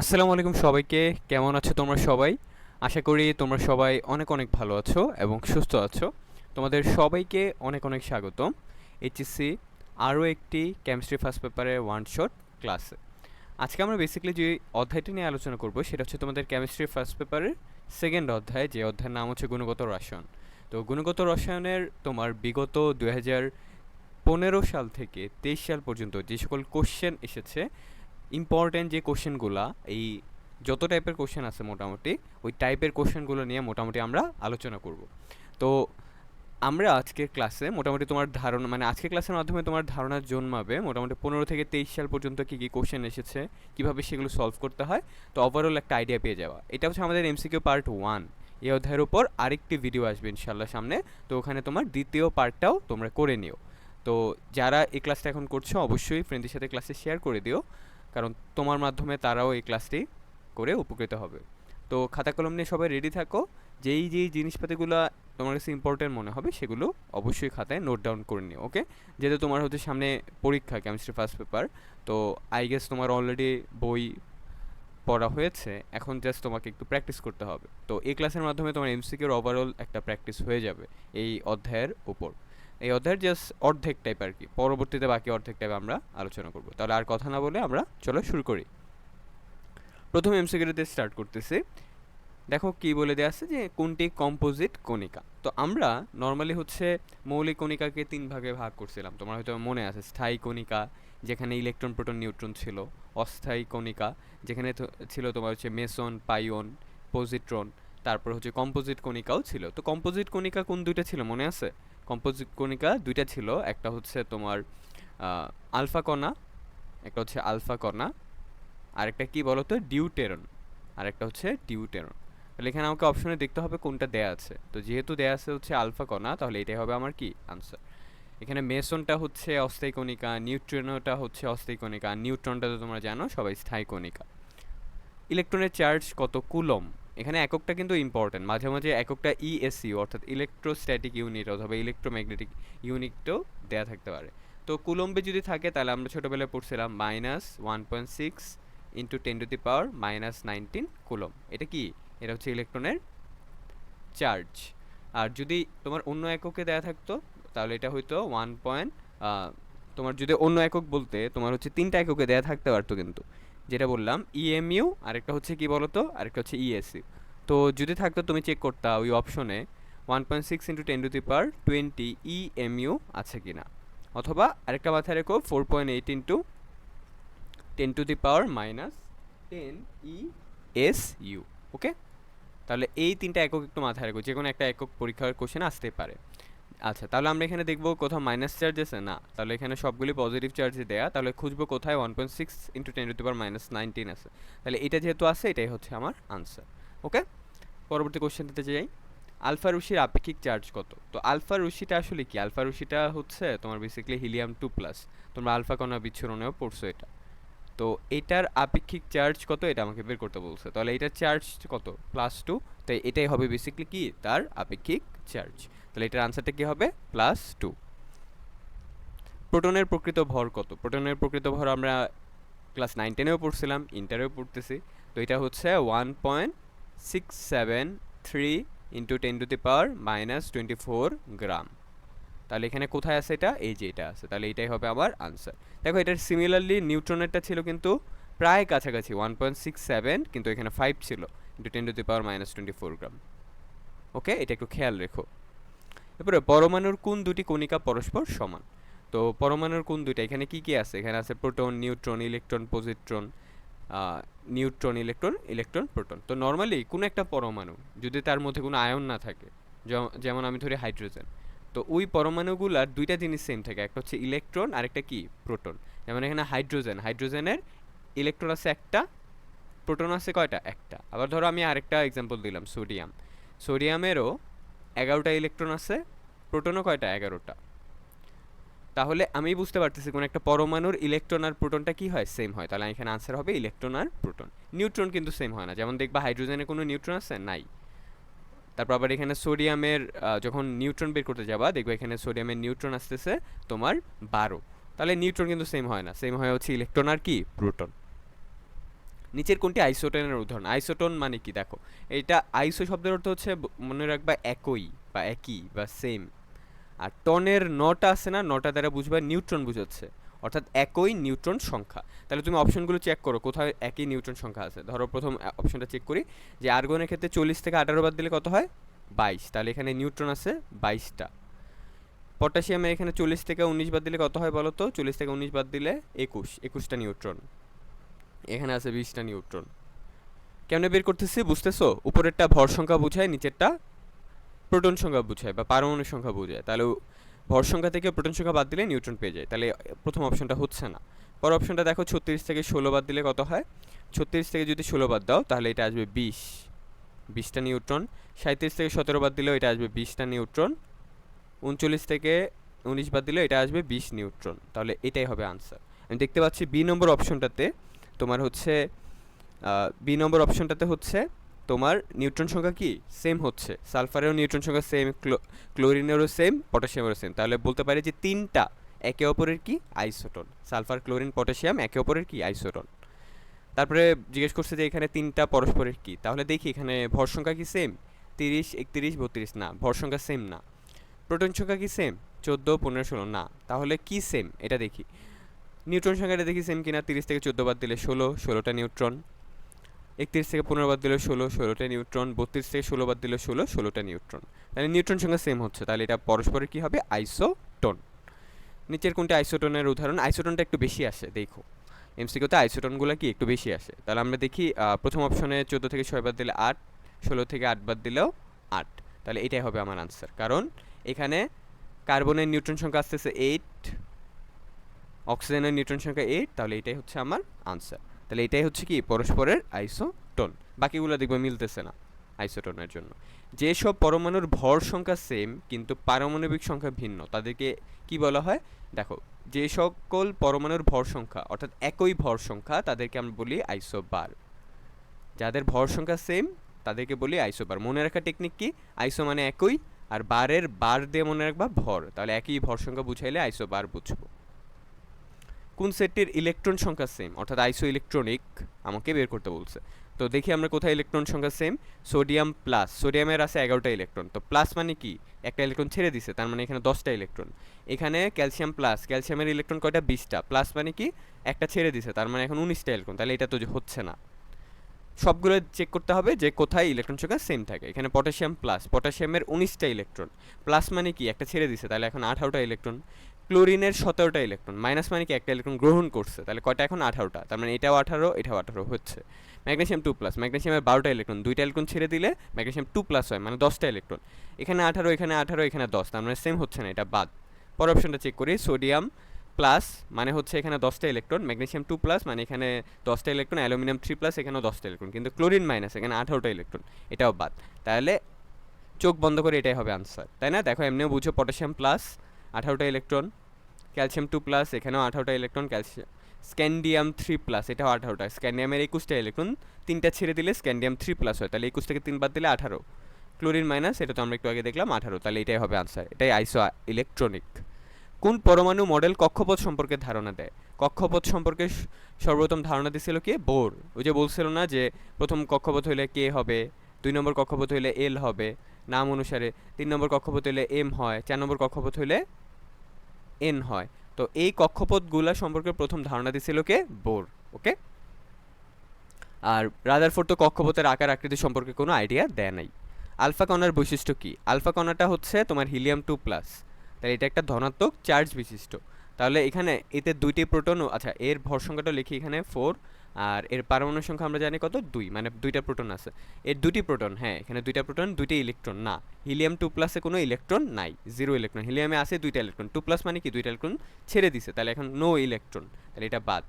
আসসালামু আলাইকুম সবাইকে। কেমন আছো তোমরা সবাই? আশা করি তোমরা সবাই অনেক অনেক ভালো আছো এবং সুস্থ আছো। তোমাদের সবাইকে অনেক অনেক স্বাগতম এইচএসসি আরও একটি কেমিস্ট্রি ফার্স্ট পেপারের ওয়ান শট ক্লাসে। আজকে আমরা বেসিক্যালি যে অধ্যায়টি নিয়ে আলোচনা করব সেটা হচ্ছে তোমাদের কেমিস্ট্রি ফার্স্ট পেপারের সেকেন্ড অধ্যায়, যে অধ্যায়ের নাম হচ্ছে গুণগত রসায়ন। তো গুণগত রসায়নের তোমার বিগত 2015 সাল থেকে 23 সাল পর্যন্ত যে সকল কোশ্চেন এসেছে, ইম্পর্ট্যান্ট যে কোশ্চেনগুলা, এই যত টাইপের কোশ্চেন আছে মোটামুটি ওই টাইপের কোশ্চেনগুলো নিয়ে মোটামুটি আমরা আলোচনা করব। তো আমরা আজকের ক্লাসে মোটামুটি তোমার ধারণা, মানে আজকের ক্লাসের মাধ্যমে তোমার ধারণা জন্মাবে মোটামুটি 15 থেকে 23 সাল পর্যন্ত কী কী কোশ্চেন এসেছে, কীভাবে সেগুলো সলভ করতে হয়। তো ওভারঅল একটা আইডিয়া পেয়ে যাওয়া। এটা হচ্ছে আমাদের এমসিকিউ পার্ট 1। এই অধ্যায়ের উপর আরেকটি ভিডিও আসবে ইনশাল্লাহ সামনে, তো ওখানে তোমার দ্বিতীয় পার্টটাও তোমরা করে নিও। তো যারা এই ক্লাসটা এখন করছো অবশ্যই ফ্রেন্ডদের সাথে ক্লাসে শেয়ার করে দিও, কারণ তোমার মাধ্যমে তারাও এই ক্লাসটি করে উপকৃত হবে। তো খাতা কলম নিয়ে সবাই রেডি থাকো। যেই জিনিসপাতিগুলো তোমার কাছে ইম্পর্টেন্ট মনে হবে সেগুলো অবশ্যই খাতায় নোট ডাউন করে নিও, ওকে? যেহেতু তোমার হচ্ছে সামনে পরীক্ষা কেমিস্ট্রি ফার্স্ট পেপার, তো আই গেস তোমার অলরেডি বই পড়া হয়েছে, এখন জাস্ট তোমাকে একটু প্র্যাকটিস করতে হবে। তো এই ক্লাসের মাধ্যমে তোমার এমসিকিউর ওভারঅল একটা প্র্যাকটিস হয়ে যাবে এই অধ্যায়ের উপর। এই অধ্যায়ের জাস্ট অর্ধেক টাইপ আর কি, পরবর্তীতে বাকি অর্ধেক টাইপ আমরা আলোচনা করব। তাহলে আর কথা না বলে আমরা চলো শুরু করি। প্রথম এমসিকিউতে স্টার্ট করতেছি। দেখো কি বলে দেওয়া আছে যে কোনটি কম্পোজিট কণিকা। তো আমরা নর্মালি হচ্ছে মৌলিক কণিকাকে তিন ভাগে ভাগ করছিলাম, তোমার হয়তো মনে আছে। স্থায়ী কণিকা, যেখানে ইলেকট্রন প্রোটন নিউট্রন ছিল। অস্থায়ী কণিকা, যেখানে ছিল তোমার হচ্ছে মেসন পাইওন পজিট্রন। তারপর হচ্ছে কম্পোজিট কণিকাও ছিল। তো কম্পোজিট কণিকা কোন দুইটা ছিল মনে আছে? কম্পোজিট কণিকা দুইটা ছিল, একটা হচ্ছে তোমার আলফা কণা, একটা হচ্ছে আলফা কণা, আরেকটা কি বলতো ডিউটেরন, আরেকটা হচ্ছে ডিউটেরন। তাহলে এখানে আমাকে অপশনে দেখতে হবে কোনটা দেয়া আছে। তো যেহেতু দেয়া আছে হচ্ছে আলফা কণা, তাহলে এটাই হবে আমার কি আনসার। এখানে মেসনটা হচ্ছে অস্থায়ী কণিকা, নিউট্রিনোটা হচ্ছে অস্থায়ী কণিকা, আর নিউট্রনটা তো তোমরা জানো সবাই স্থায়ী কণিকা। ইলেকট্রনের চার্জ কত কুলম। এখানে এককটা কিন্তু ইম্পর্টেন্ট, মাঝে মাঝে এককটা ইএসইউ অর্থাৎ ইলেকট্রোস্ট্যাটিক ইউনিট অথবা ইলেকট্রোম্যাগনেটিক ইউনিটও দেয়া থাকতে পারে। তো কুলম্বে যদি থাকে তাহলে আমরা ছোটোবেলায় পড়ছিলাম -1.6 ইন্টু 10⁻⁻19 কুলম। এটা কি? এটা হচ্ছে ইলেকট্রনের চার্জ। আর যদি তোমার অন্য এককে দেয়া থাকতো তাহলে এটা হয়তো তোমার যদি অন্য একক বলতে তোমার হচ্ছে তিনটা এককে দেয়া থাকতে পারতো, কিন্তু যেটা বললাম ইএমইউ, আরেকটা হচ্ছে কি বলতো, আরেকটা হচ্ছে ইএসইউ। তো যদি থাকতো তুমি চেক করতা ওই অপশনে 1.6 ইন্টু 10⁻20 ইএমইউ আছে কিনা, অথবা আরেকটা মাথায় রেখো 4.8 ইন্টু 10⁻⁻10 ইএসইউ। ওকে, তাহলে এই তিনটা একক একটু মাথায় রাখো, যে কোনো একটা একক পরীক্ষার কোশ্চেন আসতে পারে। আচ্ছা, তাহলে আমরা এখানে দেখবো কোথাও মাইনাস চার্জ আছে না, তাহলে এখানে সবগুলি পজিটিভ চার্জে দেয়া, তাহলে খুঁজবো কোথায় 1.6 ইন্টু 10⁻⁻19 আছে। তাহলে এটা যেহেতু আছে এটাই হচ্ছে আমার আনসার। ওকে, পরবর্তী কোশ্চেনটাতে যাই। আলফা রশ্মির আপেক্ষিক চার্জ কত? তো আলফা রশ্মিটা আসলে কি? আলফা রশ্মিটা হচ্ছে তোমার বেসিক্যালি হিলিয়াম 2+। তোমরা আলফা কণা বিচ্ছুরণেও পড়ছো এটা। তো এটার আপেক্ষিক চার্জ কত এটা আমাকে বের করতে বলছে, তাহলে এটার চার্জ কত? +2। তাই এটাই হবে বেসিক্যালি কি তার আপেক্ষিক চার্জ। তাহলে এটার আনসারটা কি হবে? +2। প্রোটনের প্রকৃত ভর কত? প্রোটনের প্রকৃত ভর আমরা ক্লাস 9-10এও পড়ছিলাম, ইন্টারেও পড়তেছি। তো এটা হচ্ছে 1.673 ইন্টু 10⁻⁻24 গ্রাম। তাহলে এখানে কোথায় আছে এটা? এই যে এটা আছে, তাহলে এটাই হবে আমার আনসার। দেখো এটার সিমিলারলি নিউট্রনেরটা ছিল কিন্তু প্রায় কাছাকাছি 1.67, কিন্তু এখানে 5 ছিল ইন্টু 10⁻⁻24 গ্রাম। ওকে, এটা একটু খেয়াল রেখো। এরপরে পরমাণুর কোন দুটি কণিকা পরস্পর সমান? তো পরমাণুর কোন দুইটা, এখানে কি কি আছে? এখানে আছে proton, neutron, electron, positron, neutron, electron, electron, proton. তো নর্মালি কোনো একটা পরমাণু যদি তার মধ্যে কোনো আয়ন না থাকে, যেমন আমি ধরি হাইড্রোজেন, তো ওই পরমাণুগুলার দুইটা জিনিস সেম থাকে, একটা হচ্ছে ইলেকট্রন আর একটা কি প্রোটন। যেমন এখানে হাইড্রোজেনের ইলেকট্রন আছে একটা, প্রোটন আছে কয়টা? একটা। আবার ধরো আমি আরেকটা এক্সাম্পল দিলাম, সোডিয়ামেরও 11টা ইলেকট্রন আছে, প্রোটনও কয়টা? 11টা। তাহলে আমি বুঝতে পারতেছি কোন একটা পরমাণুর ইলেকট্রন আর প্রোটনটা কি হয়? সেম হয়। তাহলে এখানে আনসার হবে ইলেকট্রন আর প্রোটন। নিউট্রন কিন্তু সেম হয় না, যেমন দেখবা হাইড্রোজেনে কোনো নিউট্রন আছে? নাই। তারপর আবার এখানে সোডিয়ামের যখন নিউট্রন বের করতে যাবা দেখবে এখানে সোডিয়ামের নিউট্রন আসতেছে তোমার 12। তাহলে নিউট্রন কিন্তু সেম হয় না, সেম হয় হচ্ছে ইলেকট্রন আর কি প্রোটন। নিচের কোনটি আইসোটোনের উদাহরণ? আইসোটোন মানে কি দেখো, এটা আইসো শব্দের অর্থ হচ্ছে মনে রাখবা একই বা একই বা সেম। আর টনের নটা আছে না, নটা দ্বারা বুঝবা নিউট্রন বুঝাচ্ছে, অর্থাৎ একই নিউট্রন সংখ্যা। তাহলে তুমি অপশনগুলো চেক করো কোথায় একই নিউট্রন সংখ্যা আছে। ধরো প্রথম অপশনটা চেক করি যে আর্গনের ক্ষেত্রে 40 থেকে 18 বাদ দিলে কত হয়? 22। তাহলে এখানে নিউট্রন আছে 22টা। পটাশিয়ামের এখানে 40 থেকে 19 বাদ দিলে কত হয় বলো তো? 40 থেকে 19 বাদ দিলে 21টা নিউট্রন। এখানে আছে 20টা নিউট্রন। কেমনে বের করতেছি বুঝতেছো? উপরেরটা ভর সংখ্যা বুঝায়, নিচেরটা প্রোটন সংখ্যা বুঝায় বা পারমাণবিক সংখ্যা বুঝায়। তাহলে ভর সংখ্যা থেকে প্রোটন সংখ্যা বাদ দিলে নিউট্রন পেয়ে যায়। তাহলে প্রথম অপশনটা হচ্ছে না। পর অপশনটা দেখো, 36 থেকে 16 বাদ দিলে কত হয়? 36 থেকে যদি 16 বাদ দাও তাহলে এটা আসবে 20টা নিউট্রন। 37 থেকে 17 বাদ দিলেও এটা আসবে 20টা নিউট্রন। 39 থেকে 19 বাদ দিলেও এটা আসবে 20 নিউট্রন। তাহলে এটাই হবে আনসার। আমি দেখতে পাচ্ছি বি নম্বর অপশনটাতে তোমার হচ্ছে বি নম্বর অপশনটাতে হচ্ছে তোমার নিউট্রন সংখ্যা কি সেম হচ্ছে, সালফারেরও নিউট্রন সংখ্যা সেম, ক্লোরিনেরও সেম, পটাশিয়ামেরও সেম। তাহলে বলতে পারি যে তিনটা একে অপরের কি আইসোটোন। সালফার, ক্লোরিন, পটাশিয়াম একে অপরের কি আইসোটোন। তারপরে জিজ্ঞেস করছে যে এখানে তিনটা পরস্পরের কি, তাহলে দেখি এখানে ভর সংখ্যা কি সেম? 30, 31, 32 না, ভর সংখ্যা সেম না। প্রোটন সংখ্যা কি সেম? 14, 15, 16 না, তাহলে কি সেম এটা দেখি। নিউট্রন সংখ্যাটা দেখি সেম কিনা। 30 থেকে 14 বাদ দিলে 16টা নিউট্রন। 31 থেকে 15 বাদ দিলে 16টা নিউট্রন। 32 থেকে 16 বাদ দিলে 16টা নিউট্রন। তাহলে নিউট্রন সংখ্যা সেম হচ্ছে, তাহলে এটা পরস্পরের কি হবে? আইসোটোন। নিচের কোনটি আইসোটোনের উদাহরণ? আইসোটোনটা একটু বেশি আসে দেখো, এমসিকিউতে আইসোটোনগুলো কি একটু বেশি আসে। তাহলে আমরা দেখি প্রথম অপশনে 14 থেকে 6 বাদ দিলে 8, 16 থেকে 8 বাদ দিলেও 8। তাহলে এটাই হবে আমার আনসার, কারণ এখানে কার্বনের নিউট্রন সংখ্যা আসতেছে 8, অক্সিজেনের নিউট্রন সংখ্যা 8, তাহলে এটাই হচ্ছে আমার আনসার। তাহলে এটাই হচ্ছে কি পরস্পরের আইসোটোন। বাকিগুলো দেখবে মিলতেছে না আইসোটোনের জন্য। যেসব পরমাণুর ভর সংখ্যা সেম কিন্তু পারমাণবিক সংখ্যা ভিন্ন তাদেরকে কি বলা হয়? দেখো, যে সকল পরমাণুর ভর সংখ্যা অর্থাৎ একই ভর সংখ্যা তাদেরকে আমরা বলি আইসোবার। যাদের ভর সংখ্যা সেম তাদেরকে বলি আইসোবার। মনে রাখার টেকনিক কি? আইসো মানে একই, আর বারের বার দিয়ে মনে রাখবা ভর, তাহলে একই ভর সংখ্যা বুঝাইলে আইসোবার বুঝবো। কোন সেটটির ইলেকট্রন সংখ্যা সেম অর্থাৎ আইসো ইলেকট্রনিক আমাকে বের করতে বলছে। তো দেখি আমরা কোথায় ইলেকট্রন সংখ্যা সেম। সোডিয়াম প্লাস, সোডিয়ামের আছে 11টা ইলেকট্রন, তো প্লাস মানে কি একটা ইলেকট্রন ছেড়ে দিছে, তার মানে এখানে 10টা ইলেকট্রন। এখানে ক্যালসিয়াম প্লাস, ক্যালসিয়ামের ইলেকট্রন কয়টা? 20টা, প্লাস মানে কি একটা ছেড়ে দিছে, তার মানে এখন 19টা ইলেকট্রন। তাহলে এটা তো হচ্ছে না, সবগুলো চেক করতে হবে যে কোথায় ইলেকট্রন সংখ্যা সেম থাকে। এখানে পটাশিয়াম প্লাস, পটাশিয়ামের 19টা ইলেকট্রন, প্লাস মানে কি একটা ছেড়ে দিছে, তাহলে এখন 18টা ইলেকট্রন। ক্লোরিনের 17টা ইলেকট্রন, মাইনাস মানে কি একটা ইলেকট্রন গ্রহণ করছে, তাহলে কয়টা এখন? 18টা, তার মানে এটাও 18, এটাও 18 হচ্ছে। ম্যাগনেসিয়াম 2 প্লাস, ম্যাগনেসিয়ামের 12টা ইলেকট্রন, 2টা ইলেকট্রন ছেড়ে দিলে ম্যাগনেসিয়াম 2 প্লাস হয়, মানে 10টা ইলেকট্রন। এখানে 18, এখানে 18, এখানে 10, তার মানে সেম হচ্ছে না, এটা বাদ। পর অপশনটা চেক করি, সোডিয়াম প্লাস মানে হচ্ছে এখানে 10টা ইলেকট্রন, ম্যাগনেসিয়াম 2 প্লাস মানে এখানে 10টা ইলেকট্রন, অ্যালুমিনিয়াম 3 প্লাস এখানেও 10টা ইলেকট্রন, কিন্তু ক্লোরিন মাইনাস এখানে 18টা ইলেকট্রন, এটাও বাদ। তাহলে চোখ বন্ধ করে এটাই হবে আনসার, তাই না? দেখো এমনিও বুঝো, পটাশিয়াম প্লাস 18টা ইলেকট্রন, ক্যালসিয়াম 2 প্লাস এখানেও 18টা ইলেকট্রন, ক্যালসিয়াম স্ক্যান্ডিয়াম 3 প্লাস এটাও 18টা, স্ক্যান্ডিয়ামের 21টা ইলেকট্রন, 3টা ছেড়ে দিলে স্ক্যান্ডিয়াম 3 প্লাস হয়, তাহলে 21 থেকে 3 বাদ দিলে 18। ক্লোরিন মাইনাস, এটা তো আমরা একটু আগে দেখলাম 18, তাহলে এটাই হবে আনসার, এটাই আইসো ইলেকট্রনিক। কোন পরমাণু মডেল কক্ষপথ সম্পর্কে ধারণা দেয়? কক্ষপথ সম্পর্কে সর্বপ্রথম ধারণা দিছিল কে? বোর। ওই যে বলছিল না যে প্রথম কক্ষপথ হইলে কে হবে, 2 নম্বর কক্ষপথ হইলে এল হবে নাম অনুসারে, 3 নম্বর কক্ষপথ হইলে এম হয়, 4 নম্বর কক্ষপথ হইলে এন হয়। তো এই কক্ষপথগুলা সম্পর্কে প্রথম ধারণা দিছিল কে? বোর। ওকে। আর রাদারফোর্ড তো কক্ষপথের আকার আকৃতি সম্পর্কে কোনো আইডিয়া দেয় নাই। আলফা কণার বৈশিষ্ট্য কি? আলফা কণাটা হচ্ছে তোমার হিলিয়াম 2 প্লাস, তাহলে এটা একটা ধনাত্মক চার্জ বিশিষ্ট। তাহলে এখানে এতে 2টি প্রোটন, আচ্ছা এর ভর সংখ্যাটা লিখি এখানে 4, আর এর পারমাণবিক সংখ্যা আমরা জানি কত? 2, মানে 2টা প্রোটন আছে। এর 2টি প্রোটন, হ্যাঁ এখানে 2টা প্রোটন, 2টি ইলেকট্রন না। হিলিয়াম 2 প্লাসে কোনো ইলেকট্রন নাই, 0 ইলেকট্রন। হিলিয়ামে আছে 2টা ইলেকট্রন, 2 প্লাস মানে কি 2টা ইলেকট্রন ছেড়ে দিছে, তাহলে এখন নো ইলেকট্রন, তাহলে এটা বাদ।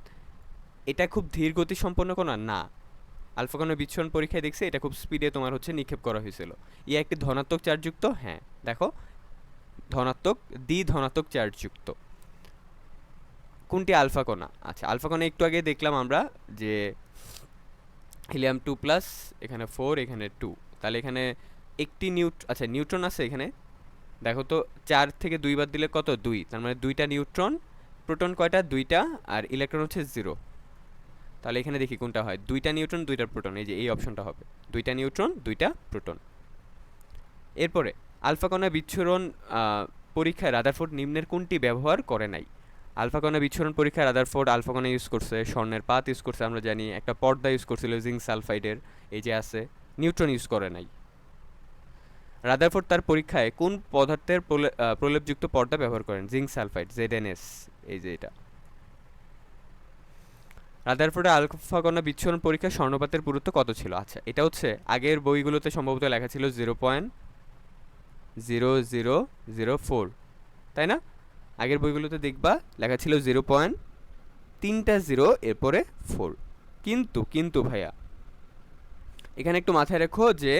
এটা খুব ধীর গতি সম্পন্ন কণা না। আলফা কণার বিচ্ছুরণ পরীক্ষায় দেখছে এটা খুব স্পিডে তোমার হচ্ছে নিক্ষেপ করা হয়েছিল। ইয়া একটি ধনাত্মক চার্জযুক্ত, হ্যাঁ দেখো ধনাত্মক, ধনাত্মক চার্জযুক্ত। কোনটি আলফা কণা? আচ্ছা আলফা কণা একটু আগে দেখলাম আমরা যে হিলিয়াম 2 প্লাস, এখানে 4, এখানে 2, তাহলে এখানে একটি আচ্ছা নিউট্রন আছে এখানে, দেখো তো 4 থেকে 2 বাদ দিলে কত? 2, তার মানে 2টা নিউট্রন। প্রোটন কয়টা? 2টা, আর ইলেকট্রন হচ্ছে 0। তাহলে এখানে দেখি কোনটা হয়, 2টা নিউট্রন 2টা প্রোটন, এই যে এই অপশনটা হবে 2টা নিউট্রন 2টা প্রোটন। এরপরে আলফা কণা বিচ্ছুরণ পরীক্ষায় রাদারফোর্ড নিম্নের কোনটি ব্যবহার করে নাই? আলফা কণা বিচ্ছুরণ পরীক্ষায় রাদারফোর্ড আলফা কণা ইউজ করছে, স্বর্ণের পাত ইউজ করছে, আমরা জানি একটা পর্দা ইউজ করছিল জিঙ্ক সালফাইডের, এই যে আছে, নিউট্রন ইউজ করে নাই। রাদারফোর্ড তার পরীক্ষায় কোন পদার্থের প্রলেপযুক্ত পর্দা ব্যবহার করেন? জিঙ্ক সালফাইড, ZnS, এই যে এটা। রাদারফোর্ডের আলফা কণা বিচ্ছুরণ পরীক্ষায় স্বর্ণপাতের পুরুত্ব কত ছিল? আচ্ছা, এটা হচ্ছে আগের বইগুলোতে সম্ভবত লেখা ছিল 0.0004, তাই না? আগের বইগুলোতে দেখবা লেখা ছিল 0.3 এরপরে 4। কিন্তু কিন্তু ভাইয়া এখানে একটু মাথায় রেখো যে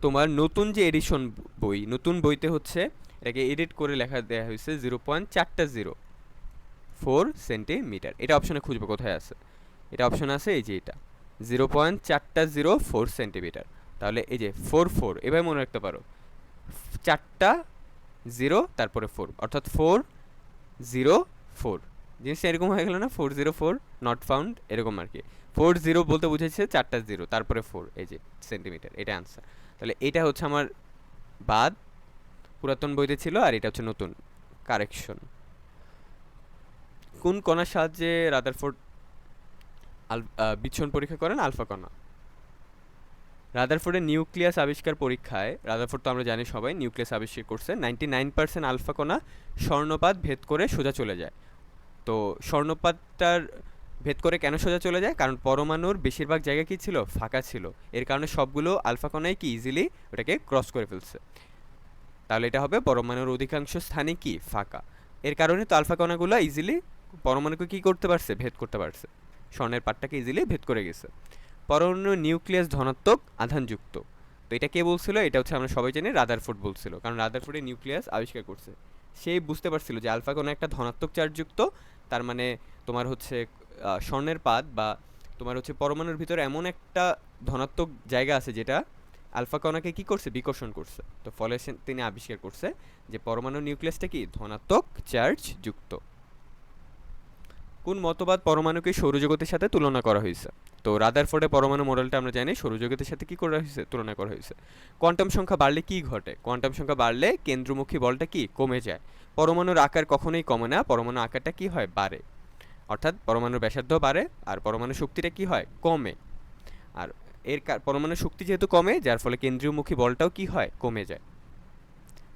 তোমার নতুন যে এডিশন বই, নতুন বইতে হচ্ছে এটাকে এডিট করে লেখা দেওয়া হয়েছে 0.4 সেন্টিমিটার। এটা অপশনে খুঁজবো কোথায় আছে, এটা অপশন আছে এই যে এটা 0.404 সেন্টিমিটার। তাহলে এই যে 4 এভাবে মনে রাখতে পারো, 4টা 0 তারপরে 4, অর্থাৎ 404। জিনিসটা এরকম হয়ে গেল না, 404 নট ফাউন্ড, এরকম আর কি। 40 বলতে বুঝেছে 4টা 0 তারপরে 4, এই যে সেন্টিমিটার, এটা আনসার। তাহলে এটা হচ্ছে আমার বাদ, পুরাতন বইতে ছিল, আর এটা হচ্ছে নতুন কারেকশন। কোন কণার সাহায্যে রাদারফোর্ড বিচ্ছুরণ পরীক্ষা করেন? আলফা কণা। রাদারফোর্ডের নিউক্লিয়াস আবিষ্কার পরীক্ষায়, রাদারফোর্ড তো আমরা জানি সবাই নিউক্লিয়াস আবিষ্কার করছে, 99% আলফা কণা স্বর্ণপাত ভেদ করে সোজা চলে যায়। তো স্বর্ণপাতটার ভেদ করে কেন সোজা চলে যায়? কারণ পরমাণুর বেশিরভাগ জায়গা কি ছিল? ফাঁকা ছিল। এর কারণে সবগুলো আলফা কণাই কি ইজিলি ওটাকে ক্রস করে ফেলছে। তাহলে এটা হবে পরমাণুর অধিকাংশ স্থানে কি ফাঁকা। এর কারণে তো আলফা কণাগুলো ইজিলি পরমাণুকে কি করতে পারছে? ভেদ করতে পারছে। স্বর্ণের পাতটাকে ইজিলি ভেদ করে গেছে। পরমাণুর নিউক্লিয়াস ধনাত্মক আধানযুক্ত। তো এটা কে বলছিল? এটা হচ্ছে আমরা সবাই জানি রাদারফোর্ড বলছিল, কারণ রাদারফোর্ডের নিউক্লিয়াস আবিষ্কার করছে। সেই বুঝতে পারছিল যে আলফা কণা একটা ধনাত্মক চার্জযুক্ত, তার মানে তোমার হচ্ছে স্বর্ণের পাত বা তোমার হচ্ছে পরমাণুর ভিতরে এমন একটা ধনাত্মক জায়গা আছে যেটা আলফা কণাকে কি করছে? বিকর্ষণ করছে। তো ফলে তিনি আবিষ্কার করছে যে পরমাণুর নিউক্লিয়াসটা কি ধনাত্মক চার্জ যুক্ত। কোন মতবাদ পরমাণুকে সৌরজগতের সাথে তুলনা করা হয়েছে? তো রাদারফোর্ডের পরমাণু মডেলটা আমরা জানি সৌরজগতের সাথে কি করা হয়েছে? তুলনা করা হয়েছে। কোয়ান্টাম সংখ্যা বাড়লে কি ঘটে? কোয়ান্টাম সংখ্যা বাড়লে কেন্দ্রমুখী বলটা কি? কমে যায়। পরমাণুর আকার কখনোই কমে না, পরমাণুর আকারটা কি হয়? বাড়ে। অর্থাৎ পরমাণুর ব্যাসার্ধ বাড়ে আর পরমাণুর শক্তিটা কি হয়? কমে। আর পরমাণুর শক্তি যেহেতু কমে, যার ফলে কেন্দ্রীয়মুখী বলটাও কি হয়? কমে যায়।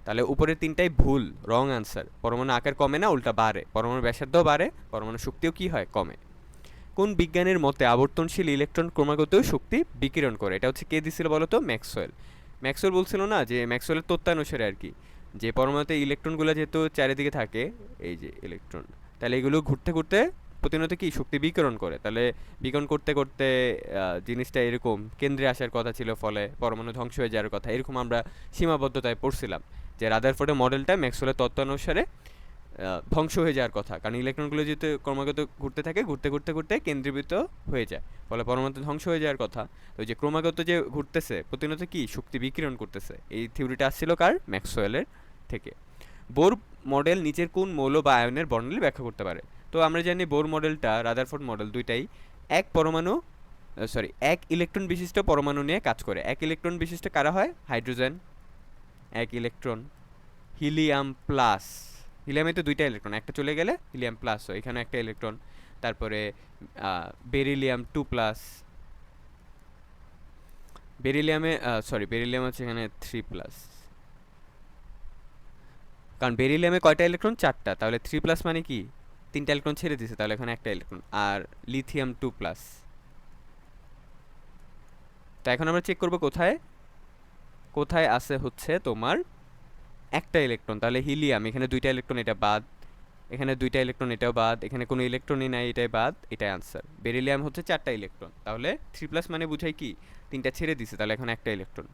তাহলে উপরের তিনটাই ভুল, রং আনসার। পরমাণু আকার কমে না, উল্টা বাড়ে। পরমাণুর ব্যাসার্ধ বাড়ে, পরমাণু শক্তিও কি হয়? কমে। কোন বিজ্ঞানীর মতে আবর্তনশীল ইলেকট্রন ক্রমাগত শক্তি বিকিরণ করে? এটা হচ্ছে কে দিছিল বলো তো? ম্যাক্সওয়েল। ম্যাক্সওয়েল বলছিল না যে বিজ্ঞানীর তত্ত্বানুসারে আর কি, যে পরমাণুতে ইলেকট্রনগুলো যেহেতু চারিদিকে থাকে, এই যে ইলেকট্রন, তাহলে এগুলো ঘুরতে ঘুরতে প্রতিনিয়ত কি শক্তি বিকিরণ করে। তাহলে বিকিরণ করতে করতে জিনিসটা এরকম কেন্দ্রে আসার কথা ছিল, ফলে পরমাণু ধ্বংস হয়ে যাওয়ার কথা, এরকম আমরা সীমাবদ্ধতায় পড়ছিলাম যে রাদারফোর্ডের মডেলটা ম্যাক্সওয়েলের তত্ত্বানুসারে ধ্বংস হয়ে যাওয়ার কথা, কারণ ইলেকট্রনগুলো যেহেতু ক্রমাগত ঘুরতে থাকে, ঘুরতে ঘুরতে ঘুরতে কেন্দ্রীভূত হয়ে যায়, ফলে পরমাণু ধ্বংস হয়ে যাওয়ার কথা। তো যে ক্রমাগত যে ঘুরতেছে প্রতিনিয়ত কি শক্তি বিকিরণ করতেছে, এই থিওরিটা আসছিল কার? ম্যাক্সওয়েলের থেকে। বোর মডেল নিচের কোন মৌল বা আয়নের বর্ণালী ব্যাখ্যা করতে পারে? তো আমরা জানি বোর মডেলটা, রাদারফোর্ড মডেল, দুইটাই এক ইলেকট্রন বিশিষ্ট পরমাণু নিয়ে কাজ করে। এক ইলেকট্রন বিশিষ্ট কারা হয়? হাইড্রোজেন 1 ইলেকট্রন, হিলিয়াম প্লাস, হিলিয়ামে তো 2টা ইলেকট্রন, একটা চলে গেলে হিলিয়াম প্লাস হয়, এখানে একটা ইলেকট্রন। তারপরে বেরিলিয়াম 2+, বেরিলিয়াম হচ্ছে এখানে 3+, কারণ বেরিলিয়ামে কয়টা ইলেকট্রন? 4টা, তাহলে 3+ মানে কি 3টা ইলেকট্রন ছেড়ে দিছে, তাহলে এখানে একটা ইলেকট্রন। আর লিথিয়াম 2+। তো এখন আমরা চেক করব কোথায় কোথায় আছে হচ্ছে তোমার একটা ইলেকট্রন। তাহলে হিলিয়াম, এখানে 2টা ইলেকট্রন, এটা বাদ। এখানে 2টা ইলেকট্রন, এটাও বাদ। এখানে কোনো ইলেকট্রনই নাই, এটাই বাদ, এটাই আনসার। বেরিলিয়াম হচ্ছে 4টা ইলেকট্রন, তাহলে 3+ মানে বুঝাই কি 3টা ছেড়ে দিছে, তাহলে এখন একটা ইলেকট্রন।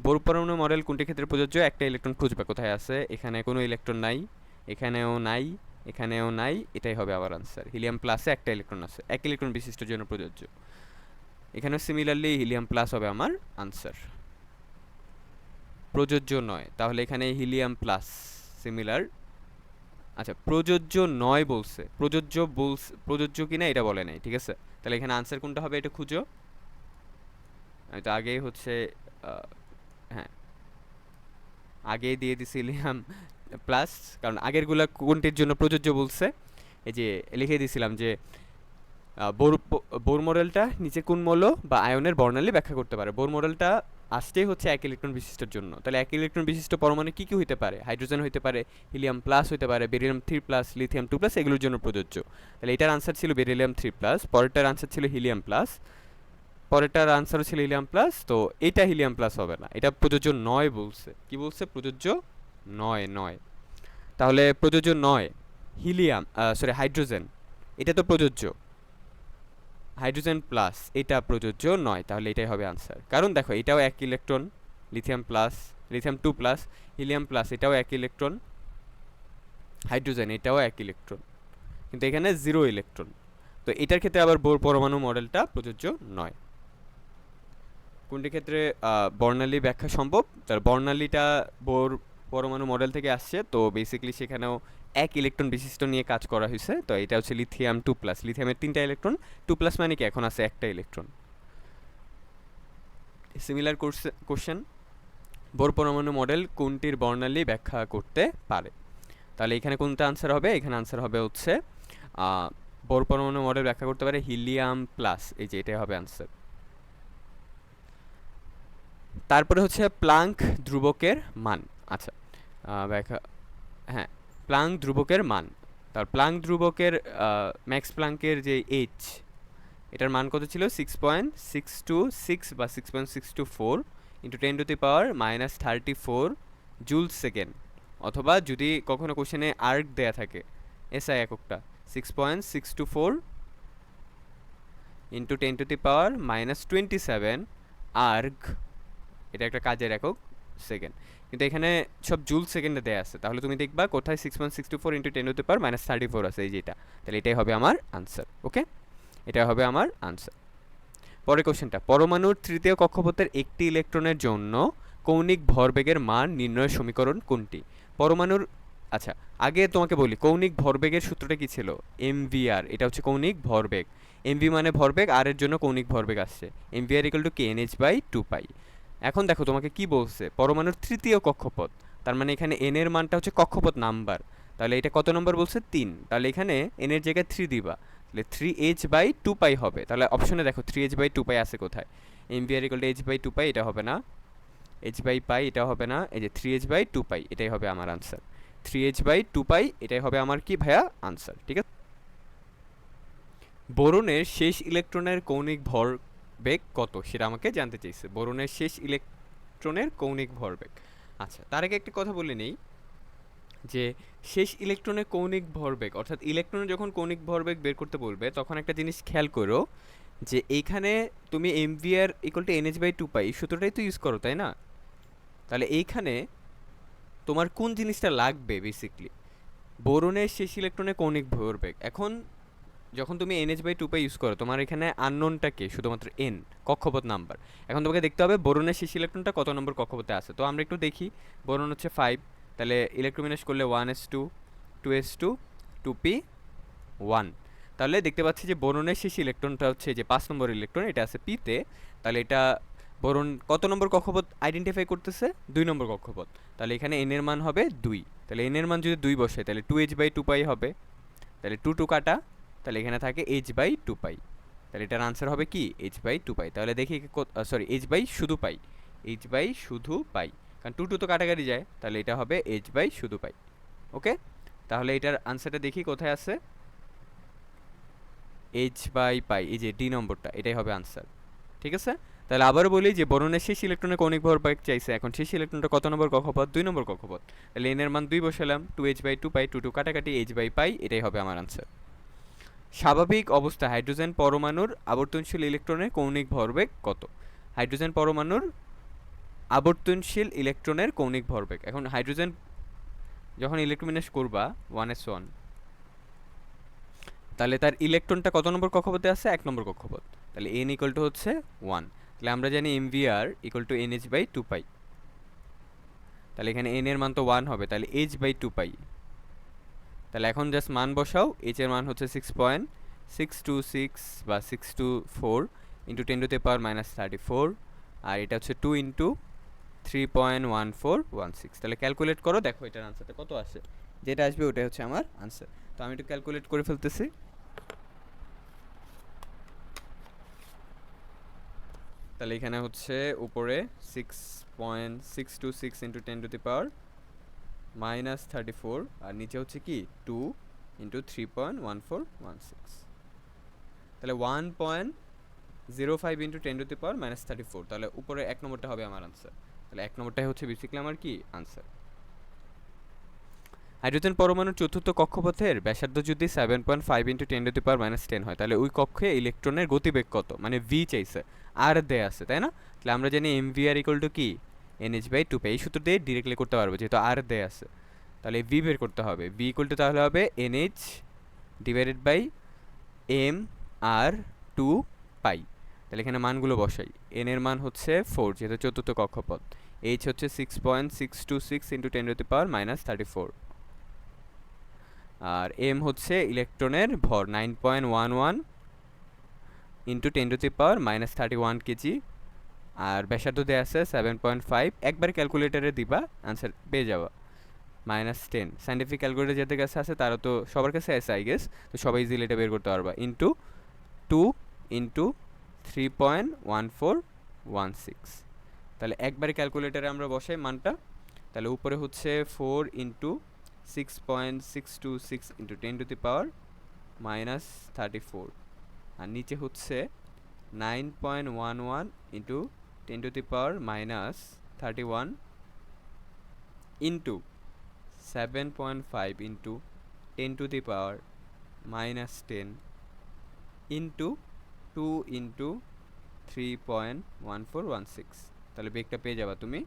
বোর পরমাণু মডেল কোনটি ক্ষেত্রে প্রযোজ্য? একটা ইলেকট্রন খুঁজবে কোথায় আছে, এখানে কোনো ইলেকট্রন নাই, এখানেও নাই, এখানেও নাই, এটাই হবে আবার আনসার। হিলিয়াম প্লাসে একটা ইলেকট্রন আছে, এক ইলেকট্রন বিশিষ্ট জন্য প্রযোজ্য। এখানেও সিমিলারলি হিলিয়াম প্লাস হবে আমার আনসার, প্রযোজ্য নয়। তাহলে এখানে হিলিয়াম প্লাস সিমিলার আচ্ছা, প্রযোজ্য নয় বলছে, প্রযোজ্য কিনা এটা বলে নাই, ঠিক আছে? তাহলে এখানে আনসার কোনটা হবে এটা খুঁজো। আমি তো আগেই হচ্ছে হ্যাঁ, আগেই দিয়ে দিছিলাম প্লাস, কারণ আগেরগুলা কোনটির জন্য প্রযোজ্য বলছে এই যে লিখে দিছিলাম যে বোর মডেলটা নিচে কোন মৌল বা আয়নের বর্ণালী ব্যাখ্যা করতে পারে। বোর মডেলটা আসতেই হচ্ছে এক ইলেকট্রন বিশিষ্টের জন্য, তাহলে এক ইলেকট্রন বিশিষ্ট পরমাণু কি কি হইতে পারে? হাইড্রোজেন হইতে পারে, হিলিয়াম প্লাস হইতে পারে, বেরিলিয়াম 3+, লিথিয়াম 2+, এগুলোর জন্য প্রযোজ্য। তাহলে এটার আনসার ছিল বেরিলিয়াম 3+, পরেরটার আনসার ছিল হিলিয়াম প্লাস, পরেরটার আনসারও ছিল হিলিয়াম প্লাস, তো এটা হিলিয়াম প্লাস হবে না, এটা প্রযোজ্য নয় বলছে। কি বলছে? প্রযোজ্য নয়, নয়। তাহলে প্রযোজ্য নয় হিলিয়াম, সরি হাইড্রোজেন, এটা তো প্রযোজ্য। হাইড্রোজেন প্লাস এটা প্রযোজ্য নয়, তাহলে এটাই হবে আনসার। কারণ দেখো এটাও এক electron, lithium plus, lithium 2+, helium plus এটাও এক ইলেকট্রন, হাইড্রোজেন এটাও এক ইলেকট্রন, কিন্তু এখানে 0 ইলেকট্রন। তো এটার ক্ষেত্রে আবার বোর পরমাণু মডেলটা প্রযোজ্য নয়। কোনটির ক্ষেত্রে বর্ণালী ব্যাখ্যা সম্ভব? তার বর্ণালীটা বোর পরমাণু মডেল থেকে আসছে, তো বেসিক্যালি সেখানেও এক ইলেকট্রন বিশিষ্ট নিয়ে কাজ করা হয়েছে। তো এটা হচ্ছে লিথিয়াম 2+, লিথিয়ামের 3টা ইলেকট্রন, 2+ মানে কি এখন আছে একটা ইলেকট্রন। সিমিলার কোশ্চেন, বোর পরমাণু মডেল কোনটির বর্ণালী ব্যাখ্যা করতে পারে? তাহলে এখানে কোনটা আনসার হবে? এখানে আনসার হবে হচ্ছে বোর পরমাণু মডেল ব্যাখ্যা করতে পারে হিলিয়াম প্লাস, এই যে এটাই হবে আনসার। তারপরে হচ্ছে প্লাঙ্ক ধ্রুবকের মান। আচ্ছা, ব্যাখ্যা, হ্যাঁ, প্লাঙ্ক ধ্রুবকের মান। তার প্লাঙ্ক ধ্রুবকের ম্যাক্স প্লাঙ্কের যে এইচ, এটার মান কত ছিল? 6.626 বা 6.624 ইন্টু 10⁻⁻34 জুল সেকেন্ড, অথবা যদি কখনো কোশ্চেনে আর্ক দেয়া থাকে এসআই এককটা 6.624 ইন্টু 10⁻⁻27 আর্ক, এটা একটা কাজের একক সেকেন্ড, কিন্তু এখানে সব জুল সেকেন্ডে দেয়া আছে। তাহলে তুমি দেখবা কোথায় 6.624 ইন্টু 10⁻⁻34 আছে, এই যেটা, তাহলে এটাই হবে আমার আনসার। ওকে, এটা হবে আমার আনসার। পরের কোশ্চেনটা, পরমাণুর তৃতীয় কক্ষপথের একটি ইলেকট্রনের জন্য কৌণিক ভরবেগের মান নির্ণয়ের সমীকরণ কোনটি? পরমাণুর, আচ্ছা আগে তোমাকে বলি কৌণিক ভরবেগের সূত্রটা কি ছিল? এমভিআর, এটা হচ্ছে কৌণিক ভরবেগ। এমভি মানে ভরবেগ, আর এর জন্য কৌণিক ভরবেগ আসছে, এমভিআর ইকুয়াল টু knh/2π। এখন দেখো তোমাকে কি বলছে, পরমাণুর তৃতীয় কক্ষপথ, তার মানে এখানে এন এর মানটা হচ্ছে কক্ষপথ নাম্বার, তাহলে এটা কত নম্বর বলছে? 3, তাহলে এখানে এন এর জায়গায় 3 দিবা, তাহলে 3h/2π হবে। তাহলে অপশনে দেখো 3h/2π আছে কোথায়? এমভিআর ইকুয়াল টু h/2π, এটা হবে না, h/π এটা হবে না, এই যে 3h/2π, এটাই হবে আমার আনসার। 3h/2π এটাই হবে আমার কি ভাইয়া আনসার, ঠিক আছে? বোরনের শেষ ইলেকট্রনের কৌণিক ভরবেগ কত সেটা আমাকে জানতে চাইছে। বোরনের শেষ ইলেকট্রনের কৌণিক ভরবেগ। আচ্ছা, তার আগে একটা কথা বলে নেই যে শেষ ইলেকট্রনের কৌণিক ভরবেগ, অর্থাৎ ইলেকট্রনের যখন কৌণিক ভরবেগ বের করতে বলবে তখন একটা জিনিস খেয়াল করো যে এইখানে তুমি এমভিআর ইকুয়াল টু এনএচ/2π এই সূত্রটাই তো ইউজ করো, তাই না? তাহলে এইখানে তোমার কোন জিনিসটা লাগবে বেসিকলি? বোরনের শেষ ইলেকট্রনের কৌণিক ভরবেগ। এখন যখন তুমি NH/2π ইউজ করো, তোমার এখানে আননোনটা কে? শুধুমাত্র n, কক্ষপথ নাম্বার। এখন তোমাকে দেখতে হবে বোরনের শেষ ইলেকট্রনটা কত নম্বর কক্ষপথে আছে। তো আমরা একটু দেখি, বোরন হচ্ছে 5, তাহলে ইলেকট্রোবিন্যাস করলে 1s2 2s2 2p1। তাহলে দেখতে পাচ্ছি যে বোরনের শেষ ইলেকট্রনটা হচ্ছে যে 5 নম্বর ইলেকট্রন, এটা আছে পিতে, তাহলে এটা বোরন কত নম্বর কক্ষপথ আইডেন্টিফাই করতেছে? 2 নম্বর কক্ষপথ, তাহলে এখানে n এর মান হবে 2, তাহলে n এর মান যদি 2 বসে তাহলে 2h/2π হবে, তাহলে 2 2 কাটা, তাহলে এখানে থাকে h/2π, তাহলে এটার আনসার হবে কি h/2π। তাহলে দেখি, সরি শুধু পাই, শুধু পাই, কারণ 2 2 তো কাটাকাটি যায়, তাহলে এটা হবে শুধু পাই। ওকে, তাহলে এটার আনসারটা দেখি কোথায় আছে, h/π, এই যে ডি নম্বরটা, এটাই হবে আনসার, ঠিক আছে? তাহলে আবারও বলি যে বোরনের শেষ ইলেকট্রনের কৌণিক ভরবেগ চাইছে, এখন শেষ ইলেকট্রনটা কত নম্বর কক্ষপথ? 2 নম্বর কক্ষপথ, তাহলে n এর মান 2 বসালাম, 2h/2π, 2 2 কাটাকাটি h/π, এটাই হবে আমার আনসার। স্বাভাবিক অবস্থা হাইড্রোজেন পরমাণুর আবর্তনশীল ইলেকট্রনের কৌণিক ভরবেগ কত? হাইড্রোজেন পরমাণুর আবর্তনশীল ইলেকট্রনের কৌণিক ভরবেগ। এখন হাইড্রোজেন যখন ইলেকট্রোবিন্যাস করবা 1s1, তাহলে তার ইলেকট্রনটা কত নম্বর কক্ষপথে আছে? 1 নম্বর কক্ষপথ, তাহলে n ইকুয়াল টু হচ্ছে 1, তাহলে আমরা জানি mvr ইকুয়াল টু nh/2π, তাহলে এখানে n এর মান তো 1 হবে, তাহলে h/2π, তাহলে এখন জাস্ট মান বসাও, এইচ এর মান হচ্ছে 6.626 বা 624 ইন্টু 10⁻⁻34, আর এটা হচ্ছে 2 ইন্টু 3.1416। তাহলে ক্যালকুলেট করো, দেখো এটার আনসারটা কত আসে, যেটা আসবে ওটাই হচ্ছে আমার আনসার। তো আমি একটু ক্যালকুলেট করে ফেলতেছি। তাহলে এখানে হচ্ছে উপরে 6.626 ইন্টু 10⁻⁻34, আর নিচে হচ্ছে কি 2 ইন্টু 3.1416। তাহলে 1.05 ইন্টু 10⁻⁻34, তাহলে উপরে এক নম্বরটা হবে আমার আনসার। তাহলে এক নম্বরটাই হচ্ছে বেসিক্যালি আমার কি আনসার। হাইড্রোজেন পরমাণুর চতুর্থ কক্ষপথের ব্যাসার্ধ যদি 7.5 ইন্টু 10⁻10 হয়, তাহলে ওই কক্ষে ইলেকট্রনের গতিবেগ কত, মানে ভি চাইছে, আর দেয়া আছে, তাই না? তাহলে আমরা জানি M V R equal to কি NH/2π, এই সূত্র দিয়ে ডিরেক্টলি করতে পারবো যেহেতু আর দেয়া আছে। তাহলে ভি বের করতে হবে, ভি ইকুয়াল টু তাহলে হবে NH divided by M R 2π। তাহলে এখানে মানগুলো বসাই, এন এর মান হচ্ছে 4 যেহেতু চতুর্থ কক্ষপথ, এইচ হচ্ছে 6.626 ইন্টু 10⁻⁻34, আর এম হচ্ছে ইলেকট্রনের ভর 9.11 ইন্টু 10⁻31 কেজি, আর ব্যাসার্ধ দেওয়া আছে 7.5। একবার ক্যালকুলেটারে দিবা, আনসার পেয়ে যাবা -10। সাইন্টিফিক ক্যালকুলেটার যাদের কাছে আছে তারা তো সবার কাছে আছে আই গেস, তো সবাই ইজিলি এটা বের করতে পারবা। ইন্টু 2 ইন্টু 3.1416, তাহলে একবারে ক্যালকুলেটারে আমরা বসাই মানটা। তাহলে উপরে হচ্ছে 4 ইন্টু 6.626 ইন্টু 10⁻⁻34, আর নিচে হচ্ছে 9.11 into 10⁻⁻31 into 7.5 into 10⁻⁻10 into 2 into 3.1416। তাহলে বেগটা পেয়ে যাবা তুমি।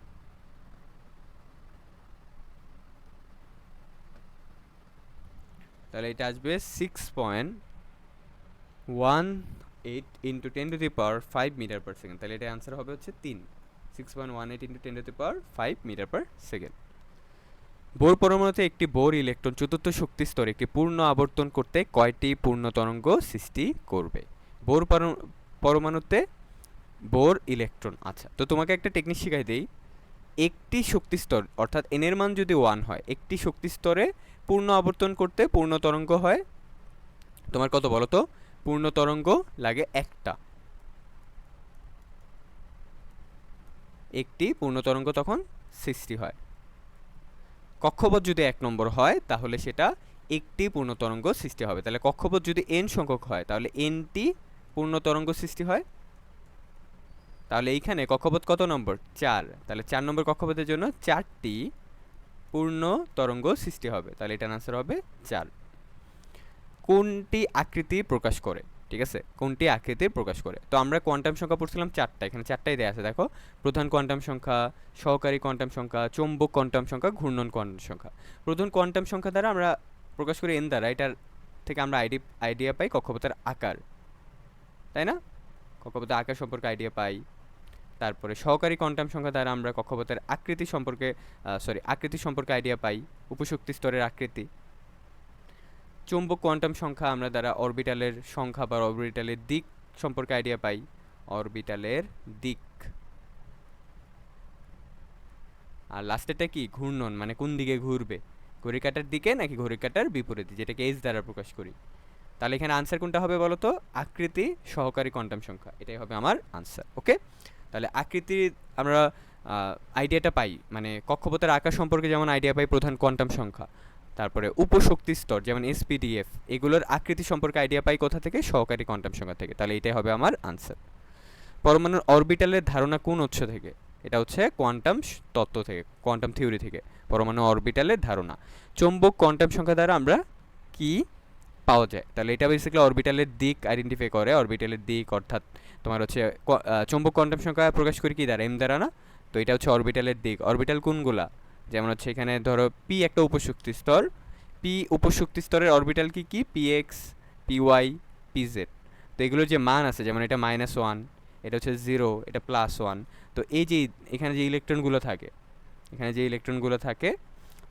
তাহলে এটা আসবে 6.18 ইন্টু 10⁵ মিটার পার সেকেন্ড। তাহলে এটা অ্যান্সার হবে হচ্ছে 3, 6.18 into 10⁵ metre per second. Bohr পরমাণুতে একটি বোর ইলেকট্রন চতুর্থ শক্তি স্তরে একটি পূর্ণ আবর্তন করতে কয়টি পূর্ণ তরঙ্গ সৃষ্টি করবে? বোর পরমাণুতে বোর ইলেকট্রন, আচ্ছা তো তোমাকে একটা টেকনিক শিখাই দেই। একটি শক্তি স্তর অর্থাৎ এন এর মান যদি 1 হয়, একটি শক্তি স্তরে পূর্ণ আবর্তন করতে পূর্ণ তরঙ্গ হয় তোমার কত বলো তো? পূর্ণ তরঙ্গ লাগে একটা, একটি পূর্ণ তরঙ্গ তখন সৃষ্টি হয়। কক্ষপথ যদি 1 নম্বর হয় তাহলে সেটা একটি পূর্ণ তরঙ্গ সৃষ্টি হবে। তাহলে কক্ষপথ যদি n সংখ্যক হয় তাহলে nটি পূর্ণ তরঙ্গ সৃষ্টি হয়। তাহলে এইখানে কক্ষপথ কত নম্বর? 4, তাহলে 4 নম্বর কক্ষপথের জন্য 4টি পূর্ণ তরঙ্গ সৃষ্টি হবে। তাহলে এটার আনসার হবে 4। কোনটি আকৃতি প্রকাশ করে? ঠিক আছে, কোনটি আকৃতি প্রকাশ করে? তো আমরা কোয়ান্টাম সংখ্যা পড়ছিলাম 4টা, এখানে 4টাই দেয়া আছে দেখো। প্রধান কোয়ান্টাম সংখ্যা, সহকারী কোয়ান্টাম সংখ্যা, চৌম্বক কোয়ান্টাম সংখ্যা, ঘূর্ণন কোয়ান্টাম সংখ্যা। প্রধান কোয়ান্টাম সংখ্যা দ্বারা আমরা প্রকাশ করি n দ্বারা, এটার থেকে আমরা আইডিয়া পাই কক্ষপথের আকার, তাই না? কক্ষপথের আকার সম্পর্কে আইডিয়া পাই। তারপরে সহকারী কোয়ান্টাম সংখ্যা দ্বারা আমরা কক্ষপথের আকৃতি সম্পর্কে আইডিয়া পাই, উপশক্তি স্তরের আকৃতি। চৌম্বক কোয়ান্টাম সংখ্যা আমরা দ্বারা অরবিটালের সংখ্যা বা অরবিটালের দিক সম্পর্কে আইডিয়া পাই, অরবিটালের দিক। আর লাস্টেরটা কি? ঘূর্ণন, মানে কোন দিকে ঘুরবে, ঘড়ির কাঁটার দিকে নাকি ঘড়ির কাঁটার বিপরীতে, যেটাকে এইচ দ্বারা প্রকাশ করি। তাহলে এখানে আনসার কোনটা হবে বলো তো? আকৃতি সহকারী কোয়ান্টাম সংখ্যা, এটাই হবে আমার আনসার। ওকে, তাহলে আকৃতি আমরা আইডিয়াটা পাই, মানে কক্ষপথের আকার সম্পর্কে যেমন আইডিয়া পাই প্রধান কোয়ান্টাম সংখ্যা, তারপরে উপশক্তি স্তর যেমন SPDF, এগুলোর আকৃতি সম্পর্কে আইডিয়া পাই কোথা থেকে? সহকারী কোয়ান্টাম সংখ্যা থেকে। তাহলে এটাই হবে আমার আনসার। পরমাণুর অরবিটালের ধারণা কোন উৎস থেকে? এটা হচ্ছে কোয়ান্টাম তত্ত্ব থেকে, কোয়ান্টাম থিওরি থেকে পরমাণু অরবিটালের ধারণা। চৌম্বক কোয়ান্টাম সংখ্যা দ্বারা আমরা কি পাওয়া যায়? তাহলে এটা বেসিক্যালি অরবিটালের দিক আইডেন্টিফাই করে, অরবিটালের দিক অর্থাৎ তোমার হচ্ছে চৌম্বক কোয়ান্টাম সংখ্যা প্রকাশ করি কি দ্বারা? m দ্বারা না? তো এটা হচ্ছে অরবিটালের দিক। অরবিটাল কোনগুলা? যেমন হচ্ছে এখানে ধরো p একটা উপশক্তি স্তর, p উপশক্তি স্তরের অরবিটাল কি কি? px, py, pz। তো এগুলোর যে মান আছে, যেমন এটা -1, এটা হচ্ছে 0, এটা +1। তো এই যে এখানে যে ইলেকট্রনগুলো থাকে,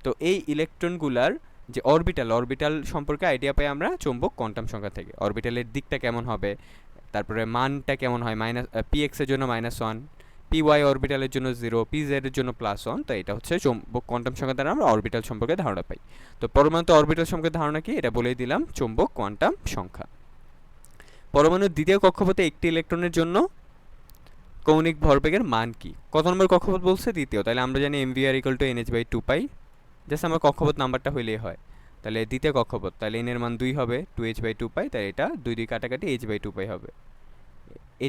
তো এই ইলেকট্রনগুলার যে অরবিটাল সম্পর্কে আইডিয়া পাই আমরা চৌম্বক কোয়ান্টাম সংখ্যা থেকে। অরবিটালের দিকটা কেমন হবে, তারপরে মানটা কেমন হয়, px এর জন্য -1, py অরবিটালের জন্য 0, pz এর জন্য +1। তো এটা হচ্ছে চৌম্বক কোয়ান্টাম সংখ্যা দ্বারা আমরা অরবিটাল সম্পর্কে ধারণা পাই। তো পরমাণুতে অরবিটাল সম্পর্কে ধারণা কি এটা বলেই দিলাম, চৌম্বক কোয়ান্টাম সংখ্যা। পরমাণুর দ্বিতীয় কক্ষপথে একটি ইলেকট্রনের জন্য কৌণিক ভরবেগের মান কি? কত নম্বর কক্ষপথ বলছে? দ্বিতীয়। তাহলে আমরা জানি mvr = nh/2π, জাস্ট আমার কক্ষপথ নাম্বারটা হইলেই হয়। তাহলে দ্বিতীয় কক্ষপথ, তাহলে n এর মান 2 হবে, 2h/2π, তাই এটা 2 2 কাটাকাটি h/2π হবে।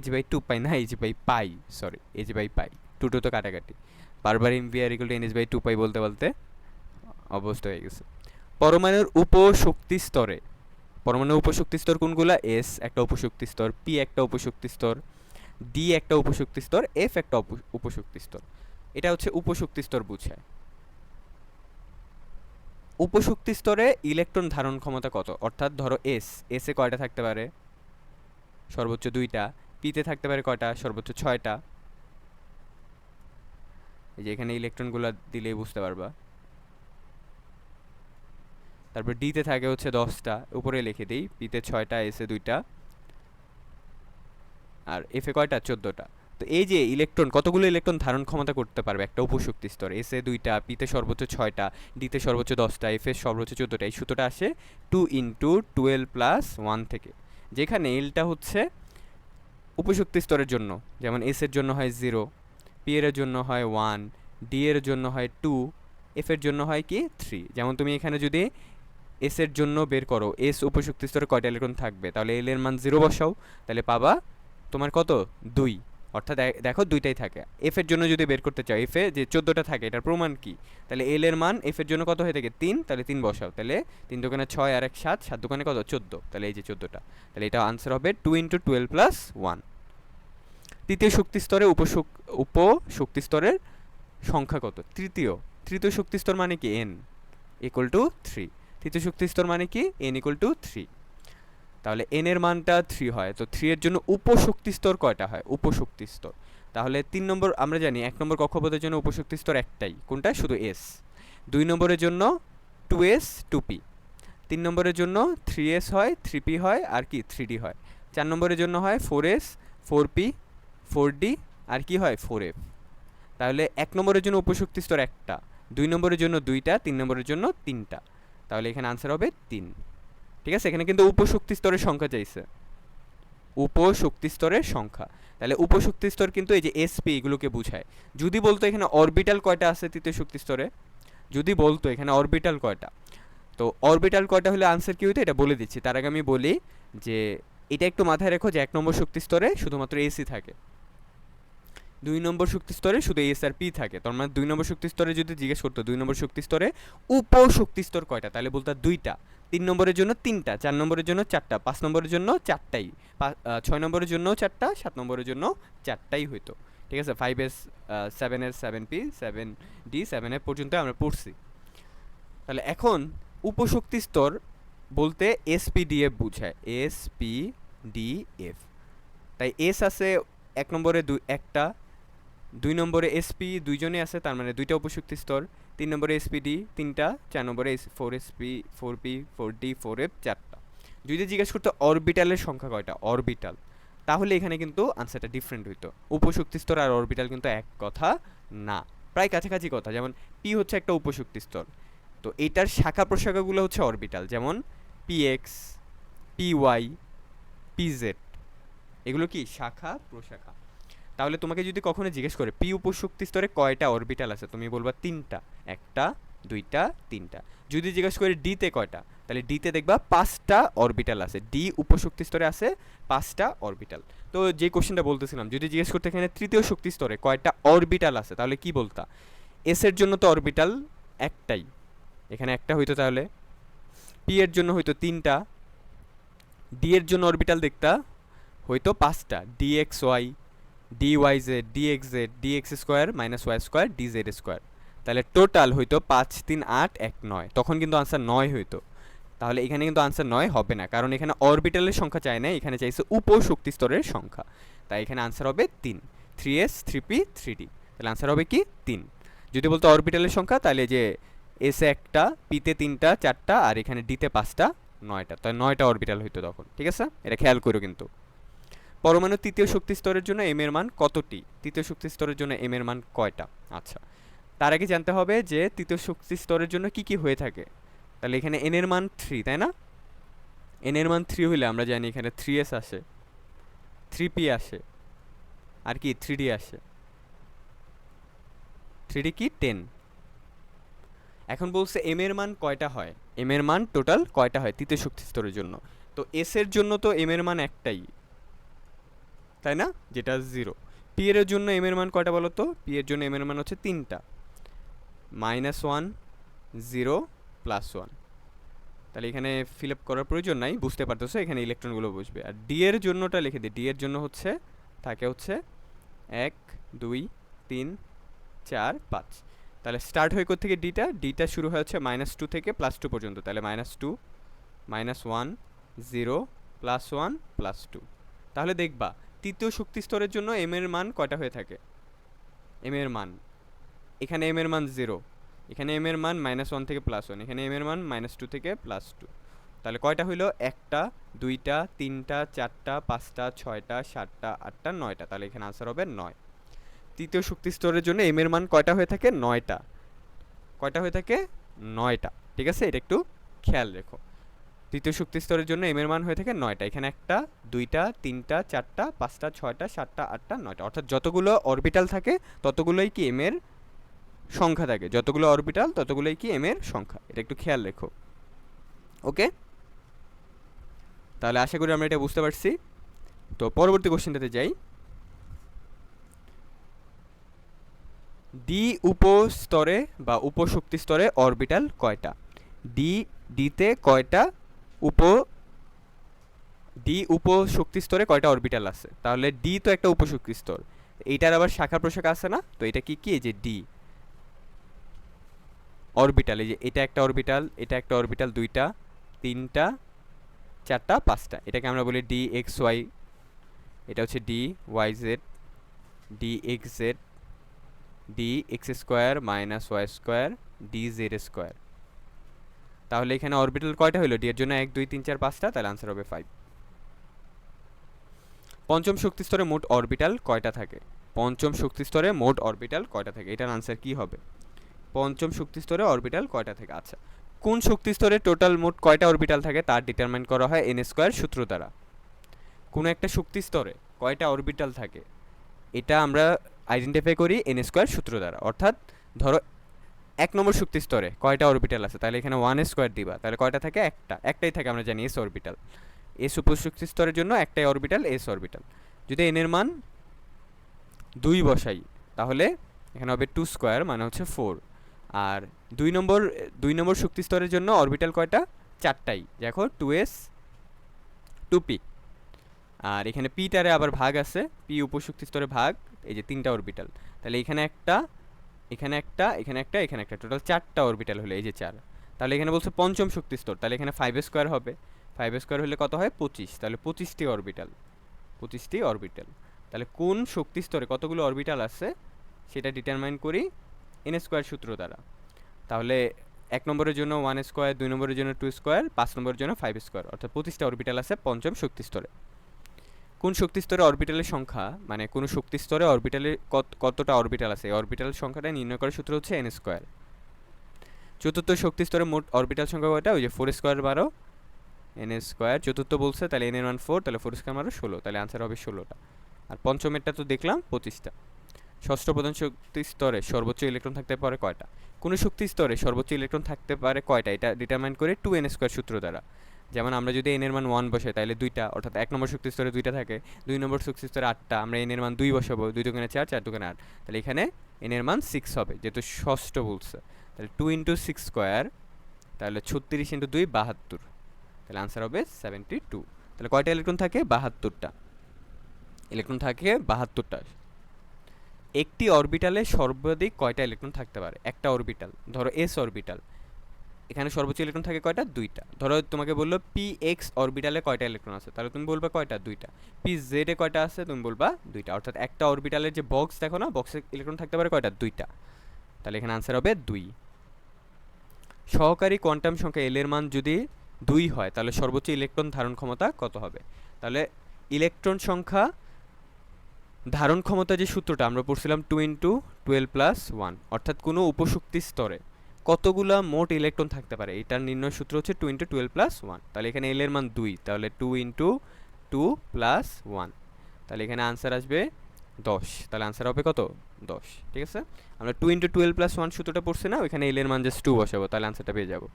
h/2π না, h/π, সরি, h/π, 2 2 তো কাটাকাটি। বারবার mvr = nh/2π বলতে বলতে অবস্থা হয়ে গেছে। পরমাণুর উপশক্তি স্তরে, পরমাণুর উপশক্তি স্তর কোনগুলা? s একটা উপশক্তি স্তর, p একটা উপশক্তি স্তর, d একটা উপশক্তি স্তর, f একটা উপশক্তি স্তর। এটা হচ্ছে উপশক্তি স্তর বুঝায়। উপশক্তি স্তরে ইলেকট্রন ধারণ ক্ষমতা কত? অর্থাৎ ধরো s এ কয়টা থাকতে পারে? সর্বোচ্চ 2টা। p তে থাকতে পারে কয়টা? সর্বোচ্চ 6টা। এই যে এখানে ইলেকট্রনগুলো দিলেই বুঝতে পারবা। তারপর d তে থাকে হচ্ছে 10টা, উপরে লিখে দেই, p তে 6টা, s এ 2টা, আর f এ কয়টা? 14টা। তো এই যে ইলেকট্রন, কতগুলো ইলেকট্রন ধারণ ক্ষমতা করতে পারবে একটা উপশক্তি স্তর? s এ 2টা, p তে সর্বোচ্চ 6টা, d তে সর্বোচ্চ 10টা, f এ সর্বোচ্চ 14টা। এই সূত্রটা আসে 2 × 12 + 1 থেকে, যেখানে এলটা হচ্ছে উপশক্তি স্তরের জন্য, যেমন s এর জন্য হয় 0, p এর জন্য হয় 1, d এর জন্য হয় 2, f এর জন্য হয় কি 3। যেমন তুমি এখানে যদি s এর জন্য বের করো, s উপশক্তি স্তরে কয়টা ইলেকট্রন থাকবে, তাহলে l এর মান 0 বসাও, তাহলে পাবা তোমার কত? 2। অর্থাৎ দেখো 2টাই থাকে। f এর জন্য যদি বের করতে চাও, f এ যে 14টা থাকে এটার প্রমাণ কি? তাহলে l এর মান f এর জন্য কত হয়ে থাকে? 3, তাহলে 3 বসাও, তাহলে 3 দোকানে 6 আর 1 7, 7 দোকানে কত? 14, তাহলে এই যে 14টা। তাহলে এটা আনসার হবে 2 × 12 + 1। তৃতীয় শক্তি স্তরে উপশক্তি স্তরের সংখ্যা কত? তৃতীয় শক্তি স্তর মানে কি? n = 3। তৃতীয় শক্তি স্তর মানে কি? n = 3। তাহলে n এর মানটা 3 হয়, তো 3 এর জন্য উপশক্তি স্তর কয়টা হয়? উপশক্তি স্তর, তাহলে 3 নম্বর আমরা জানি 1 নম্বর কক্ষপথের জন্য উপশক্তি স্তর একটাই, কোনটা? শুধু s। 2 নম্বরের জন্য 2s 2p, 3 নম্বরের জন্য 3s হয়, 3p হয়, আর কি 3d হয়। 4 নম্বরের জন্য হয় 4s 4p 4d, আর কি হয় 4f। তাহলে 1 নম্বরের জন্য উপশক্তি স্তর একটা, 2 নম্বরের জন্য 2টা, 3 নম্বরের জন্য 3টা। তাহলে এখানে আনসার হবে 3। ঠিক আছে, এখানে কিন্তু উপশক্তি স্তরের সংখ্যা চাইছে, উপশক্তি স্তরের সংখ্যা। তাহলে উপশক্তি স্তর কিন্তু এই যে sp এগুলোকে বোঝায়। যদি বলতো এখানে অরবিটাল কয়টা আছে তৃতীয় শক্তি স্তরে, যদি বলতো এখানে অরবিটাল কয়টা, তো অরবিটাল কয়টা হলে আনসার কি হইতো এটা বলে দিচ্ছি। তার আগে আমি বলি যে এটা একটু মাথায় রেখো যে 1 নম্বর শক্তি স্তরে শুধুমাত্র এসি থাকে, 2 নম্বর শক্তি স্তরে শুধু এস আর পি থাকে। তার মানে 2 নম্বর শক্তি স্তরে যদি জিজ্ঞেস করতো 2 নম্বর শক্তি স্তরে উপশক্তি স্তর কয়টা, তাহলে বলতো 2টা। 3 নম্বরের জন্য 3টা, 4 নম্বরের জন্য 4টা, 5 নম্বরের জন্য 4টাই, 6 নম্বরের জন্য 4টা, 7 নম্বরের জন্য 4টাই হইতো। ঠিক আছে, 5s 7s 7p 7d 7f পর্যন্ত আমরা পড়ছি। তাহলে এখন উপশক্তি স্তর বলতে এসপিডিএফ বুঝায়, এসপিডিএফ। তাই এস আছে 1 নম্বরে একটা, 2 নম্বরে এসপি দুইজনে আছে, তার মানে 2টা উপশক্তি স্তর, 3 নম্বরে এসপিডি 3টা, 4 নম্বরে 4sp 4p 4d 4f 4টা। যদি জিজ্ঞেস করতে অরবিটালের সংখ্যা কয়টা, অরবিটাল, তাহলে এখানে কিন্তু আনসারটা ডিফারেন্ট হইতো। উপশক্তি স্তর আর অরবিটাল কিন্তু এক কথা না, প্রায় কাছাকাছি কথা। যেমন পি হচ্ছে একটা উপশক্তি স্তর, তো এটার শাখা প্রশাখাগুলো হচ্ছে অরবিটাল, যেমন পিএক্স, পিওয়াই, পিজেড, এগুলো কি শাখা প্রশাখা। তাহলে তোমাকে যদি কখনো জিজ্ঞেস করে পি উপশক্তি স্তরে কয়টা অরবিটাল আছে, তুমি বলবা 3টা, 1টা 2টা 3টা। যদি জিজ্ঞেস করে ডি তে কয়টা, তাহলে ডি তে দেখবা 5টা অরবিটাল আছে, ডি উপশক্তি স্তরে আছে 5টা অরবিটাল। তো যে কোশ্চেনটা বলতেছিলাম, যদি জিজ্ঞেস করতে এখানে তৃতীয় শক্তি স্তরে কয়টা অরবিটাল আছে, তাহলে কি বলতা? এস এর জন্য তো অরবিটাল একটাই, এখানে একটা হইতো, তাহলে পি এর জন্য হইতো 3টা, ডি এর জন্য অরবিটাল দেখতা হইতো 5টা, D X Y, dyz, dxz, dx square minus Y square, dz square. তাহলে টোটাল হইতো 5 3 8 1 9, তখন কিন্তু আনসার 9 হইতো। তাহলে এখানে কিন্তু আনসার 9 হবে না, কারণ এখানে অরবিটালের সংখ্যা চায় না, এখানে চাইছে উপশক্তি স্তরের সংখ্যা। তাই এখানে আনসার হবে 3, 3s 3p 3d। তাহলে আনসার হবে কি 3। যদি বলতো অরবিটালের সংখ্যা, তাহলে যে এসে একটা, পিতে 3টা 4টা, আর এখানে ডিতে 5টা 9টা, তাই 9টা অরবিটাল হইতো তখন। ঠিক আছে, এটা খেয়াল করো কিন্তু। পরমাণু তৃতীয় শক্তি স্তরের জন্য এম এর মান কতটি? তৃতীয় শক্তি স্তরের জন্য এম এর মান কয়টা? আচ্ছা, তার আগে জানতে হবে যে তৃতীয় শক্তি স্তরের জন্য কি কি হয়ে থাকে। তাহলে এখানে এন এর মান 3, তাই না? এন এর মান 3 হইলে আমরা জানি এখানে 3s আসে, 3p আসে, আর কি 3d আসে। 3d কি 10। এখন বলছে এম এর মান কয়টা হয়, এম এর মান টোটাল কয়টা হয় তৃতীয় শক্তি স্তরের জন্য। তো এস এর জন্য তো এম এর মান একটাই, তাই না, যেটা 0। পি এর জন্য এম এর মান কয়টা বলো তো? পি এর জন্য এম এর মান হচ্ছে 3টা, -1 0 +1। তাহলে এখানে ফিল আপ করার প্রয়োজন নাই, বুঝতে পারতেছো এখানে ইলেকট্রনগুলো বসবে। আর ডি এর জন্যটা লিখে দিই, ডি এর জন্য হচ্ছে থাকে হচ্ছে 1 2 3 4 5। তাহলে স্টার্ট হয় কোথা থেকে? ডিটা শুরু হচ্ছে -2 থেকে +2 পর্যন্ত, তাহলে -2 -1 0 +1 +2। তাহলে দেখবা তৃতীয় শক্তি স্তরের জন্য এম এর মান কয়টা হয়ে থাকে? এম এর মান, এখানে এম এর মান 0, এখানে এম এর মান -1 থেকে +1, এখানে এম এর মান -2 থেকে +2। তাহলে কয়টা হইলো? 1টা 2টা 3টা 4টা 5টা 6টা 7টা 8টা 9টা। তাহলে এখানে আনসার হবে 9। তৃতীয় শক্তি স্তরের জন্য এম এর মান কয়টা হয়ে থাকে? 9টা। কয়টা হয়ে থাকে? 9টা। ঠিক আছে, এটা একটু খেয়াল রেখো। তৃতীয় শক্তি স্তরের জন্য এম এর মান হয়ে থাকে 9টা। এখানে 1টা 2টা 3টা 4টা 5টা 6টা 7টা 8টা 9টা, অর্থাৎ যতগুলো অরবিটাল থাকে ততগুলোই কি এম এর সংখ্যা থাকে, যতগুলো অরবিটাল ততগুলোই কি এম এর সংখ্যা। এটা একটু খেয়াল রেখো। ওকে, তাহলে আশা করি আমরা এটা বুঝতে পারছি। তো পরবর্তী কোশ্চেনটাতে যাই। ডি উপস্তরে বা উপশক্তি স্তরে অরবিটাল কয়টা? ডিতে কয়টা ডি উপশক্তি স্তরে কয়টা অরবিটাল আছে? তাহলে ডি তো একটা উপশক্তি স্তর, এইটার আবার শাখা প্রশাখা আছে না? তো এটা কি কি? এই যে ডি অরবিটাল, এই যে এটা একটা অরবিটাল, এটা একটা অরবিটাল, 2টা 3টা 4টা 5টা, এটাকে আমরা বলি ডি এক্স ওয়াই। এটা হচ্ছে D Y Z, D X Z, D X square -Y square, D Z square. তাহলে এখানে অরবিটাল কয়টা হলো? ডি এর জন্য 1 2 3 4 5টা, তাহলে আনসার হবে 5। পঞ্চম শক্তি স্তরে মোট অরবিটাল কয়টা থাকে? পঞ্চম শক্তি স্তরে মোট অরবিটাল কয়টা থাকে? এটার আনসার কি হবে? পঞ্চম শক্তি স্তরে অরবিটাল কয়টা থাকে? আচ্ছা, কোন শক্তি স্তরে টোটাল মোট কয়টা অরবিটাল থাকে তার ডিটারমাইন করা হয় এন স্কোয়ার সূত্র দ্বারা। কোনো একটা শক্তি স্তরে কয়টা অরবিটাল থাকে এটা আমরা আইডেন্টিফাই করি এন স্কোয়ার সূত্র দ্বারা। অর্থাৎ ধরো 1 নম্বর শক্তি স্তরে কয়টা অরবিটাল আছে, তাহলে এখানে 1 স্কোয়ার দিবা, তাহলে কয়টা থাকে? একটাই থাকে, আমরা জানি এস অরবিটাল। এস উপশক্তি স্তরের জন্য একটাই অরবিটাল, এস অরবিটাল। যদি এন এর মান 2 বসাই তাহলে এখানে হবে 2 স্কোয়ার, মানে হচ্ছে 4। আর 2 নম্বর শক্তি স্তরের জন্য অরবিটাল কয়টা? 4টাই, দেখো 2s 2p। আর এখানে পিটারে আবার ভাগ আছে, পি উপশক্তি স্তরে ভাগ, এই যে 3টা অরবিটাল। তাহলে এখানে একটা, এখানে একটা, এখানে একটা, এখানে একটা, টোটাল 4টা অরবিটাল হলো, এই যে 4। তাহলে এখানে বলছে পঞ্চম শক্তি স্তর, তাহলে এখানে 5 স্কোয়ার হবে। 5 স্কোয়ার হলে কত হয়? 25। তাহলে 25টি অরবিটাল, 25টি অরবিটাল। তাহলে কোন শক্তি স্তরে কতগুলো অরবিটাল আছে সেটা ডিটারমাইন করি এন স্কোয়ার সূত্র দ্বারা। তাহলে 1 নম্বরের জন্য 1 স্কোয়ার, 2 নম্বরের জন্য 2 স্কোয়ার, 5 নম্বরের জন্য 5 স্কোয়ার, অর্থাৎ 25টা অরবিটাল আছে পঞ্চম শক্তি স্তরে। কোন শক্তি স্তরে অরবিটালের সংখ্যা, মানে কোন শক্তি স্তরে অরবিটালের কতটা অরবিটাল আছে, এই অরবিটাল সংখ্যাটা নির্ণয় করার সূত্র হচ্ছে এন স্কোয়ার। চতুর্থ শক্তি স্তরে মোট অরবিটাল সংখ্যা কয়টা? ওই যে 4 স্কোয়ার 12 এন স্কোয়ার। চতুর্থ বলছে, তাহলে এন এর মান 4, তাহলে 4 স্কোয়ার 16, তাহলে আনসার হবে 16টা। আর পঞ্চমেরটা তো দেখলাম 25টা। ষষ্ঠ প্রধান শক্তি স্তরে সর্বোচ্চ ইলেকট্রন থাকতে পারে কয়টা? কোন শক্তি স্তরে সর্বোচ্চ ইলেকট্রন থাকতে পারে কয়টা, এটা ডিটারমাইন করে 2n স্কোয়ার সূত্র দ্বারা। যেমন আমরা যদি n এর মান 1 বসাই তাহলে 2টা, অর্থাৎ 1 নম্বর শক্তি স্তরে 2টা থাকে। 2 নম্বর শক্তি স্তরে 8টা, আমরা n এর মান 2 বসাবো, 2 দুগুণে 4, 4 দুগুণে 8, তাহলে এখানে n এর মান 6 হবে, যেহেতু ষষ্ঠ বলছে। তাহলে 2 × 6 স্কোয়ার, তাহলে 36 × 2 72, তাহলে আনসার হবে 72। তাহলে কয়টা ইলেকট্রন থাকে? 72টা ইলেকট্রন থাকে, 72টা। একটি অরবিটালে সর্বাধিক কয়টা ইলেকট্রন থাকতে পারে? একটা অরবিটাল, ধরো এস অরবিটাল, এখানে সর্বোচ্চ ইলেকট্রন থাকে কয়টা? 2টা। ধরো তোমাকে বললো পি এক্স অরবিটালে কয়টা ইলেকট্রন আছে, তাহলে তুমি বলবা কয়টা? 2টা। পি জেড এ কয়টা আছে, তুমি বলবা 2টা। অর্থাৎ একটা অরবিটালের যে বক্স দেখো না, বক্সে ইলেকট্রন থাকতে পারে কয়টা? 2টা। তাহলে এখানে আনসার হবে 2। সহকারী কোয়ান্টাম সংখ্যা এল এর মান যদি 2 হয় তাহলে সর্বোচ্চ ইলেকট্রন ধারণ ক্ষমতা কত হবে? তাহলে ইলেকট্রন সংখ্যা ধারণ ক্ষমতা যে সূত্রটা আমরা পড়ছিলাম 2 ইন্টু 12 প্লাস 1, অর্থাৎ কোনো উপশক্তি স্তরে কতগুলা মোট ইলেকট্রন থাকতে পারে এটার নির্ণয় সূত্র হচ্ছে 2 ইন্টু 12 প্লাস 1। তাহলে এখানে এল এর মান 2, তাহলে 2 ইন্টু 2 প্লাস 1, তাহলে এখানে আনসার আসবে 10। তাহলে আনসার হবে কত? 10। ঠিক আছে, আমরা 2 ইন্টু 12 প্লাস 1 সূত্রটা পড়ছি না, ওইখানে এল এর মান জাস্ট 2 বসাবো, তাহলে আনসারটা পেয়ে যাবো।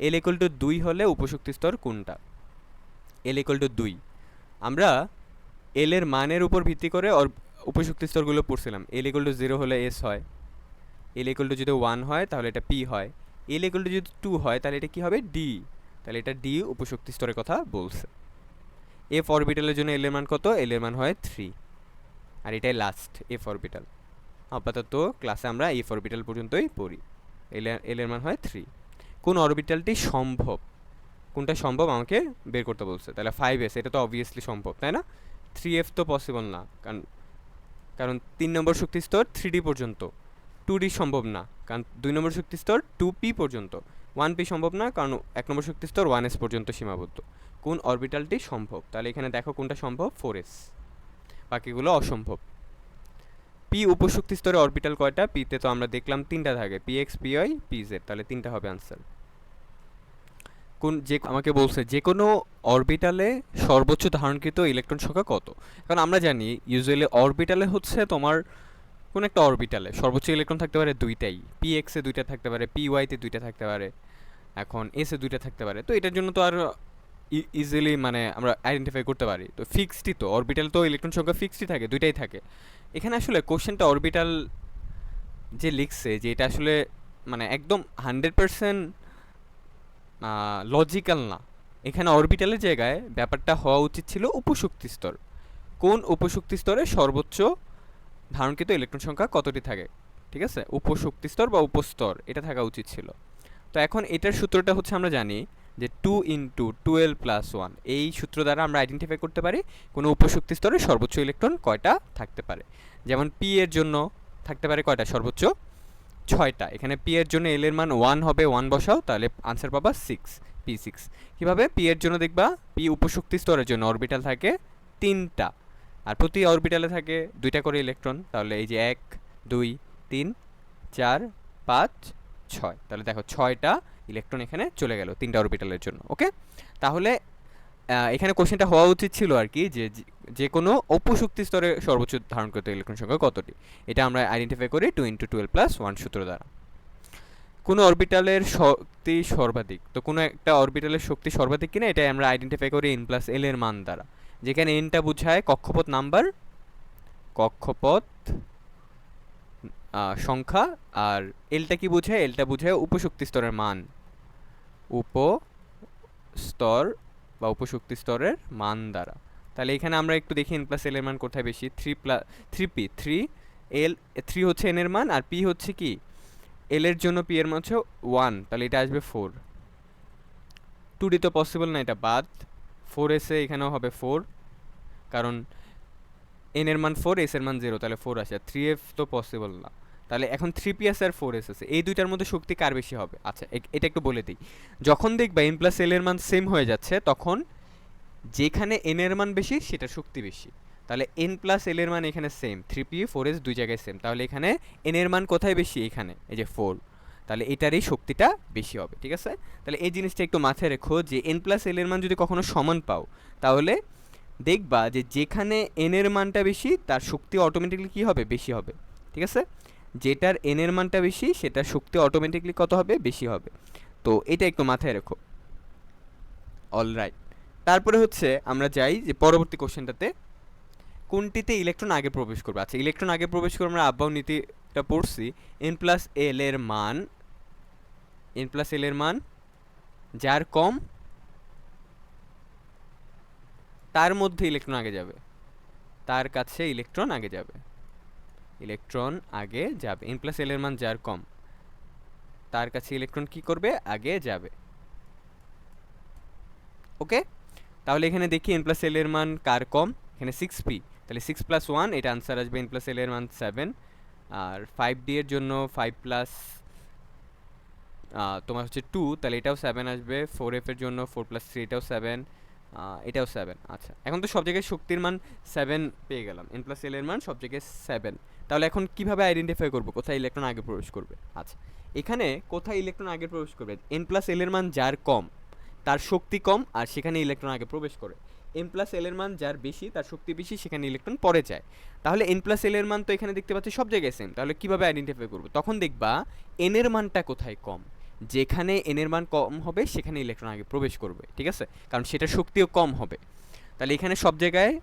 এল ইকুয়াল টু 2 হলে উপশক্তি স্তর কোনটা? এল ইকুয়াল টু 2, আমরা এল এর মানের উপর ভিত্তি করে উপশক্তি স্তরগুলো পড়ছিলাম। এল ইকুয়াল টু 0 হলে এস হয়, এল ইকুয়াল টু যদি 1 হয় তাহলে এটা পি হয়, এল ইকুয়াল টু যদি 2 হয় তাহলে এটা কি হবে? ডি। তাহলে এটা ডি উপশক্তি স্তরের কথা বলছে। এফ অরবিটালের জন্য এল এর মান কত? এল এর মান হয় 3, আর এটাই লাস্ট এফ অরবিটাল। আপাতত ক্লাসে আমরা এফ অরবিটাল পর্যন্তই পড়ি। এল এর মান হয় 3। কোন অরবিটালটি সম্ভব? কোনটা সম্ভব আমাকে বের করতে বলছে। তাহলে 5s, এটা তো অবভিয়াসলি সম্ভব, তাই না? 3f তো পসিবল না, কারণ কারণ 3 নম্বর শক্তি স্তর 3d পর্যন্ত, 2d সম্ভব না কারণ 2 নম্বর শক্তি স্তর 2p পর্যন্ত, 1p সম্ভব না কারণ 1 নম্বর শক্তি স্তর 1s পর্যন্ত সীমাবদ্ধ। কোন অরবিটালটি সম্ভব? তাহলে এখানে দেখো কোনটা সম্ভব, 4s, বাকিগুলো অসম্ভব। পি উপশক্তি স্তরে অরবিটাল কয়টা? পিতে তো আমরা দেখলাম 3টা থাকে, px py pz, তাহলে 3টা হবে আনসার। কোন যে আমাকে বলছে যে কোনো অরবিটালে সর্বোচ্চ ধারণকৃত ইলেকট্রন সংখ্যা কত? কারণ আমরা জানি ইউজুয়ালি অরবিটালে হচ্ছে তোমার কোন একটা অরবিটালে সর্বোচ্চ ইলেকট্রন থাকতে পারে দুইটাই, পি এক্সে দুইটা থাকতে পারে, পি ওয়াইতে দুইটা থাকতে পারে, এখন এসে দুইটা থাকতে পারে। তো এটার জন্য তো আর ইজিলি মানে আমরা আইডেন্টিফাই করতে পারি, তো ফিক্সডই তো অরবিটাল, তো ইলেকট্রন সংখ্যা ফিক্সডই থাকে, দুইটাই থাকে। এখানে আসলে কোশ্চেনটা অরবিটাল যে লিখছে যে এটা আসলে মানে একদম 100% লজিক্যাল না। এখানে অরবিটালের জায়গায় ব্যাপারটা হওয়া উচিত ছিল উপশক্তি স্তর। কোন উপশক্তি স্তরে সর্বোচ্চ ধারণকৃত ইলেকট্রন সংখ্যা কতটি থাকে? ঠিক আছে, উপশক্তি স্তর বা উপস্তর এটা থাকা উচিত ছিল। তো এখন এটার সূত্রটা হচ্ছে আমরা জানি যে 2 ইন্টু 12 প্লাস 1, এই সূত্র দ্বারা আমরা আইডেন্টিফাই করতে পারি কোনো উপশক্তি স্তরে সর্বোচ্চ ইলেকট্রন কয়টা থাকতে পারে। যেমন পি এর জন্য থাকতে পারে কয়টা? সর্বোচ্চ 6টা। এখানে পি এর জন্য এল এর মান 1 হবে, 1 বসাও, তাহলে আনসার পাবা 6, p6। কীভাবে? পি এর জন্য দেখবা পি উপশক্তি স্তরের জন্য অরবিটাল থাকে 3টা, আর প্রতি অরবিটালে থাকে 2টা করে ইলেকট্রন, তাহলে এই যে 1 2 3 4 5 6, তাহলে দেখো 6টা ইলেকট্রন এখানে চলে গেল 3টা অরবিটালের জন্য। ওকে, তাহলে এখানে কোশ্চেনটা হওয়া উচিত ছিল আর কি যে যে কোনো উপশক্তি স্তরে সর্বোচ্চ ধারণকৃত ইলেকট্রন সংখ্যা কতটি, এটা আমরা আইডেন্টিফাই করি 2 ইন্টু 12 প্লাস 1 সূত্র দ্বারা। কোনো অরবিটালের শক্তি সর্বাধিক, তো কোনো একটা অরবিটালের শক্তি সর্বাধিক কিনা এটাই আমরা আইডেন্টিফাই করি n প্লাস এল এর মান দ্বারা, যেখানে এনটা বোঝায় কক্ষপথ নাম্বার, কক্ষপথ সংখ্যা, আর এলটা কি বোঝায়? এলটা বোঝায় উপশক্তি স্তরের মান, উপস্তর বা উপশক্তি স্তরের মান দ্বারা। তাহলে এখানে আমরা একটু দেখি n প্লাস এল এর মান কোথায় বেশি। 3p, 3 হচ্ছে n এর মান, আর p হচ্ছে কি এল এর জন্য p এর মান হচ্ছে 1, তাহলে এটা আসবে 4। 2d তো পসিবল না, এটা বাদ। 4s এ এখানেও হবে 4, কারণ n এর মান 4, s এর মান 0, তাহলে 4 আসে। 3f তো পসিবল না, তাহলে এখন 3ps আর 4s আছে, এই দুইটার মধ্যে শক্তি কার বেশি হবে? আচ্ছা এটা একটু বলে দিই, যখন দেখবা n প্লাস এল এর মান সেম হয়ে যাচ্ছে তখন যেখানে n এর মান বেশি সেটা শক্তি বেশি। তাহলে n প্লাস এল এর মান এখানে সেম, 3p 4s দুই জায়গায় সেম, তাহলে এখানে n এর মান কোথায় বেশি? এখানে, এই যে 4, তাহলে এটারই শক্তিটা বেশি হবে। ঠিক আছে, তাহলে এই জিনিসটা একটু মাথায় রেখো যে n প্লাস এল এর মান যদি কখনো সমান পাও তাহলে দেখবা যে যেখানে n এর মানটা বেশি তার শক্তি অটোমেটিকলি কী হবে? বেশি হবে। ঠিক আছে, যেটার n এর মানটা বেশি সেটার শক্তি অটোমেটিকলি কত হবে? বেশি হবে। তো এটা একটু মাথায় রেখো। অলরাইট, তারপরে হচ্ছে আমরা যাই যে পরবর্তী কোশ্চেনটাতে, কোনটিতে ইলেকট্রন আগে প্রবেশ করবে? আচ্ছা, ইলেকট্রন আগে প্রবেশ করবে আমরা আব্বাউ নীতিটা পড়ছি, n প্লাস এল এর মান, n প্লাস এল এর মান যার কম তার মধ্যে ইলেকট্রন আগে যাবে, তার কাছে ইলেকট্রন আগে যাবে, ইলেকট্রন আগে যাবে। n প্লাস এল এর মান যার কম তার কাছে ইলেকট্রন কি করবে? আগে যাবে। ওকে, তাহলে এখানে দেখি n প্লাস এল এর মান কার কম? এখানে 6p, তাহলে 6 প্লাস 1, এটা আনসার আসবে n প্লাস এল এর মান 7, আর 5d এর জন্য 5 প্লাস তোমার হচ্ছে 2, তাহলে এটাও 7 আসবে। 4f এর জন্য 4 + 3 এটাও 7, এটাও 7। আচ্ছা, এখন তো সব জায়গায় শক্তির মান 7 পেয়ে গেলাম, n + l এর মান সব জায়গায় 7। তাহলে এখন কিভাবে আইডেন্টিফাই করব কোথায় ইলেকট্রন আগে প্রবেশ করবে? আচ্ছা, এখানে কোথায় ইলেকট্রন আগে প্রবেশ করবে, n + l এর মান যার কম তার শক্তি কম আর সেখানে ইলেকট্রন আগে প্রবেশ করে। m + l এর মান যার বেশি তার শক্তি বেশি, সেখানে ইলেকট্রন পরে যায়। তাহলে n + l এর মান তো এখানে দেখতে পাচ্ছি সব জায়গায় সেম, তাহলে কিভাবে আইডেন্টিফাই করব? তখন দেখবা n এর মানটা কোথায় কম, যেখানে n এর মান কম হবে সেখানে ইলেকট্রন আগে প্রবেশ করবে, ঠিক আছে, কারণ সেটার শক্তিও কম হবে। তাহলে এখানে সব জায়গায়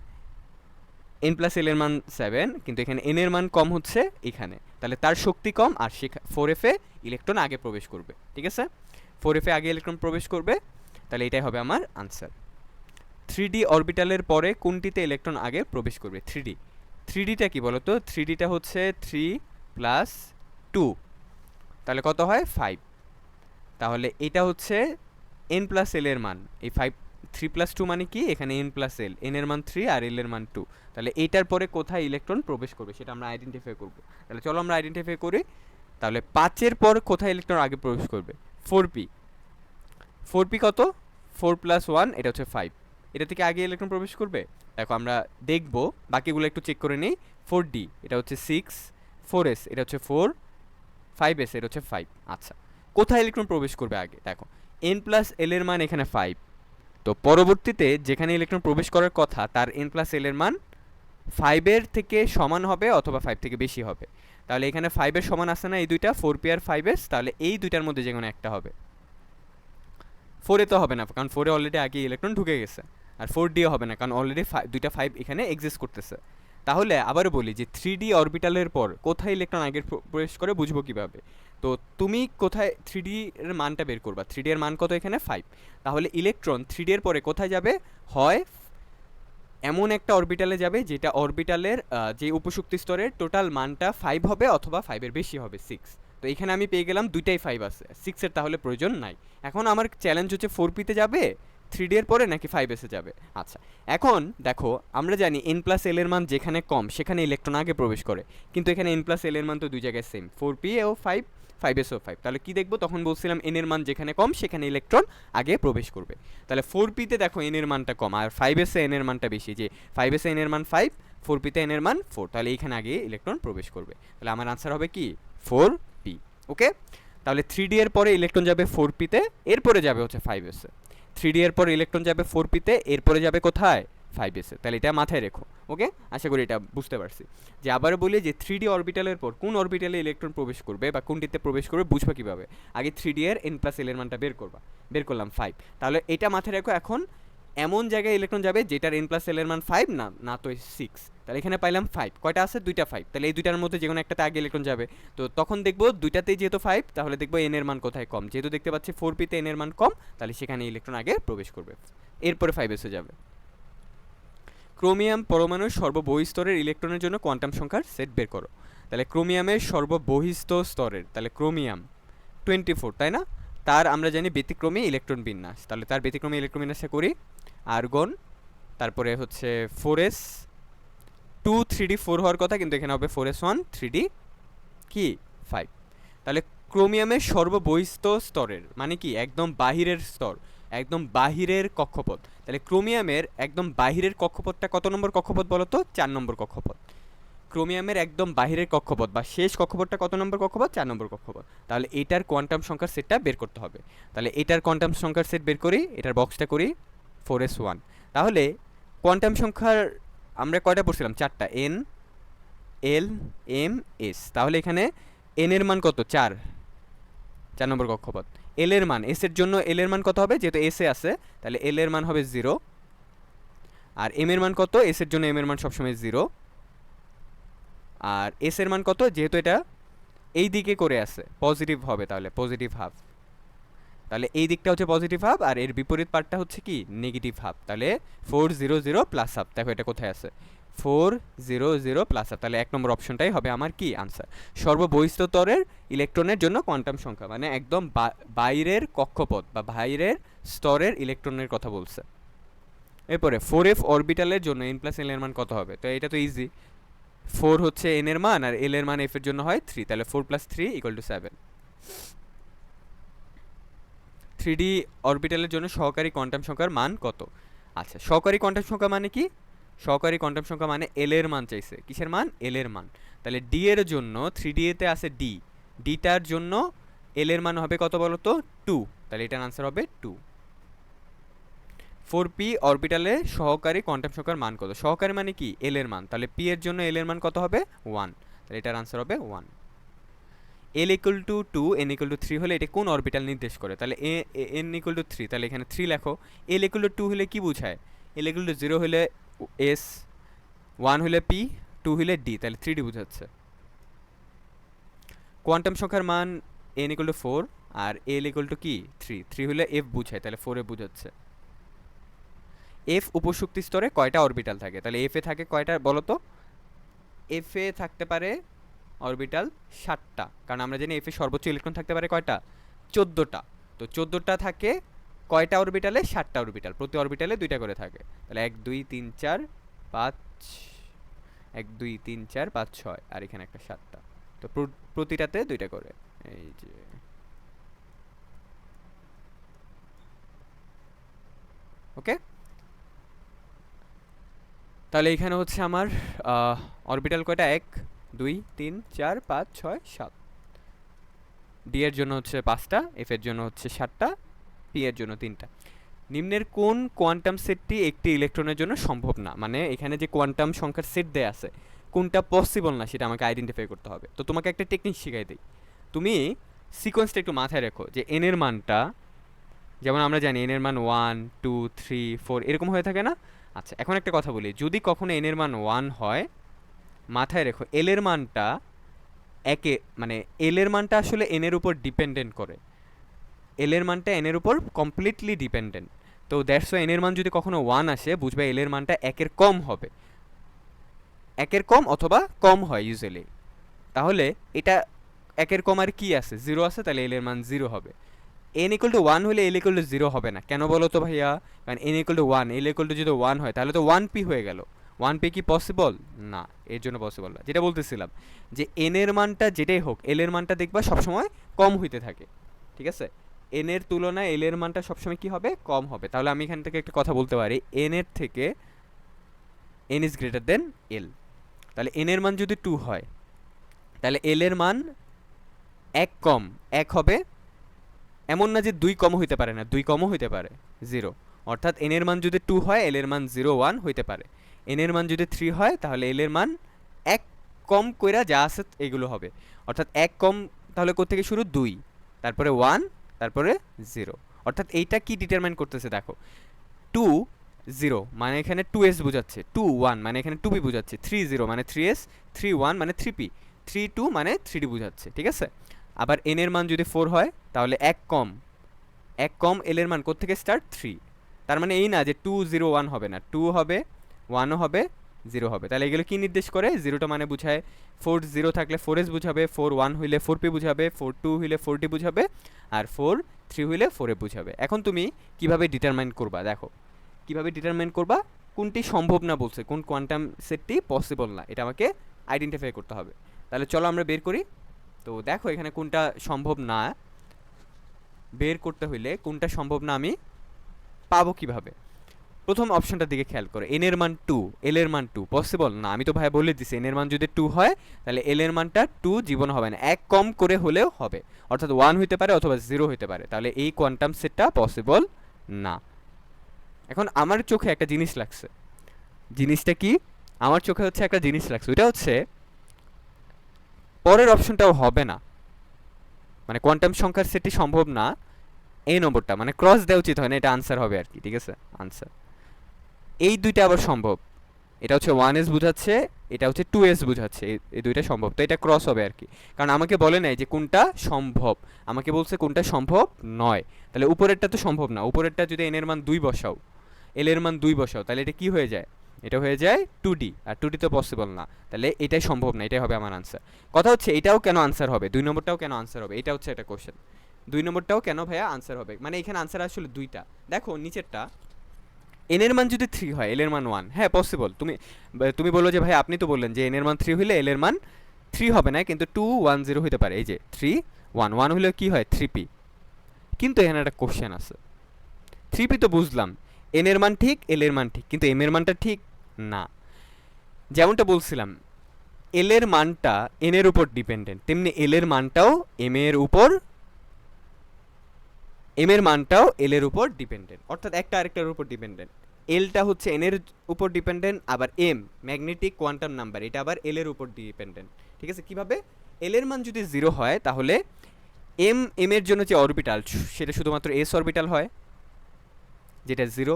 n + l এর মান 7, কিন্তু এখানে n এর মান কম হচ্ছে এখানে, তাহলে তার শক্তি কম আর 4f এ ইলেকট্রন আগে প্রবেশ করবে, ঠিক আছে, 4f এ আগে ইলেকট্রন প্রবেশ করবে। তাহলে এটাই হবে আমার আনসার। 3d অরবিটালের পরে কোনটিতে ইলেকট্রন আগে প্রবেশ করবে? 3d, 3dটা কি বলতো? 3dটা হচ্ছে 3 + 2, তাহলে কত হয়? 5। তাহলে এটা হচ্ছে n + l এর মান, এই 5 3 + 2 মানে কি? এখানে n + l, n এর মান 3 আর l এর মান 2। তাহলে এইটার পরে কোথায় ইলেকট্রন প্রবেশ করবে সেটা আমরা আইডেন্টিফাই করব। তাহলে চলো আমরা আইডেন্টিফাই করি। তাহলে 5 এর পর কোথায় ইলেকট্রন আগে প্রবেশ করবে? 4p, 4p কত? 4 + 1, এটা হচ্ছে 5, এটা থেকে আগে ইলেকট্রন প্রবেশ করবে। দেখো আমরা দেখব, বাকিগুলো একটু চেক করে নিই। 4d, এটা হচ্ছে 6, 4s, এটা হচ্ছে 4, 5s, এটা হচ্ছে 5। আচ্ছা, কোথায় ইলেকট্রন প্রবেশ করবে আগে? দেখো n + l এর মান এখানে 5, তো পরবর্তীতে যেখানে ইলেকট্রন প্রবেশ করার কথা তার n + l এর মান 5 এর থেকে সমান হবে অথবা 5 থেকে বেশি হবে। তাহলে এখানে 5 এর সমান আছে না এই দুইটা, 4p আর 5s, তাহলে এই দুইটার মধ্যে যে কোনো একটা হবে। 4 এ তো হবে না, কারণ 4 এ অলরেডি আগে ইলেকট্রন ঢুকে গেছে, আর 4d ও হবে না, কারণ অলরেডি দুইটা 5 এখানে এক্সিস্ট করতেছে। তাহলে আবারও বলি যে 3d অরবিটালের পর কোথায় ইলেকট্রন আগে প্রবেশ করে বুঝবো কিভাবে? তো তুমি কোথায় 3d এর মানটা বের করবা, 3d এর মান কত এখানে? 5। তাহলে ইলেকট্রন 3d এর পরে কোথায় যাবে? হয় এমন একটা অরবিটালে যাবে যেটা অরবিটালের যে উপশক্তি স্তরের টোটাল মানটা 5 হবে অথবা 5 এর বেশি হবে, 6। তো এখানে আমি পেয়ে গেলাম দুইটাই 5 আছে, 6 এর তাহলে প্রয়োজন নাই। এখন আমার চ্যালেঞ্জ হচ্ছে 4p তে যাবে 3d এর পরে নাকি 5s এ যাবে। আচ্ছা, এখন দেখো আমরা জানি n + l এর মান যেখানে কম সেখানে ইলেকট্রন আগে প্রবেশ করে, কিন্তু এখানে n + l এর মান তো দুই জায়গায় সেম, 4p এও 5, 5s ও 5। তাহলে কি দেখবো? তখন বলছিলাম n এর মান যেখানে কম সেখানে ইলেকট্রন আগে প্রবেশ করবে। তাহলে 4p তে দেখো n এর মানটা কম, আর 5s এ n এর মানটা বেশি, যে 5s এ n এর মান 5, 4p তে n এর মান 4, তাহলে এইখানে আগে ইলেকট্রন প্রবেশ করবে। তাহলে আমার আনসার হবে কি? 4p। ওকে, তাহলে 3d এর পরে ইলেকট্রন যাবে 4p তে, এরপরে যাবে হচ্ছে 5s এ। 3d এর পরে ইলেকট্রন যাবে 4p তে, এরপরে যাবে কোথায়? 5s এ। তাহলে এটা মাথায় রেখো। ওকে, আশা করি এটা বুঝতে পারছি। যে আবারও বলি যে 3d অরবিটালের পর কোন অরবিটালে ইলেকট্রন প্রবেশ করবে বা কোনটিতে প্রবেশ করবে বুঝবা কিভাবে? আগে 3d এর n + l এর মানটা বের করবা, বের করলাম 5। তাহলে এটা মাথায় রাখো, এখন এমন জায়গায় ইলেকট্রন যাবে যেটার n + l এর মান 5 না, না তো 6। তাহলে এখানে পাইলাম 5, কয়টা আছে? দুইটা 5, তাহলে এই দুইটার মধ্যে যে কোনো একটাতে আগে ইলেকট্রন যাবে। তো তখন দেখবো দুইটাতেই যেহেতু 5, তাহলে দেখবো n এর মান কোথায় কম, যেহেতু দেখতে পাচ্ছি 4p তে n এর মান কম, তাহলে সেখানে ইলেকট্রন আগে প্রবেশ করবে, এরপরে 5s এ যাবে। ক্রোমিয়াম পরমাণুর সর্ববহিস্তরের ইলেকট্রনের জন্য কোয়ান্টাম সংখ্যার সেট বের করো। তাহলে ক্রোমিয়ামের সর্ববহিস্থ স্তরের, তাহলে ক্রোমিয়াম 24, তাই না? তার আমরা জানি ব্যতিক্রমী ইলেকট্রন বিন্যাস, তাহলে তার ব্যতিক্রমী ইলেকট্রন বিন্যাসে করি। আর্গন, তারপরে হচ্ছে 4s 2, 3d 4 হওয়ার কথা, কিন্তু এখানে হবে 4s 1, 3d কি 5। তাহলে ক্রোমিয়ামের সর্ববহিস্থ স্তরের মানে কি? একদম বাহিরের স্তর, একদম বাহিরের কক্ষপথ। তাহলে ক্রোমিয়ামের একদম বাহিরের কক্ষপথটা কত নম্বর কক্ষপথ বলো তো? 4 নম্বর কক্ষপথ। ক্রোমিয়ামের একদম বাহিরের কক্ষপথ বা শেষ কক্ষপথটা কত নম্বর কক্ষপথ? 4 নম্বর কক্ষপথ। তাহলে এটার কোয়ান্টাম সংখ্যার সেটটা বের করতে হবে। তাহলে এটার কোয়ান্টাম সংখ্যার সেট বের করি, এটার বক্সটা করি 4s 1। তাহলে কোয়ান্টাম সংখ্যার আমরা কয়টা পড়ছিলাম? 4টা, n l m s। তাহলে এখানে n এর মান কত? 4, 4 নম্বর কক্ষপথ। l এর মান, s এর জন্য l এর মান কত হবে? যেহেতু s এ আছে তাহলে l এর মান হবে 0। আর m এর মান কত? s এর জন্য m এর মান সবসময় 0। আর s এর মান কত? যেহেতু এটা এই দিকে করে আছে পজিটিভ হবে, তাহলে পজিটিভ হাফ। তাহলে এই দিকটা হচ্ছে পজিটিভ হাফ আর এর বিপরীত পার্টটা হচ্ছে কি? Negative half. তাহলে 400 প্লাস হাফ। দেখো এটা কোথায় আছে? 400 প্লাস হাফ। তাহলে 1 নম্বর অপশনটাই হবে আমার কি আনসার। সর্ববহিস্থ-স্তরের ইলেকট্রনের জন্য কোয়ান্টাম সংখ্যা মানে একদম বাইরের কক্ষপথ বা বাইরের স্তরের ইলেকট্রনের কথা বলছে। এরপরে 4f অরবিটালের জন্য n + l এর মান কত হবে? তো এটা তো ইজি, 4 হচ্ছে n এর মান আর l এর মান f এর জন্য হয় 3, তাহলে 4 + 3 = 7। 3D অরবিটালের জন্য সহকারী কোয়ান্টাম সংখ্যার মান কত? আচ্ছা, সহকারী কোয়ান্টাম সংখ্যা মানে কি? সহকারী কোয়ান্টাম সংখ্যা মানে এল এর মান চাইছে। কিসের মান? এল এর মান। তাহলে ডি এর জন্য 3D তে আছে ডি, ডিটার জন্য এল এর মান হবে কত বলো তো? 2। তাহলে এটার আনসার হবে 2। 4p অরবিটালে সহকারী কোয়ান্টাম সংখ্যার মান কত? সহকারী মানে কি? এল এর মান। তাহলে পি এর জন্য এল এর মান কত হবে? 1। তাহলে এটার আনসার হবে 1। L equal to 2, N equal to 3 হলে এটা কোন অরবিটাল নির্দেশ করে? তাহলে এন ইকুয়াল টু 3, তাহলে এখানে 3 লেখো। এল ইকুয়াল টু 2 হলে কি বোঝায়? এল ইকুয়াল টু 0 হলে এস, 1 হলে পি, 2 হলে ডি, তাহলে 3D বোঝাচ্ছে। কোয়ান্টাম সংখ্যার মান এন ইকুয়াল টু 4 আর এল ইকুয়াল টু কি? 3, 3 হলে এফ বোঝায়, তাহলে 4 এ বোঝাচ্ছে। এফ উপশক্তি স্তরে কয়টা অরবিটাল থাকে? তাহলে এফ এ থাকে কয়টা বলো তো? এফ এ থাকতে পারে অরবিটাল 7টা, কারণ আমরা জানি এফ এ সর্বোচ্চ ইলেকট্রন থাকতে পারে কয়টা? 14টা। তো 14টা থাকে কয়টা অরবিটালে? 7টা অরবিটাল, প্রতি অরবিটালে 2টা করে থাকে। তাহলে 1 2 3 4 5, 1 2 3 4 5 6, আর এখানে একটা 7টা। তো প্রতিটাতে 2টা করে। এই যে ওকে। তাহলে এখানে হচ্ছে আমার অরবিটাল কয়টা? 1 2 3 4 5 6 7। ডি এর জন্য হচ্ছে 5টা, এফ এর জন্য হচ্ছে 7টা, পি এর জন্য 3টা। নিম্নের কোন কোয়ান্টাম সেটটি একটি ইলেকট্রনের জন্য সম্ভব না? মানে এখানে যে কোয়ান্টাম সংখ্যার সেট দেয়া আছে, কোনটা পসিবল না সেটা আমাকে আইডেন্টিফাই করতে হবে। তো তোমাকে একটা টেকনিক শিখাই দিই। তুমি সিকোয়েন্সটা একটু মাথায় রেখো, যে এন এর মানটা, যেমন আমরা জানি এন এর মান 1 2 3 4 এরকম হয়ে থাকে না? আচ্ছা, এখন একটা কথা বলি, যদি কখনো এন এর মান 1 হয়, মাথায় রেখো এল এর মানটা একে, মানে এল এর মানটা আসলে এন এর উপর ডিপেন্ডেন্ট করে। এল এর মানটা এন এর উপর কমপ্লিটলি ডিপেন্ডেন্ট। তো দ্যাটস ওয়াই এন এর মান যদি কখনো 1 আসে, বুঝবে এল এর মানটা 1-এর কম হবে, 1-এর কম অথবা কম হয় ইউজুয়ালি। তাহলে এটা 1-এর কম আর কি আছে? 0 আছে, তাহলে এল এর মান 0 হবে। এন ইকুয়াল টু 1 হলে এল ইকুয়াল টু 0 হবে না, কেন বলো তো ভাইয়া? কারণ N equal two 1, L equal two যদি 1 হয় তাহলে তো 1p হয়ে গেল। 1p কি পসিবল? না, এর জন্য পসিবল না। যেটা বলতেছিলাম, যে এন এর মানটা যেটাই হোক, এল এর মানটা দেখবা সবসময় কম হইতে থাকে, ঠিক আছে? এন এর তুলনায় এল এর মানটা সবসময় কি হবে? কম হবে। তাহলে আমি এখান থেকে একটা কথা বলতে পারি, এন এর থেকে এন ইজ গ্রেটার দেন এল। তাহলে এন এর মান যদি 2 হয়, তাহলে এল এর মান 1 কম 1 হবে। এমন না যে 2 কমও হইতে পারে না, 2 কমও হইতে পারে, 0। অর্থাৎ এন এর মান যদি 2 হয়, এল এর মান 0 1 হইতে পারে। এন এর মান যদি 3 হয়, তাহলে এল এর মান 1 কম কইরা যা আছে এগুলো হবে। অর্থাৎ 1 কম তাহলে কোত্থেকে শুরু? 2, তারপরে 1, তারপরে 0। অর্থাৎ এইটা কি ডিটারমাইন করতেছে দেখো, 2 0 মানে এখানে 2s বোঝাচ্ছে, 2 1 মানে এখানে 2p বোঝাচ্ছে, 3 0 মানে 3s, 3 1 মানে 3p, 3 2 মানে 3d বোঝাচ্ছে, ঠিক আছে? আবার n এর মান যদি 4 হয়, তাহলে 1 কম, 1 কম l এর মান কোত্থেকে স্টার্ট? 3। তার মানে এই না যে 2 0 1 হবে না, 2 হবে, 1ও হবে, 0 হবে। তাহলে এগুলো কি নির্দেশ করে? 0টা মানে বুঝায় 4 0 থাকলে 4s বুঝাবে, 4 1 হইলে 4p বুঝাবে, 4 2 হইলে 4d বুঝাবে, আর 4 3 হইলে 4a বুঝাবে। এখন তুমি কিভাবে ডিটারমাইন করবা? দেখো কিভাবে ডিটারমাইন করবা কোনটি সম্ভব না বলছে, কোন কোয়ান্টাম সেটটি পসিবল না, এটা আমাকে আইডেন্টিফাই করতে হবে। তাহলে চলো আমরা বের করি। তো দেখো এখানে কোনটা সম্ভব না বের করতে হইলে, কোনটা সম্ভব না আমি পাবো কিভাবে? প্রথম অপশনটার দিকে খেয়াল করো, এন এর মান 2, এল এর মান 2 পসিবল না। আমি তো ভাই বলে দিছি এন এর মান যদি 2 হয়, তাহলে এল এর মানটা 2 জীবন হবে না, 1 কম করে হলেও হবে। অর্থাৎ 1 হইতে পারে অথবা 0 হইতে পারে। তাহলে এই কোয়ান্টাম সেটটা পসিবল না। এখন আমার চোখে একটা জিনিস লাগছে। জিনিসটা কি? আমার চোখে হচ্ছে একটা জিনিস লাগছে, ওইটা হচ্ছে পরের অপশনটাও হবে না, মানে কোয়ান্টাম সংখ্যার সেটটি সম্ভব না। এই নম্বরটা মানে ক্রস দেওয়া উচিত হয় না, এটা আনসার হবে আর কি, ঠিক আছে? আনসার এই দুইটা আবার সম্ভব। এটা হচ্ছে 1s বুঝাচ্ছে, এটা হচ্ছে 2s বুঝাচ্ছে, এই দুইটা সম্ভব। তো এটা ক্রস হবে আর কি, কারণ আমাকে বলে নাই যে কোনটা সম্ভব, আমাকে বলছে কোনটা সম্ভব নয়। তাহলে উপরেরটা তো সম্ভব না, উপরেরটা যদি n এর মান 2 বসাও, l এর মান 2 বসাও, তাহলে এটা কি হয়ে যায়? এটা হয়ে যায় 2d, আর 2d তো পসিবল না, তাহলে এটাই সম্ভব না, এটাই হবে আমার আনসার। কথা হচ্ছে এটাও কেন আনসার হবে, 2 নম্বরটাও কেন আনসার হবে, এটা হচ্ছে একটা কোশ্চেন। 2 নম্বরটাও কেন ভাইয়া আনসার হবে, মানে এখানে আনসার আসলে দুইটা। দেখো নিচেরটা, এন এর মান যদি 3 হয়, এল এর মান 1, হ্যাঁ পসিবল। তুমি বললো যে ভাই আপনি তো বললেন যে এন এর মান 3 হইলে এল এর মান 3 হবে না, কিন্তু 2 1 0 হইতে পারে। এই যে 3 1 1 হলে কি হয়? 3p, কিন্তু এখানে একটা কোশ্চেন আছে। 3p তো বুঝলাম, n এর মান ঠিক, l এর মান ঠিক, কিন্তু m এর মানটা ঠিক না। যেমনটা বলছিলাম l এর মানটা n এর উপর ডিপেন্ডেন্ট, তেমনি l এর মানটাও m এর উপর, m এর মানটাও l এর উপর ডিপেন্ডেন্ট, অর্থাৎ একটা আরেকটার উপর ডিপেন্ডেন্ট। এলটা হচ্ছে n এর উপর ডিপেন্ডেন্ট, আবার m ম্যাগনেটিক কোয়ান্টাম নাম্বার, এটা আবার l এর উপর ডিপেন্ডেন্ট। ঠিক আছে, কিভাবে? l এর মান যদি 0 হয় তাহলে m এর জন্য যে অরবিটাল সেটা শুধুমাত্র s অরবিটাল হয়, যেটা 0।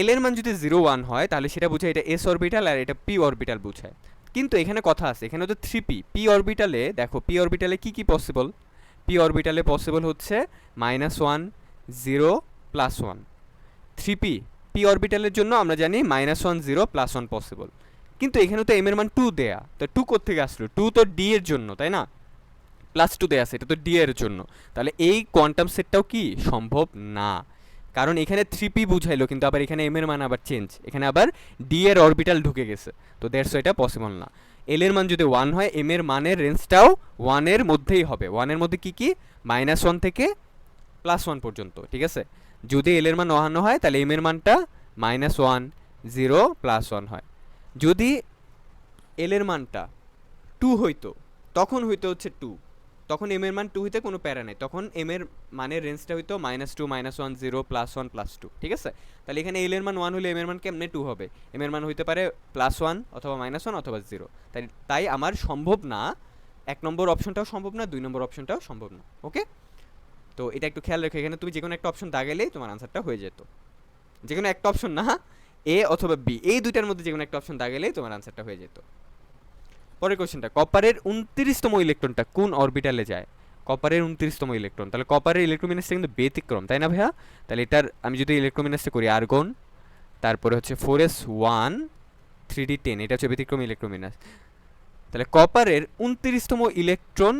l এর মান যদি 0 1 হয় তাহলে সেটা বোঝায় এটা s অরবিটাল আর এটা p অরবিটাল বোঝায়। কিন্তু এখানে কথা আছে, এখানে তো 3p, p অরবিটালে দেখো p অরবিটালে কি কি পসিবল। p অরবিটালে পসিবল হচ্ছে -1 0 +1। 3p p অরবিটালের জন্য আমরা জানি -1 0 +1 পসিবল, কিন্তু এখানে তো m এর মান 2 দেয়া, তো 2 কোত্থেকে আসলো? 2 তো d এর জন্য, তাই না? +2 দেয়া আছে, এটা তো d এর জন্য, তাহলে এই কোয়ান্টাম সেটটাও কি সম্ভব না, কারণ এখানে 3p বুঝাইলো কিন্তু আবার এখানে m এর মান আবার চেঞ্জ, এখানে আবার d এর অরবিটাল ঢুকে গেছে, তো দ্যাটস এটা পসিবল না। l এর মান যদি 1 হয় m এর মানের রেঞ্জটাও 1 এর মধ্যেই হবে। 1 এর মধ্যে কি কি? -1 থেকে +1 পর্যন্ত, ঠিক আছে? যদি l এর মান 1 হয় তাহলে m এর মানটা -1 0 +1 হয়। যদি l এর মানটা 2 হইতো তখন হইতো হচ্ছে 2, তখন m এর মান 2 হইতে কোনো প্যারা নাই, তখন m এর মানের রেঞ্জটা হইতো -2 -1 0 +1 +2, ঠিক আছে? তাহলে এখানে l এর মান 1 হলে m এর মান কেমনে 2 হবে? m এর মান হইতে পারে +1 অথবা -1 অথবা 0। তাই আমার সম্ভব না, 1 নম্বর অপশনটাও সম্ভব না, 2 নম্বর অপশনটাও সম্ভব না। ওকে, তো এটা একটু খেয়াল রেখো, এখানে তুমি যে কোনো একটা অপশন দাগাইলেই তোমার আনসারটা হয়ে যেত। যে কোনো একটা অপশন না, এ অথবা বি, এই দুইটার মধ্যে যে কোনো একটা অপশন দাগাইলেই তোমার আনসারটা হয়ে যেত। পরের কোশ্চেনটা, কপারের 29তম ইলেকট্রনটা কোন অরবিটালে যায়? কপারের 29তম ইলেকট্রন, তাহলে কপারের ইলেকট্রোমিনাসটা কিন্তু ব্যতিক্রম, তাই না ভাইয়া? তাহলে এটার আমি যদি ইলেকট্রোমিনাসটা করি আর্গন, তারপরে হচ্ছে 4s1 3d10, এটা হচ্ছে ব্যতিক্রম ইলেকট্রোমিনাস। তাহলে কপারের 29তম ইলেকট্রন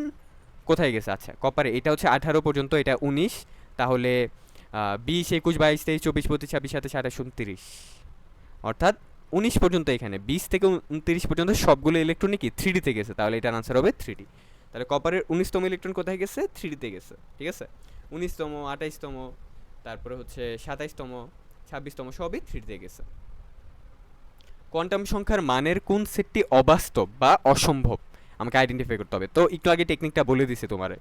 কোথায় গেছে? আচ্ছা, কপারে এটা হচ্ছে 18 পর্যন্ত, এটা 19, তাহলে 20 21 22 23 24 25 26 27 28 29, অর্থাৎ 19 পর্যন্ত, এখানে 20 থেকে 29 পর্যন্ত সবগুলো ইলেকট্রনই কি 3d তে গেছে, তাহলে এটার আনসার হবে 3d। তাহলে কপারের 19তম ইলেকট্রন কোথায় গেছে? 3d তে গেছে, ঠিক আছে? 19তম 28তম, তারপরে হচ্ছে 27তম 26তম সবই 3d তে গেছে। কোয়ান্টাম সংখ্যার মানের কোন সেটটি অবাস্তব বা অসম্ভব আমাকে আইডেন্টিফাই করতে হবে। তো একটু আগে টেকনিকটা বলে দিছি তোমারে।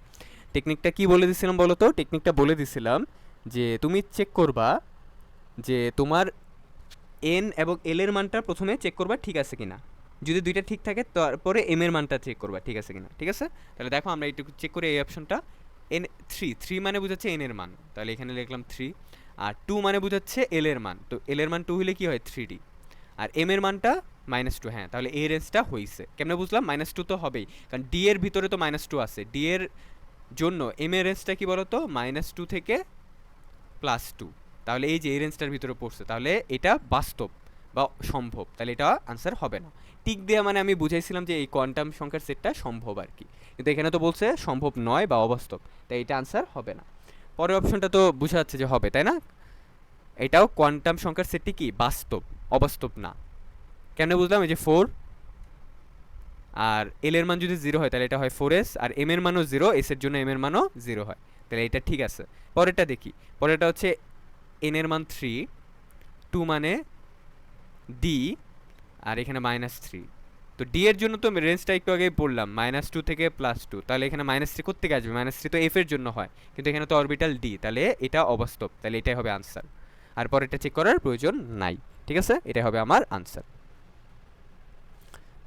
টেকনিকটা কি বলে দিছিলাম বলো তো? টেকনিকটা বলে দিছিলাম যে তুমি চেক করবা যে তোমার n এবং l এর মানটা প্রথমে চেক করবা ঠিক আছে কিনা, যদি দুইটা ঠিক থাকে তারপরে m এর মানটা চেক করবা ঠিক আছে কিনা, ঠিক আছে? তাহলে দেখো আমরা একটু চেক করি এই অপশনটা। n 3 মানে বোঝাচ্ছে n এর মান, তাহলে এখানে লিখলাম 3, আর 2 মানে বোঝাচ্ছে l এর মান, তো l এর মান 2 হলে কি হয় 3d, আর m এর মানটা -2। হ্যাঁ, তাহলে এই রেঞ্জটা হইছে। কেমনে বুঝলাম? -2 তো হবেই, কারণ d এর ভিতরে তো -2 আছে, d এর জন্য m এর রেঞ্জটা কি বলতো? -2 থেকে +2, তাহলে এই যে এই রেঞ্জটার ভিতরে পড়ছে, তাহলে এটা বাস্তব বা সম্ভব, তাহলে এটা আনসার হবে না। টিক দেওয়া মানে আমি বুঝাইছিলাম যে এই কোয়ান্টাম সংখ্যার সেটটা সম্ভব আর কি, কিন্তু এখানে তো বলছে সম্ভব নয় বা অবাস্তব, তাই এটা আনসার হবে না। পরের অপশনটা তো বোঝা যাচ্ছে যে হবে, তাই না? এটাও কোয়ান্টাম সংখ্যার সেটটি কি বাস্তব, অবাস্তব না। কেন বুঝলাম? এই যে 4, আর l এর মান যদি 0 হয় তাহলে এটা হয় 4s, আর m এর মানও 0, s এর জন্য m এর মানও 0 হয়, তাহলে এটা ঠিক আছে। পরেরটা দেখি, পরেরটা হচ্ছে n এর মান 3, 2 মানে d, আর এখানে -3, তো d এর জন্য তো রেঞ্জটা একটু আগেই বললাম -2 থেকে +2, তাহলে এখানে -3 কোত্থেকে আসবে? -3 তো f এর জন্য হয়, কিন্তু এখানে তো অরবিটাল d, তাহলে এটা অবাস্তব, তাহলে এটাই হবে আনসার, আর পরেরটা চেক করার প্রয়োজন নাই, ঠিক আছে? এটাই হবে আমার আনসার।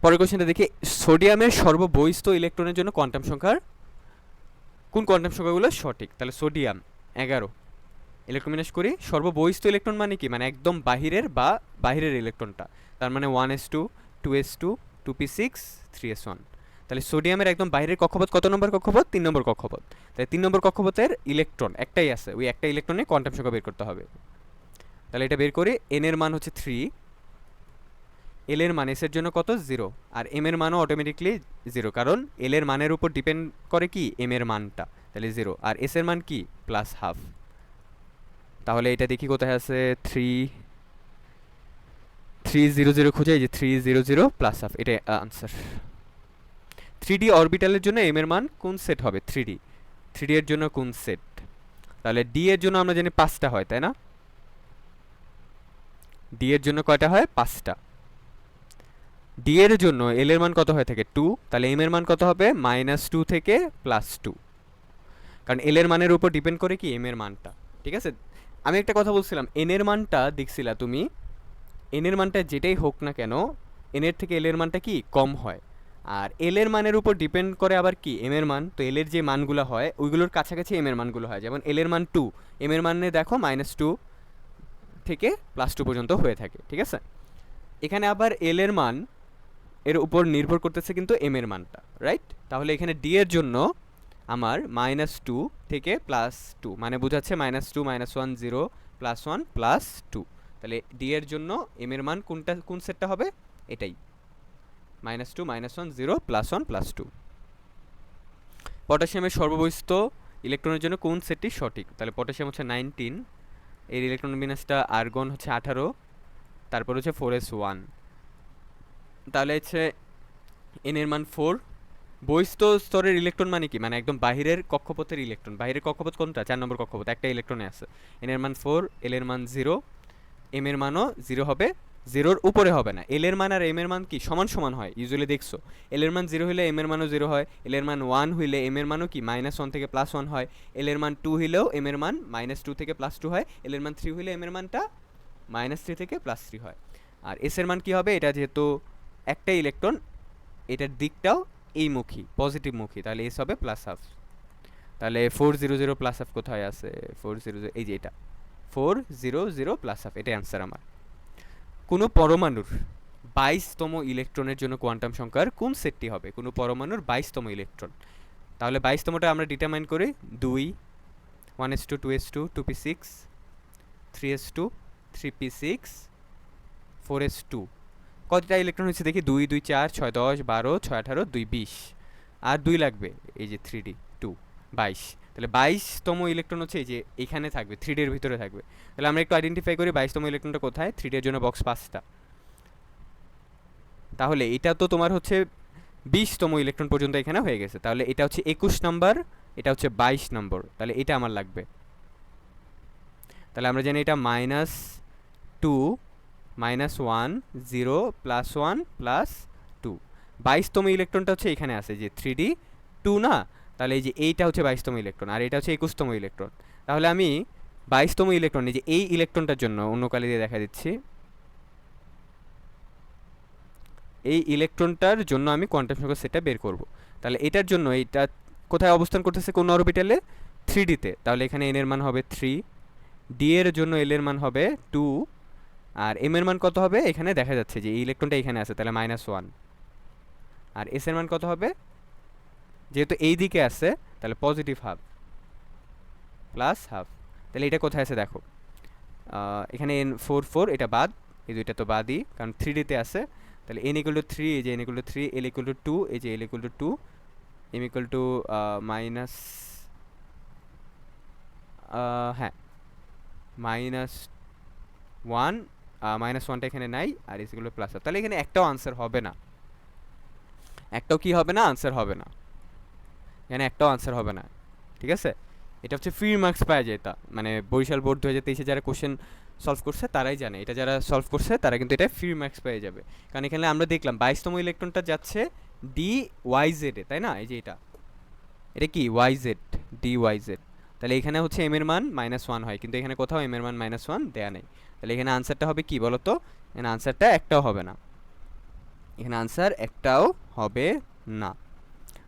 পরের কোশ্চেনটা দেখি, সোডিয়ামের সর্ববহিস্থ ইলেকট্রনের জন্য কোয়ান্টাম সংখ্যার কোন কোয়ান্টাম সংখ্যাগুলো সঠিক? তাহলে সোডিয়াম 11, ইলেকট্রোমিনাস করি, সর্ববহিস্থ ইলেকট্রন মানে কি? মানে একদম বাহিরের বা বাহিরের ইলেকট্রনটা, তার মানে 1s2 2s2 2p6 3s1। তাহলে সোডিয়ামের একদম বাইরের কক্ষপথ কত নম্বর কক্ষপথ? 3 নম্বর কক্ষপথ। তাই 3 নম্বর কক্ষপথের ইলেকট্রন একটাই আছে, ওই একটা ইলেকট্রনে কোয়ান্টাম সংখ্যা বের করতে হবে। তাহলে এটা বের করি, n এর মান হচ্ছে 3, l এর মান s এর জন্য কত? 0, আর m এর মানও অটোমেটিকলি 0, কারণ l এর মানের উপর ডিপেন্ড করে কি m এর মানটা, তাহলে 0, আর s এর মান কি +½ তাহলে এটা দেখি কোথায় আছে, 300 খুঁজে, এই যে 300 +½ এটাই আনসার। 3d অরবিটালের জন্য m এর মান কোন সেট হবে? 3d, 3D এর জন্য কোন সেট? তাহলে ডি এর জন্য আমরা জানি 5টা হয়, তাই না? ডি এর জন্য কয়টা হয়? 5টা। ডি এর জন্য এল এর মান কত হয়ে থাকে? 2। তাহলে এম এর মান কত হবে? -2 থেকে +2, কারণ এল এর মানের উপর ডিপেন্ড করে কি এম এর মানটা। ঠিক আছে, আমি একটা কথা বলছিলাম, এন এর মানটা দেখছিলা তুমি, এন এর মানটা যেটাই হোক না কেন, এন এর থেকে এল এর মানটা কি কম হয়। আর এল এর মানের উপর ডিপেন্ড করে আবার কি এম এর মান। তো এল এর যে মানগুলো হয় ওইগুলোর কাছাকাছি এম এর মানগুলো হয়। যেমন এল এর মান 2, এম এর মানে দেখো -2 থেকে +2 পর্যন্ত হয়ে থাকে। ঠিক আছে, এখানে আবার এল এর মান এর উপর নির্ভর করতেছে কিন্তু এম এর মানটা, রাইট? তাহলে এখানে ডি এর জন্য আমার -2 থেকে +2 মানে বোঝাচ্ছে -2 -1 0 +1 +2। তাহলে ডি এর জন্য এম এর মান কোনটা, কোন সেটটা হবে? এটাই, -2 -1 0 +1 +2। পটাশিয়ামের সর্ববহিস্থ ইলেকট্রনের জন্য কোন সেটটি সঠিক? তাহলে পটাশিয়াম হচ্ছে 19, এর ইলেকট্রন বিন্যাসটা আর্গন হচ্ছে 18, তারপর হচ্ছে 4s1। তাহলে হচ্ছে এন এর মান 4। বহিস্থ স্তরের ইলেকট্রন মানে কি? মানে একদম বাহিরের কক্ষপথের ইলেকট্রন। বাহিরের কক্ষপথ কোনটা? 4 নম্বর কক্ষপথ, একটা ইলেকট্রনে আছে। এন এর মান 4, এল এর মান 0, এম এর মানও 0 হবে, 0-র উপরে হবে না। এল এর মান আর এম এর মান কি সমান সমান হয়? ইউজুয়ালি দেখছো এল এর মান 0 হলে এম এর মানও 0 হয়, এল এর মান 1 হইলে এম এর মানও কি -1 থেকে +1 হয়, এল এর মান 2 হইলেও এম এর মান -2 থেকে +2 হয়, এল এর মান 3 হইলে এম এর মানটা -3 থেকে +3 হয়। আর এস এর মান কি হবে? এটা যেহেতু একটা ইলেকট্রন, এটার দিকটাও এই মুখী, পজিটিভ মুখী, তাহলে এস হবে +1/2। তাহলে 400 +1/2 কোথায় আছে? 400, এই যে এটা 400 +1/2, এটাই অ্যান্সার আমার। কোনো পরমাণুর 22তম ইলেকট্রনের জন্য কোয়ান্টাম সংখ্যার কোন সেটটি হবে? কোনো পরমাণুর 22তম ইলেকট্রন। তাহলে 22তমটা আমরা ডিটারমাইন করি 2, 1s2 2s2 2p6 3s2 3p6 4s2। কতটা ইলেকট্রন হচ্ছে দেখি? 2 2 4 6 10 12 6 18 2 20, আর 2 লাগবে, এই যে 3d 2 22। তাহলে 22তম ইলেকট্রন হচ্ছে এই যে এখানে থাকবে, 3d এর ভিতরে থাকবে। তাহলে আমরা একটু আইডেন্টিফাই করি 22তম ইলেকট্রনটা কোথায়। 3d এর জন্য বক্স 5টা। তাহলে এটা তো তোমার হচ্ছে 20তম ইলেকট্রন পর্যন্ত এখানে হয়ে গেছে। তাহলে এটা হচ্ছে 21 নাম্বার, এটা হচ্ছে 22 নম্বর। তাহলে এটা আমার লাগবে। তাহলে আমরা জানি এটা -2 -1 0 +1 +2। 22তম ইলেকট্রনটা হচ্ছে এখানে আছে যে 3d 2 না, তাহলে এই যে এইটা হচ্ছে 22তম ইলেকট্রন, আর এটা হচ্ছে 21তম ইলেকট্রন। তাহলে আমি 22তম ইলেকট্রন, এই যে এই ইলেকট্রনটার জন্য অন্য কালি দিয়ে দেখা দিচ্ছি, এই ইলেকট্রনটার জন্য আমি কোয়ান্টাম সংখ্যা সেটটা বের করব। তাহলে এটার জন্য এইটা কোথায় অবস্থান করতেছে? কোন অরবিটালে? 3d-তে। তাহলে এখানে n এর মান হবে 3, d এর জন্য l এর মান হবে 2, আর m এর মান কত হবে? এখানে দেখা যাচ্ছে যে এই ইলেকট্রনটা এখানে আছে, তাহলে -1। আর s এর মান কত হবে? যেহেতু এই দিকে আছে তাহলে পজিটিভ হাফ প্লাস হাফ। তাহলে এটা কোথায় আছে দেখো, এখানে n 4 4, এটা বাদ, এই দুইটা তো বাদই কারণ 3d-তে আছে। তাহলে n = 3, এই যে n = 3, l = 2, এই যে l = 2, m মাইনাস, হ্যাঁ -1, -1টা এখানে নাই, আর এস গুলো প্লাস। তাহলে এখানে একটাও আনসার হবে না, একটাও কি হবে না? আনসার হবে না, এখানে একটাও আনসার হবে না। ঠিক আছে, এটা হচ্ছে ফ্রি মার্কস পাওয়া যায়। এটা মানে বরিশাল বোর্ড 2023-এ যারা কোশ্চেন সলভ করছে তারাই জানে, এটা যারা সলভ করছে তারা কিন্তু এটা ফ্রি মার্কস পেয়ে যাবে। কারণ এখানে আমরা দেখলাম 22তম ইলেকট্রনটা যাচ্ছে ডি ওয়াই জেডে, তাই না? এই যে এটা কি Y Z, D Y Z. তাহলে এখানে হচ্ছে এম এর মান -1 হয়, কিন্তু এখানে কোথাও এম এর মান -1 দেয়া নেই। তাহলে এখানে আনসারটা হবে কি বলো তো? এখানে আনসারটা একটাও হবে না, এখানে আনসার একটাও হবে না।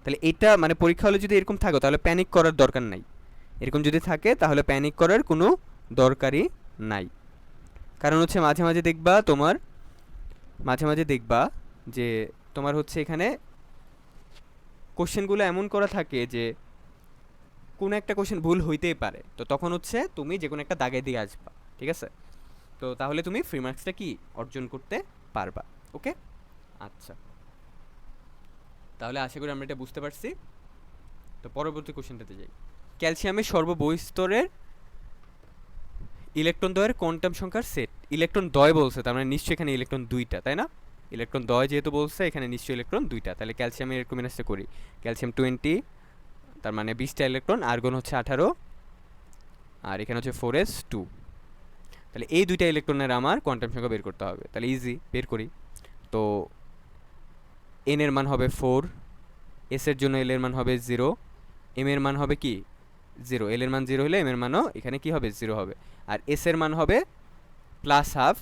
তাহলে এটা মানে পরীক্ষা হলে যদি এরকম থাকো তাহলে প্যানিক করার দরকার নাই। এরকম যদি থাকে তাহলে প্যানিক করার কোনো দরকারই নাই। কারণ হচ্ছে মাঝে মাঝে দেখবা তোমার, মাঝে মাঝে দেখবা যে তোমার হচ্ছে এখানে কোশ্চেনগুলো এমন করা থাকে যে কোনো একটা কোশ্চেন ভুল হইতেই পারে, তো তখন হচ্ছে তুমি যে কোনো একটা দাগে দিয়ে আসবা। ঠিক আছে, তো তাহলে তুমি ফ্রি মার্কসটা কি অর্জন করতে পারবা। ওকে, আচ্ছা, তাহলে আশা করি আমরা এটা বুঝতে পারছি। তো পরবর্তী কোশ্চেনটাতে যাই। ক্যালসিয়ামের সর্ববহিস্তরের ইলেকট্রন দ্বয়ের কোয়ান্টাম সংখ্যার সেট। ইলেকট্রন দ্বয় বলছে, তার মানে নিশ্চয়ই এখানে ইলেকট্রন 2টা, তাই না? ইলেকট্রন দ্বয় যেহেতু বলছে এখানে নিশ্চয়ই ইলেকট্রন 2টা। তাহলে ক্যালসিয়ামের রেকমেন্ডেশনটা করি। ক্যালসিয়াম 20, তার মানে 20টা ইলেকট্রন, আর্গন হচ্ছে 18, আর এখানে হচ্ছে 4s2। তাহলে এই দুইটা ইলেকট্রনের আমার কোয়ান্টাম সংখ্যা বের করতে হবে। তাহলে ইজি, বের করি। তো এন এর মান হবে 4, এস এর জন্য এল এর মান হবে 0, এম এর মান হবে কি 0, এল এর মান 0 হলে এম এর মানও এখানে কি হবে 0 হবে, আর এস এর মান হবে প্লাস হাফ।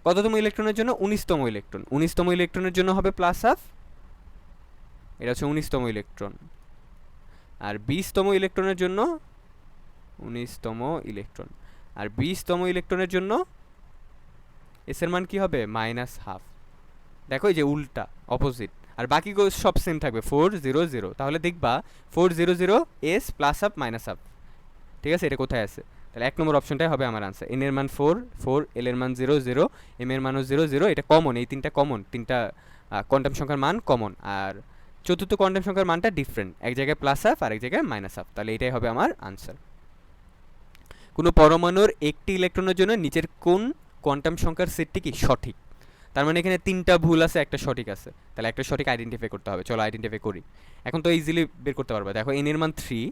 কততম ইলেকট্রনের জন্য? 19তম ইলেকট্রন। 19তম ইলেকট্রনের জন্য হবে প্লাস হাফ, এটা হচ্ছে 19তম ইলেকট্রন। আর 20তম ইলেকট্রনের জন্য 19তম ইলেকট্রন, আর 20তম ইলেকট্রনের জন্য এস এর মান কি হবে মাইনাস হাফ। দেখো এই যে উল্টা, অপোজিট, আর বাকি সব সেম থাকবে 4 0 0। তাহলে দেখবা 4 0 0 S plus half minus half, ঠিক আছে? এটা কোথায় আছে? তাহলে 1 নম্বর অপশনটাই হবে আমার আনসার। এন এর মান 4 4, এল এর মান 0 0, এম এর মানও 0 0। এটা কমন, এই তিনটা কমন, তিনটা কোয়ান্টাম সংখ্যার মান কমন। আর চতুর্থ কোয়ান্টাম সংখ্যার মানটা ডিফারেন্ট, এক জায়গায় প্লাস হাফ আর এক জায়গায় মাইনাস হাফ। তাহলে এটাই হবে আমার আনসার। কোনো পরমাণুর একটি ইলেকট্রনের জন্য নিচের কোন কোয়ান্টাম সংখ্যার সেটটি কি সঠিক? তার মানে এখানে 3টা ভুল আছে, একটা সঠিক আছে। তাহলে একটা সঠিক আইডেন্টিফাই করতে হবে। চলো আইডেন্টিফাই করি। এখন তো ইজিলি বের করতে পারবা। দেখো এন এর মান 3,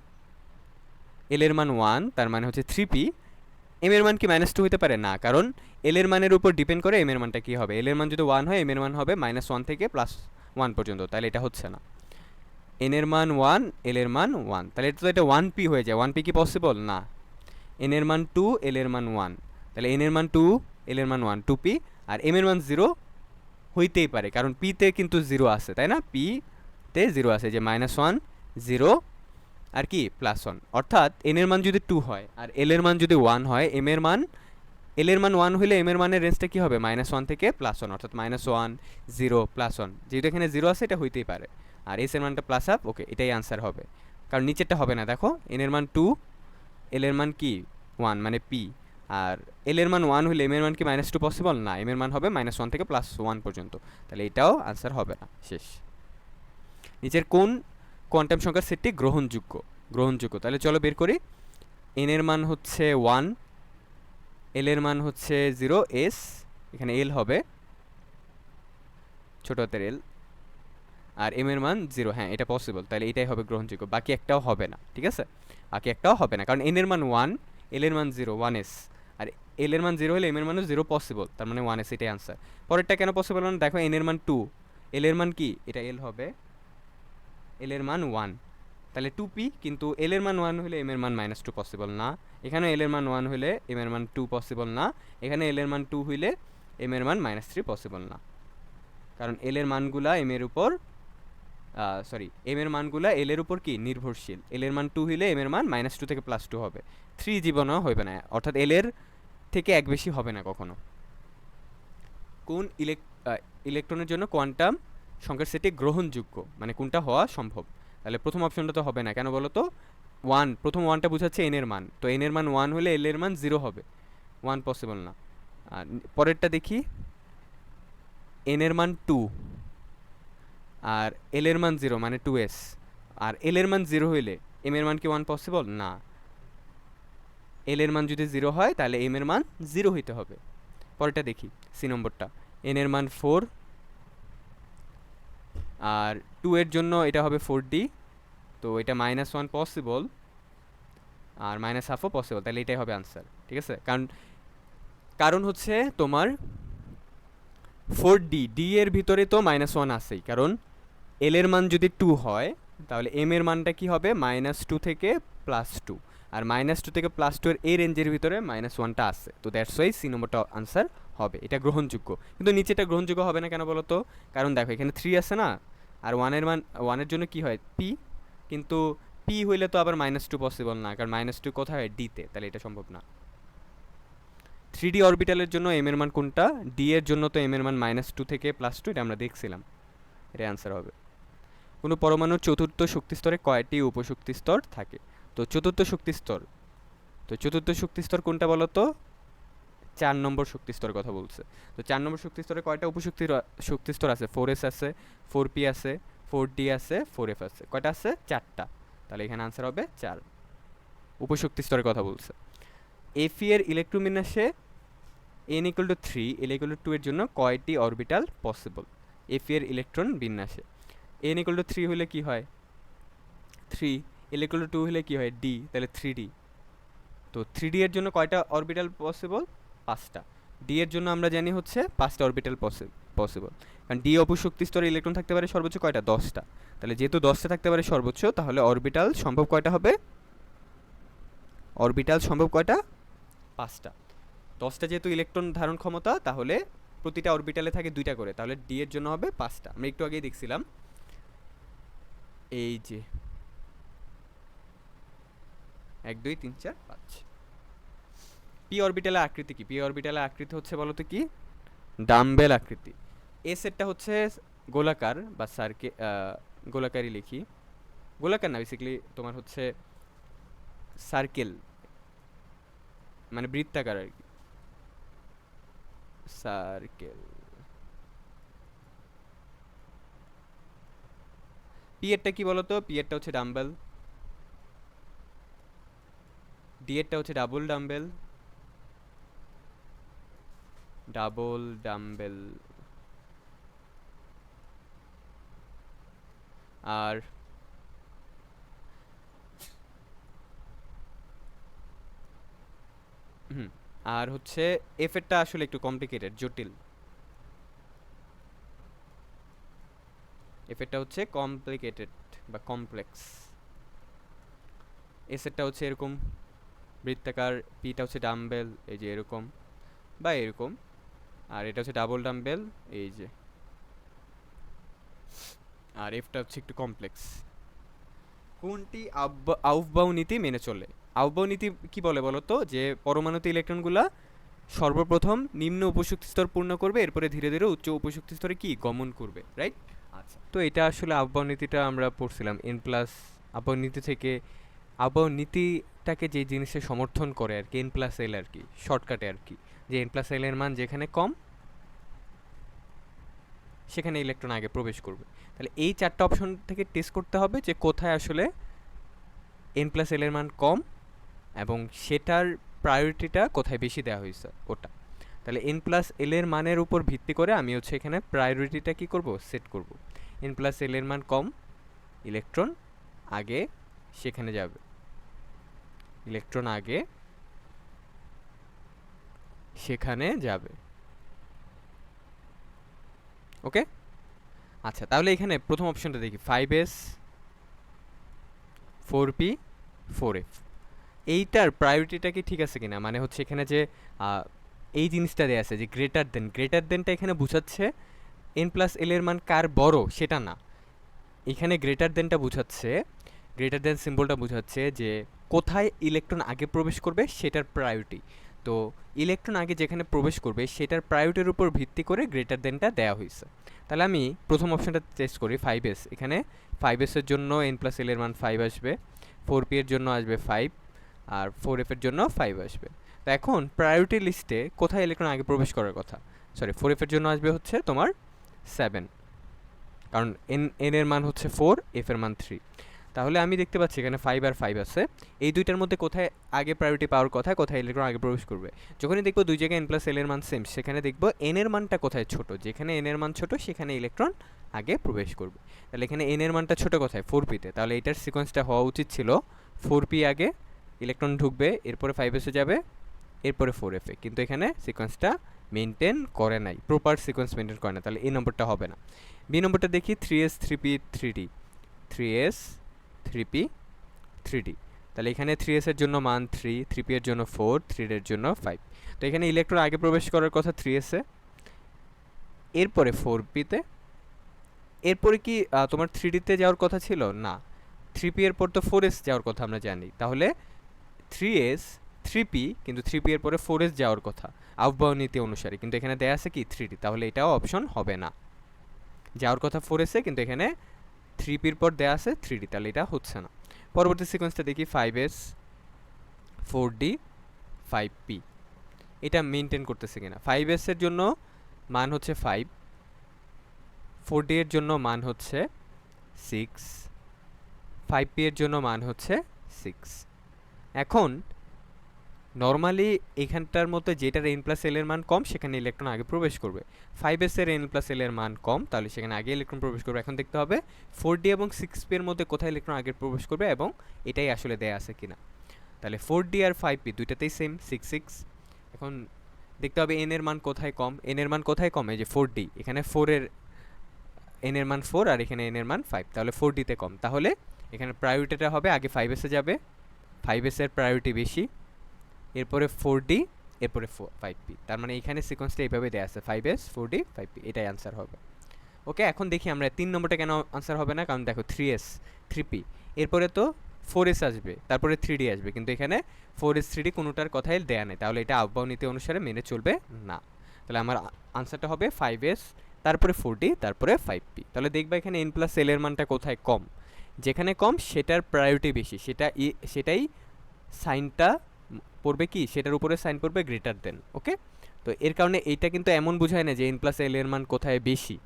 এল এর মান 1, তার মানে হচ্ছে 3p। এম এর মান কি -2 হতে পারে? না, কারণ এল এর মানের উপর ডিপেন্ড করে এম এর মানটা কি হবে। এল এর মান যদি 1 হয়, এম এর মান হবে -1 থেকে +1 পর্যন্ত। তাহলে এটা হচ্ছে না। এন এর মান 1, এল এর মান 1, তাহলে এটা তো এটা 1p হয়ে যায়। 1p কি পসিবল? না। এন এর মান 2, এল এর মান 1, তাহলে এন এর মান 2, এল এর মান 1, 2p। আর এম এর মান 0 হইতেই পারে, কারণ p তে কিন্তু 0 আছে, তাই না? p তে 0 আছে, যে -1 0 আর কি +1। অর্থাৎ এন এর মান যদি 2 হয় আর এল এর মান যদি 1 হয়, এম এর মান এল এর মান 1 হলে এম এর মানের রেঞ্জটা কি হবে? -1 থেকে +1, অর্থাৎ -1 0 +1। যেহেতু এখানে 0 আছে, এটা হইতেই পারে। আর এস এর মানটা প্লাস হাফ, ওকে, এটাই আনসার হবে। কারণ নিচেরটা হবে না। দেখো এন এর মান 2, এল এর মান কি 1, মানে p। আর এল এর মান 1 হলে এম এর মান কি -2 পসিবল? না, এম এর মান হবে -1 থেকে +1 পর্যন্ত। তাহলে এটাও আনসার হবে না। শেষ। নিচের কোন কোয়ান্টাম সংখ্যার সেটটি গ্রহণযোগ্য? গ্রহণযোগ্য, তাহলে চলো বের করি। এন এর মান হচ্ছে 1, এল এর মান হচ্ছে 0, এস, এখানে এল হবে ছোট হাতের এল, আর এম এর মান 0। হ্যাঁ, এটা পসিবল, তাহলে এটাই হবে গ্রহণযোগ্য। বাকি একটাও হবে না, ঠিক আছে? বাকি একটাও হবে না, কারণ এন এর মান 1, এল এর মান 0, 1s। আর এল এর মান 0 হলে এম এর মানও 0 পসিবল, তার মানে 1s, এটাই আনসার। পরেরটা কেন পসিবল না? দেখো এন এর মান 2, এল এর মান কি, এটা এল হবে, এল এর মান 1, তাহলে 2p। কিন্তু এল এর মান 1 হলে এম এর মান -2 পসিবল না। এখানে এল এর মান 1 হলে এম এর মান 2 পসিবল না। এখানে এল এর মান 2 হইলে এম এর মান -3 পসিবল না, কারণ এল এর মানগুলা এম এর উপর এম এর মানগুলা এল এর উপর কি নির্ভরশীল। এল এর মান 2 হইলে এম এর মান -2 থেকে +2 হবে, 3 জীবনও হবে না, অর্থাৎ এল এর থেকে এক বেশি হবে না কখনো। কোন ইলেকট্রনের জন্য কোয়ান্টাম সংখ্যার সেটটি গ্রহণযোগ্য, মানে কোনটা হওয়া সম্ভব? তাহলে প্রথম অপশনটা তো হবে না, কেন বলো তো? 1, প্রথম 1টা বোঝাচ্ছে এন এর মান, তো এন এর মান 1 হলে এল এর মান 0 হবে, 1 পসিবল না। আর পরেরটা দেখি, এন এর মান 2 আর এল এর মান 0, মানে 2s। আর এল এর মান 0 হইলে এম এর মান কি 1 পসিবল? না। এল এর মান যদি 0 হয়, তাহলে এম এর মান 0 হইতে হবে। পরেরটা দেখি, সি নম্বরটা, এন এর মান 4, আর 2 এর জন্য এটা হবে 4d, তো এটা -1 পসিবল আর -হাফও পসিবল, তাহলে এটাই হবে আনসার, ঠিক আছে? কারণ হচ্ছে তোমার 4d, d এর ভিতরে তো -1 আছেই, কারণ এল এর মান যদি 2 হয়, তাহলে এম এর মানটা কি হবে -2 থেকে +2, আর -2 থেকে +2 এর এই রেঞ্জের ভিতরে -1টা আছে, তো দ্যাটস ওয়াই সি নম্বরটা আনসার হবে। এটা গ্রহণযোগ্য, কিন্তু নিচেটা গ্রহণযোগ্য হবে না, কেন বলো তো? কারণ দেখো এখানে 3 আছে না, আর 1 এর মান 1 এর জন্য কি হয় p, কিন্তু p হইলে তো আবার -2 পসিবল না, কারণ -2 কোথায় হয়? d তে, তাহলে এটা সম্ভব না। 3d অরবিটালের জন্য এম এর মান কোনটা? d এর জন্য তো এম এর মান -2 থেকে +2, এটা আমরা দেখছিলাম, এটাই আনসার হবে। কোনো পরমাণুর চতুর্থ শক্তিস্তরে কয়টি উপশক্তি স্তর থাকে? তো চতুর্থ শক্তি স্তর কোনটা বলো তো? 4 নম্বর শক্তি স্তরের কথা বলছে। তো 4 নম্বর শক্তি স্তরে কয়টা শক্তি স্তর আছে? 4s আছে, 4p আছে, 4d আছে, 4f আছে। কয়টা আছে? 4টা। তাহলে এখানে আনসার হবে 4। উপশক্তি স্তরের কথা বলছে। Fe এর ইলেকট্রন বিন্যাসে n = 3, l = 2 এর জন্য কয়টি অরবিটাল পসিবল? Fe এর ইলেকট্রন বিন্যাসে n = 3 হলে কি হয়? 3, L equal to 2 হলে কি হয়, D, তাহলে 3D। তো 3D এর জন্য কয়টা অরবিটাল পসিবল, 5টা। D এর জন্য আমরা জানি হচ্ছে 5টা অরবিটাল পসিবল, কারণ D অপশক্তি স্তরে ইলেকট্রন থাকতে পারে সর্বোচ্চ কয়টা, 10টা। তাহলে যেহেতু 10টা থাকতে পারে সর্বোচ্চ, তাহলে অরবিটাল সম্ভব কয়টা হবে, অরবিটাল সম্ভব কয়টা, 5টা। 10টা যেহেতু ইলেকট্রন ধারণ ক্ষমতা, তাহলে প্রতিটা অরবিটালে থাকে 2টা করে, তাহলে D এর জন্য হবে 5টা। আমরা একটু আগেই দেখছিলাম, এই যে 1 2 3 4 5। পি অরবিটালের আকৃতি কি, পি অরবিটালের আকৃতি হচ্ছে বলতো কি, ডাম্বেল আকৃতি। এ সেটটা হচ্ছে গোলাকার বা গোলাকারই লিখি, গোলাকার না, বেসিক্যালি তোমার হচ্ছে সার্কেল, মানে বৃত্তাকার আর কি, সার্কেল। পি এরটা কি বলতো, পি এরটা হচ্ছে ডাম্বেল, ডি এরটা হচ্ছে ডাবল ডাম্বেল, ডাবল ডাম্বেল। আর আর হচ্ছে এফ এরটা আসলে একটু কমপ্লিকেটেড, জটিল। এফ এরটা হচ্ছে কমপ্লিকেটেড বা কমপ্লেক্স। এস এরটা হচ্ছে এরকম বৃত্তাকার, পিটা হচ্ছে ডাম্বেল, এই যে এরকম বা এরকম, আর এটা হচ্ছে ডাবল ডাম্বেল, এই যে, আর এফটা হচ্ছে একটু কমপ্লেক্স। কোনটি আউফবাউ নীতি মেনে চলে, আউফবাউ নীতি কি বলে বলতো, যে পরমাণুতে ইলেকট্রনগুলা সর্বপ্রথম নিম্ন উপশক্তি স্তর পূর্ণ করবে, এরপরে ধীরে ধীরে উচ্চ উপশক্তি স্তরে কি গমন করবে, রাইট। আচ্ছা, তো এটা আসলে আউফবাউ নীতিটা আমরা পড়ছিলাম এন প্লাস, আউফবাউ নীতি থেকে, আউফবাউ নীতিটাকে যে জিনিসে সমর্থন করে আর কি, এন প্লাস এল আর কি, শর্টকাটে আর কি, যে এন প্লাস এল এর মান যেখানে কম সেখানে ইলেকট্রন আগে প্রবেশ করবে। তাহলে এই 4টা অপশন থেকে টেস্ট করতে হবে যে কোথায় আসলে এন প্লাস এল এর মান কম এবং সেটার প্রায়োরিটিটা কোথায় বেশি দেওয়া হয়েছে ওটা। তাহলে এন প্লাস এল এর মানের উপর ভিত্তি করে আমি হচ্ছে এখানে প্রায়োরিটিটা কি করব, সেট করব। এন প্লাস এল এর মান কম, ইলেকট্রন আগে সেখানে যাবে, ইলেকট্রন আগে সেখানে যাবে, ওকে। আচ্ছা, তাহলে এখানে প্রথম অপশনটা দেখি, 5s 4p 4f, এইটার প্রায়োরিটিটা কি ঠিক আছে কিনা, মানে হচ্ছে এখানে যে এই জিনিসটা দেয়া আছে যে গ্রেটার দেন, গ্রেটার দেনটা এখানে বুঝাচ্ছে এন প্লাস এল এর মান কার বড় সেটা না, এখানে গ্রেটার দেনটা বুঝাচ্ছে, গ্রেটার দেন সিম্বলটা বুঝাচ্ছে যে কোথায় ইলেকট্রন আগে প্রবেশ করবে সেটার প্রায়োরিটি। তো ইলেকট্রন আগে যেখানে প্রবেশ করবে সেটার প্রায়োরিটির উপর ভিত্তি করে গ্রেটার দেনটা দেওয়া হয়েছে। তাহলে আমি প্রথম অপশনটা টেস্ট করি, 5s, এখানে 5s এর জন্য এন প্লাস এল এর মান 5 আসবে, 4p এর জন্য আসবে 5, আর 4f এর জন্য 5 আসবে। তো এখন প্রায়োরিটি লিস্টে কোথায় ইলেকট্রন আগে প্রবেশ করার কথা, সরি 4f এর জন্য আসবে হচ্ছে তোমার 7, কারণ এন এর মান হচ্ছে 4, এফ এর মান 3। তাহলে আমি দেখতে পাচ্ছি এখানে 5 আর 5 আছে, এই দুইটার মধ্যে কোথায় আগে প্রায়োরিটি পাওয়ার কথা, কোথায় ইলেকট্রন আগে প্রবেশ করবে। যখনই দেখবো দুই জায়গায় এন প্লাস এল এর মান সেম, সেখানে দেখবো এন এর মানটা কোথায় ছোট, যেখানে এন এর মান ছোট সেখানে ইলেকট্রন আগে প্রবেশ করবে। তাহলে এখানে এন এর মানটা ছোট কোথায়, 4p-তে, তাহলে এটার সিকোয়েন্সটা হওয়া উচিত ছিল 4p আগে ইলেকট্রন ঢুকবে, এরপরে 5s-এ যাবে, এরপরে 4f-এ, কিন্তু এখানে সিকোয়েন্সটা মেনটেন করে নাই, প্রপার সিকোয়েন্স মেনটেন করে না, তাহলে এই নম্বরটা হবে না। বি নম্বরটা দেখি, 3s 3p 3d, 3s 3p 3d, তাহলে এখানে 3s এর জন্য মান 3, 3p এর জন্য 4, 3d এর জন্য 5। তো এখানে ইলেকট্রন আগে প্রবেশ করার কথা 3s-এ, এরপরে 4p-তে, এরপরে কি তোমার 3d-তে যাওয়ার কথা ছিল না, 3p এর পর তো 4s যাওয়ার কথা আমরা জানি, তাহলে 3s 3p, কিন্তু 3p এর পরে 4s যাওয়ার কথা আউফবাউ নীতি অনুসারে, কিন্তু এখানে দেয়া আছে কি 3d, তাহলে এটাও অপশন হবে না। যাওয়ার কথা 4s-এ, কিন্তু এখানে 3p-র পর দেয়া আছে 3d, তাহলে এটা হচ্ছে না। পরবর্তী সিকোয়েন্সটা দেখি, 5s 4d 5p, এটা মেনটেন করতেছে কিনা। 5s এর জন্য মান হচ্ছে 5, 4d এর জন্য মান হচ্ছে 6, 5p এর জন্য মান হচ্ছে 6। এখন নর্মালি এখানটার মধ্যে যেটার n প্লাস এল এর মান কম সেখানে ইলেকট্রন আগে প্রবেশ করবে। 5s এর n প্লাস এল এর মান কম, তাহলে সেখানে আগে ইলেকট্রন প্রবেশ করবে। এখন দেখতে হবে 4d এবং 6p এর মধ্যে কোথায় ইলেকট্রন আগে প্রবেশ করবে এবং এটাই আসলে দেয়া আছে কিনা। তাহলে 4d আর 5p দুইটাতেই সেম 6 6। এখন দেখতে হবে n এর মান কোথায় কম। n এর মান কোথায় কম? এই যে 4d, এখানে 4 এর n এর মান 4 আর এখানে n এর মান 5, তাহলে 4d তে কম। তাহলে এখানে প্রায়োরিটিটা হবে আগে 5s এ যাবে, 5s এর প্রায়োরিটি বেশি, এরপরে 4d, এরপরে 5p। তার মানে এখানে সিকোয়েন্সটা এইভাবে দেয়া আছে 5s 4d 5p, এটাই আনসার হবে। ওকে, এখন দেখি আমরা 3 নম্বরটা কেন আনসার হবে না, কারণ দেখো 3s 3p, এরপরে তো 4s আসবে, তারপরে 3d আসবে, কিন্তু এখানে 4s 3d কোনোটার কথাই দেয়া নেই, তাহলে এটা আহ্বান নীতি অনুসারে মেনে চলবে না। তাহলে আমার আনসারটা হবে 5s, তারপরে 4d, তারপরে 5p। তাহলে দেখবা এখানে n প্লাস l এর মানটা কোথায় কম, যেখানে কম সেটার প্রায়োরিটি বেশি, সেটাই সাইনটা পড়বে কি, সেটার উপরে সাইন পড়বে গ্রেটার দেন। ওকে, তো এর কারণে এইটা কিন্তু এমন বোঝায় না যে n প্লাস এল এর মান কোথায় বেশি,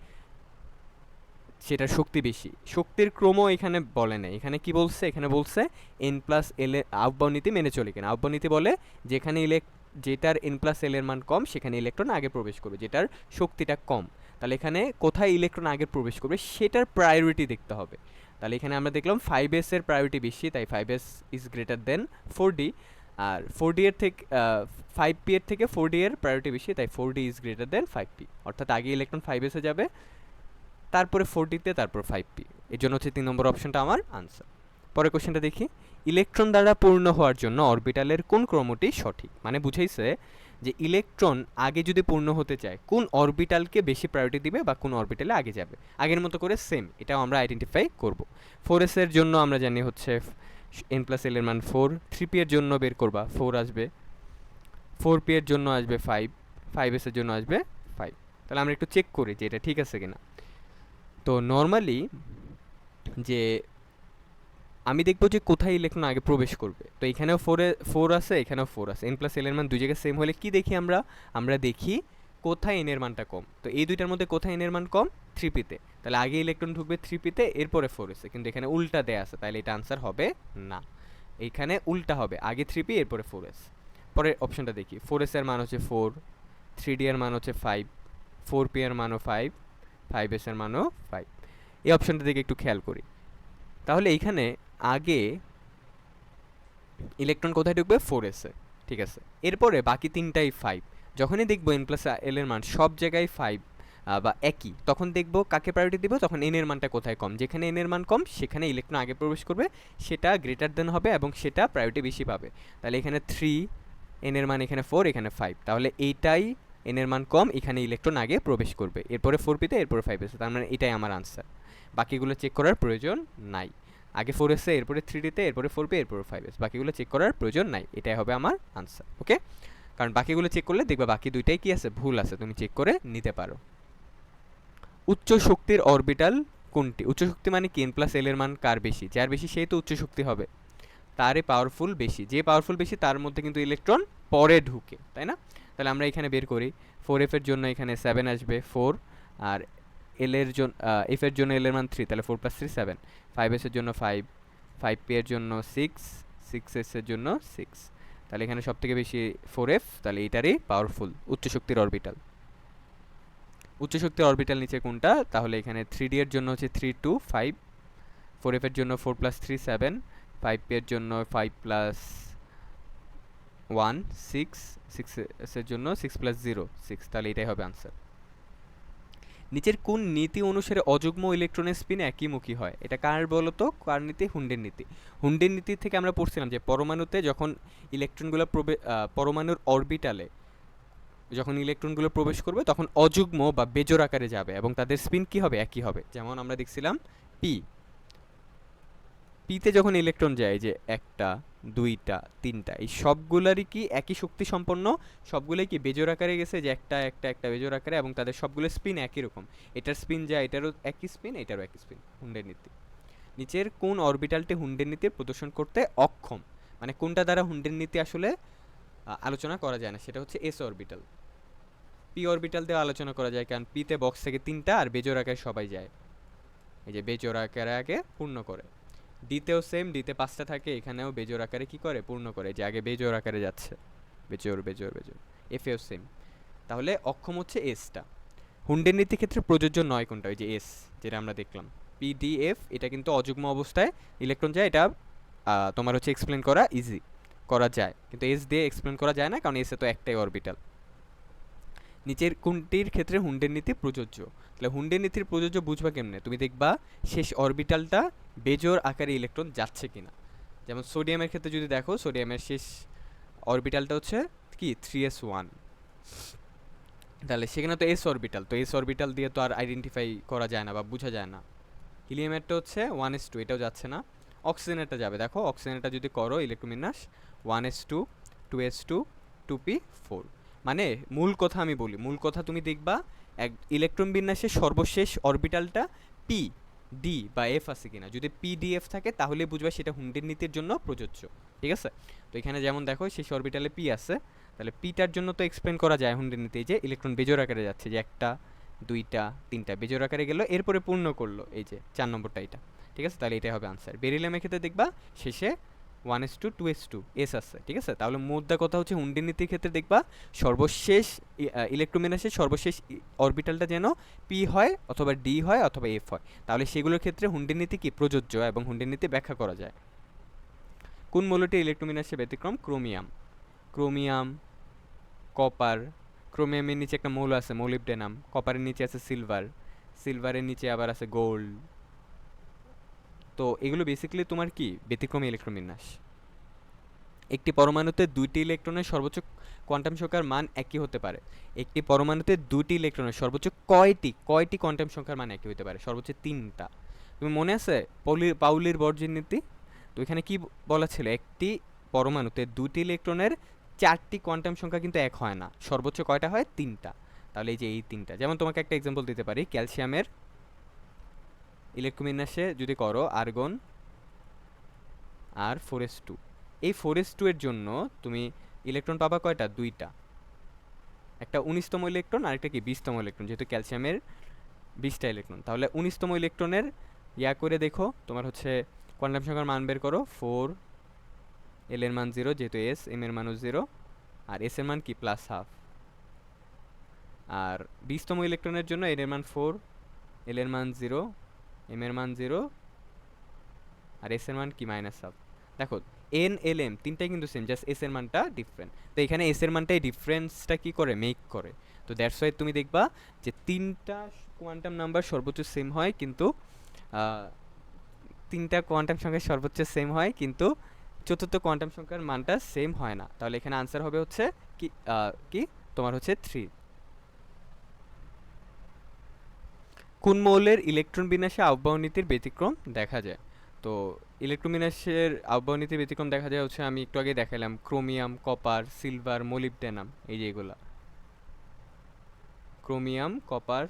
সেটার শক্তি বেশি, শক্তির ক্রম এখানে বলে না। এখানে কি বলছে, এখানে বলছে n প্লাস এল এর আহ্বান নীতি মেনে চলে কিনা। আহ্বান নীতি বলে যেখানে যেটার n প্লাস এল এর মান কম সেখানে ইলেকট্রন আগে প্রবেশ করবে, যেটার শক্তিটা কম। তাহলে এখানে কোথায় ইলেকট্রন আগে প্রবেশ করবে সেটার প্রায়োরিটি দেখতে হবে। তাহলে এখানে আমরা দেখলাম 5s এর প্রায়োরিটি বেশি, তাই 5s is greater than 4d, R 4d এর থেকে 5p এর থেকে 4d এর প্রায়োরিটি বেশি, তাই 4d is greater than 5p, অর্থাৎ আগে ইলেকট্রন 5s এ যাবে, তারপরে 4d তে, তারপর 5p। এর জন্য হচ্ছে 3 নম্বর অপশনটা আমার আনসার। পরের কোশ্চেনটা দেখি, ইলেকট্রন দ্বারা পূর্ণ হওয়ার জন্য অরবিটালের কোন ক্রমটি সঠিক? মানে বুঝাইছে যে ইলেকট্রন আগে যদি পূর্ণ হতে চায় কোন অরবিটালকে বেশি প্রায়োরিটি দিবে বা কোন অরবিটালে আগে যাবে, আগের মতো করে সেম এটাও আমরা আইডেন্টিফাই করব। 4s এর জন্য আমরা জানি হচ্ছে n প্লাস এল এর মান 4, 3p এর জন্য বের করবা 4 আসবে, 4p এর জন্য আসবে 5, 5s এর জন্য আসবে 5। তাহলে আমরা একটু চেক করি যে এটা ঠিক আছে কিনা। তো নর্মালি যে আমি দেখবো যে কোথায় ইলেকট্রন আগে প্রবেশ করবে, তো এখানেও 4 আছে, এখানেও 4 আছে, n প্লাস এল এর মান দুই জায়গায় সেম হলে কি দেখি আমরা, আমরা দেখি কোথায় n এর মানটা কম। তো এই দুইটার মধ্যে কোথায় n এর মান কম, 3p তে, তাহলে আগে ইলেকট্রন ঢুকবে 3p তে, এরপরে 4s এ, কিন্তু এখানে উল্টা দেয়া আছে, তাহলে এটা আনসার হবে না। এইখানে উল্টা হবে, আগে 3p এরপরে 4s। পরের অপশনটা দেখি, 4s এর মান হচ্ছে 4, 3d এর মান হচ্ছে 5, 4p এর মানও 5, 5s এর মানও 5। এই অপশনটা দিকে একটু খেয়াল করি, তাহলে এইখানে আগে ইলেকট্রন কোথায় ঢুকবে, 4s এ, ঠিক আছে, এরপরে বাকি তিনটাই 5। যখনই দেখবো n প্লাস এল এর মান সব জায়গায় 5 বা একই, তখন দেখবো কাকে প্রায়োরিটি দিব, তখন n এর মানটা কোথায় কম, যেখানে n এর মান কম সেখানে ইলেকট্রন আগে প্রবেশ করবে, সেটা গ্রেটার দেন হবে এবং সেটা প্রায়োরিটি বেশি পাবে। তাহলে এখানে 3, n এর মান এখানে 4, এখানে 5, তাহলে এইটাই n এর মান কম, এখানে ইলেকট্রন আগে প্রবেশ করবে, এরপরে 4p তে, এরপরে 5s এ, তার মানে এটাই আমার আনসার। বাকিগুলো চেক করার প্রয়োজন নাই, আগে 4s এ, এরপরে 3d তে, এরপরে 4p, এরপরে 5s, বাকিগুলো চেক করার প্রয়োজন নাই, এটাই হবে আমার আনসার। ওকে, কারণ বাকিগুলো চেক করলে দেখবা বাকি দুইটাই কি আছে, ভুল আছে, তুমি চেক করে নিতে পারো। উচ্চ শক্তির অরবিটাল কোনটি? উচ্চ শক্তি মানে কি, n প্লাস এল এর মান কার বেশি, যার বেশি সেই তো উচ্চ শক্তি হবে, তারই পাওয়ারফুল বেশি, যে পাওয়ারফুল বেশি তার মধ্যে কিন্তু ইলেকট্রন পরে ঢুকে, তাই না? তাহলে আমরা এখানে বের করি, 4f এর জন্য এখানে 7 আসবে 4, আর এল এর জন্য এফ এর জন্য এল এর মান 3, তাহলে 4 প্লাস 3 7, 5s এর জন্য 5, 5p এর জন্য 6, 6s এর জন্য 6, তাহলে এখানে সব থেকে বেশি 4f, তাহলে এটারই পাওয়ারফুল উচ্চ শক্তির অরবিটাল। উচ্চ শক্তির অরবিটাল নিচে কোনটা, তাহলে এখানে 3d এর জন্য হচ্ছে 3 2 5, 4f এর জন্য 4 প্লাস 3 7, 5p এর জন্য 5 প্লাস 1 6, 6s এর জন্য 6 প্লাস 0 6, তাহলে এটাই হবে আনসার। নিচের কোন নীতি অনুসারে অযুগ্ম ইলেকট্রনের স্পিন একইমুখী হয়? এটা কার বলতো, কার নীতি? হুন্ডের নীতি। হুন্ডের নীতি থেকে আমরা পড়ছিলাম যে পরমাণুতে যখন ইলেকট্রনগুলো পরমাণুর অরবিটালে যখন ইলেকট্রনগুলো প্রবেশ করবে তখন অযুগ্ম বা বেজোড় আকারে যাবে এবং তাদের স্পিন কি হবে, একই হবে। যেমন আমরা দেখছিলাম পি, পিতে যখন ইলেকট্রন যায়, যে একটা, দুইটা, তিনটা, এই সবগুলারই কি একই শক্তি সম্পন্ন, সবগুলোই কি বেজোড় আকারে গেছে, যে একটা একটা একটা বেজোড় আকারে, এবং তাদের সবগুলো স্পিন একই রকম, এটার স্পিন যায়, এটারও একই স্পিন, এটারও একই স্পিন, হুন্ডের নীতি। নিচের কোন অরবিটালটি হুন্ডের নীতির প্রদর্শন করতে অক্ষম? মানে কোনটা দ্বারা হুন্ডের নীতি আসলে আলোচনা করা যায় না, সেটা হচ্ছে এস অরবিটাল। পি অরবিটাল দিয়ে আলোচনা করা যায়, কারণ পিতে বক্স থেকে তিনটা আর বেজোড় আকারে সবাই যায়, এই যে বেজোড় আকারে আগে পূর্ণ করে। ডিতেও সেম, ডিতে 5টা থাকে, এখানেও বেজোড় আকারে কি করে, পূর্ণ করে, যে আগে বেজোড় আকারে যাচ্ছে। বেজোড় বেজোড় বেজোড়, এফেও সেম। তাহলে অক্ষম হচ্ছে এসটা। হুন্ডের নীতি ক্ষেত্রে প্রযোজ্য নয় কোনটা? ওই যে এস, যেটা আমরা দেখলাম পিডিএফ, এটা কিন্তু অযুগ্ম অবস্থায় ইলেকট্রন যায়, এটা তোমার হচ্ছে এক্সপ্লেন করা ইজি, করা যায়, কিন্তু এস দিয়ে এক্সপ্লেন করা যায় না, কারণ এসে তো একটাই অরবিটাল। নিচের কোনটির ক্ষেত্রে হুন্ডের নীতি প্রযোজ্য? তাহলে হুন্ডের নীতির প্রযোজ্য বুঝবা কেমনে? তুমি দেখবা শেষ অরবিটালটা বেজোড় আকারে ইলেকট্রন যাচ্ছে কিনা। যেমন সোডিয়ামের ক্ষেত্রে যদি দেখো, সোডিয়ামের শেষ অরবিটালটা হচ্ছে কি 3s1, তাহলে সেখানে তো এস অরবিটাল, তো এস অরবিটাল দিয়ে তো আর আইডেন্টিফাই করা যায় না বা বোঝা যায় না। হিলিয়ামেরটা হচ্ছে 1s2, এটাও যাচ্ছে না। অক্সিজেনেরটা যাবে, দেখো অক্সিজেনেরটা যদি করো ইলেকট্রোবিন্যাস 1s2 2s2 2p4। মানে মূল কথা আমি বলি, মূল কথা তুমি দেখবা এক ইলেকট্রন বিন্যাসের সর্বশেষ অরবিটালটা পি ডি বা এফ আছে কিনা। যদি পি ডি এফ থাকে তাহলে বুঝবা সেটা হুন্ডের নীতির জন্য প্রযোজ্য, ঠিক আছে? তো এখানে যেমন দেখো শেষ অরবিটালে পি আছে, তাহলে পিটার জন্য তো এক্সপ্লেন করা যায় হুন্ডের নীতি, যে ইলেকট্রন বেজোড় আকারে যাচ্ছে, যে একটা দুইটা তিনটা বেজোড় আকারে গেল, এরপরে পূর্ণ করলো, এই যে 4 নম্বরটা এটা, ঠিক আছে? তাহলে এটাই হবে আনসার। বেরিলিয়ামের ক্ষেত্রে দেখবা শেষে 1s2 2s2 এস আছে, ঠিক আছে? তাহলে মুদ্রা কথা হচ্ছে হুন্ডের নীতির ক্ষেত্রে দেখবা সর্বশেষ ইলেকট্রোমিনাসের সর্বশেষ অরবিটালটা যেন পি হয় অথবা ডি হয় অথবা এফ হয়, তাহলে সেগুলোর ক্ষেত্রে হুন্ডের নীতি কি প্রযোজ্য এবং হুন্ডের নীতি ব্যাখ্যা করা যায়। কোন মৌলটি ইলেকট্রোমিনাসের ব্যতিক্রম? ক্রোমিয়াম। ক্রোমিয়াম, কপার, ক্রোমিয়ামের নিচে একটা মৌল আছে মোলিবডেনাম, কপারের নিচে আছে সিলভার, সিলভারের নিচে আবার আছে গোল্ড। তো এগুলো বেসিক্যালি তোমার কি ব্যতিক্রমী ইলেকট্রন বিন্যাস। একটি পরমাণুতে দুইটি ইলেকট্রনের সর্বোচ্চ কোয়ান্টাম সংখ্যার মান একই হতে পারে। একটি পরমাণুতে দুটি ইলেকট্রনের সর্বোচ্চ কয়টি কোয়ান্টাম সংখ্যার মান একই হতে পারে? সর্বোচ্চ 3টা। তুমি মনে আছে পাউলির বর্জিন নীতি? তো এখানে কি বলা ছিল? একটি পরমাণুতে দুটি ইলেকট্রনের 4টি কোয়ান্টাম সংখ্যা কিন্তু এক হয় না, সর্বোচ্চ কয়টা হয়? 3টা। তাহলে এই যে এই 3টা, যেমন তোমাকে একটা এক্সাম্পল দিতে পারি, ক্যালসিয়ামের ইলেকট্রোবিন্যাসে যদি করো আর্গন আর 4s2, এই 4s2 এর জন্য তুমি ইলেকট্রন পাবা কয়টা? 2টা, একটা 19তম ইলেকট্রন আর একটা কি 20তম ইলেকট্রন, যেহেতু ক্যালসিয়ামের 20টা ইলেকট্রন। তাহলে 19তম ইলেকট্রনের ইয়া করে দেখো, তোমার হচ্ছে কোয়ান্টাম সংখ্যার মান বের করো, 4, এল এর মান 0 যেহেতু এস, এম এর মানও 0, আর এস এর মান কি +½ আর 20তম ইলেকট্রনের জন্য এর মান 4, এল এর মান 0, এম এর মান 0, আর এস এর মান কি -½ দেখো এন এল এম তিনটাই কিন্তু সেম, জাস্ট এস এর মানটা ডিফারেন্ট। তো এখানে এস এর মানটাই ডিফারেন্সটা কি করে মেক করে। তো দ্যাটস ওয়াই তুমি দেখবা যে 3টা কোয়ান্টাম নাম্বার সর্বোচ্চ সেম হয়, কিন্তু 3টা কোয়ান্টাম সংখ্যার সর্বোচ্চ সেম হয়, কিন্তু চতুর্থ কোয়ান্টাম সংখ্যার মানটা সেম হয় না। তাহলে এখানে আনসার হবে হচ্ছে কি কি তোমার হচ্ছে 3। কোন মৌলের ইলেকট্রন বিন্যাসে আহ্বায়ক নীতির ব্যতিক্রম দেখা যায়? তো ইলেকট্রন বিন্যাসের আহ্বায়ক নীতির ব্যতিক্রম দেখা যায় হচ্ছে, আমি একটু আগে দেখালাম, ক্রোমিয়াম, কপার, সিলভার, মোলিবডেনাম, এই যে এগুলা। Chromium, copper,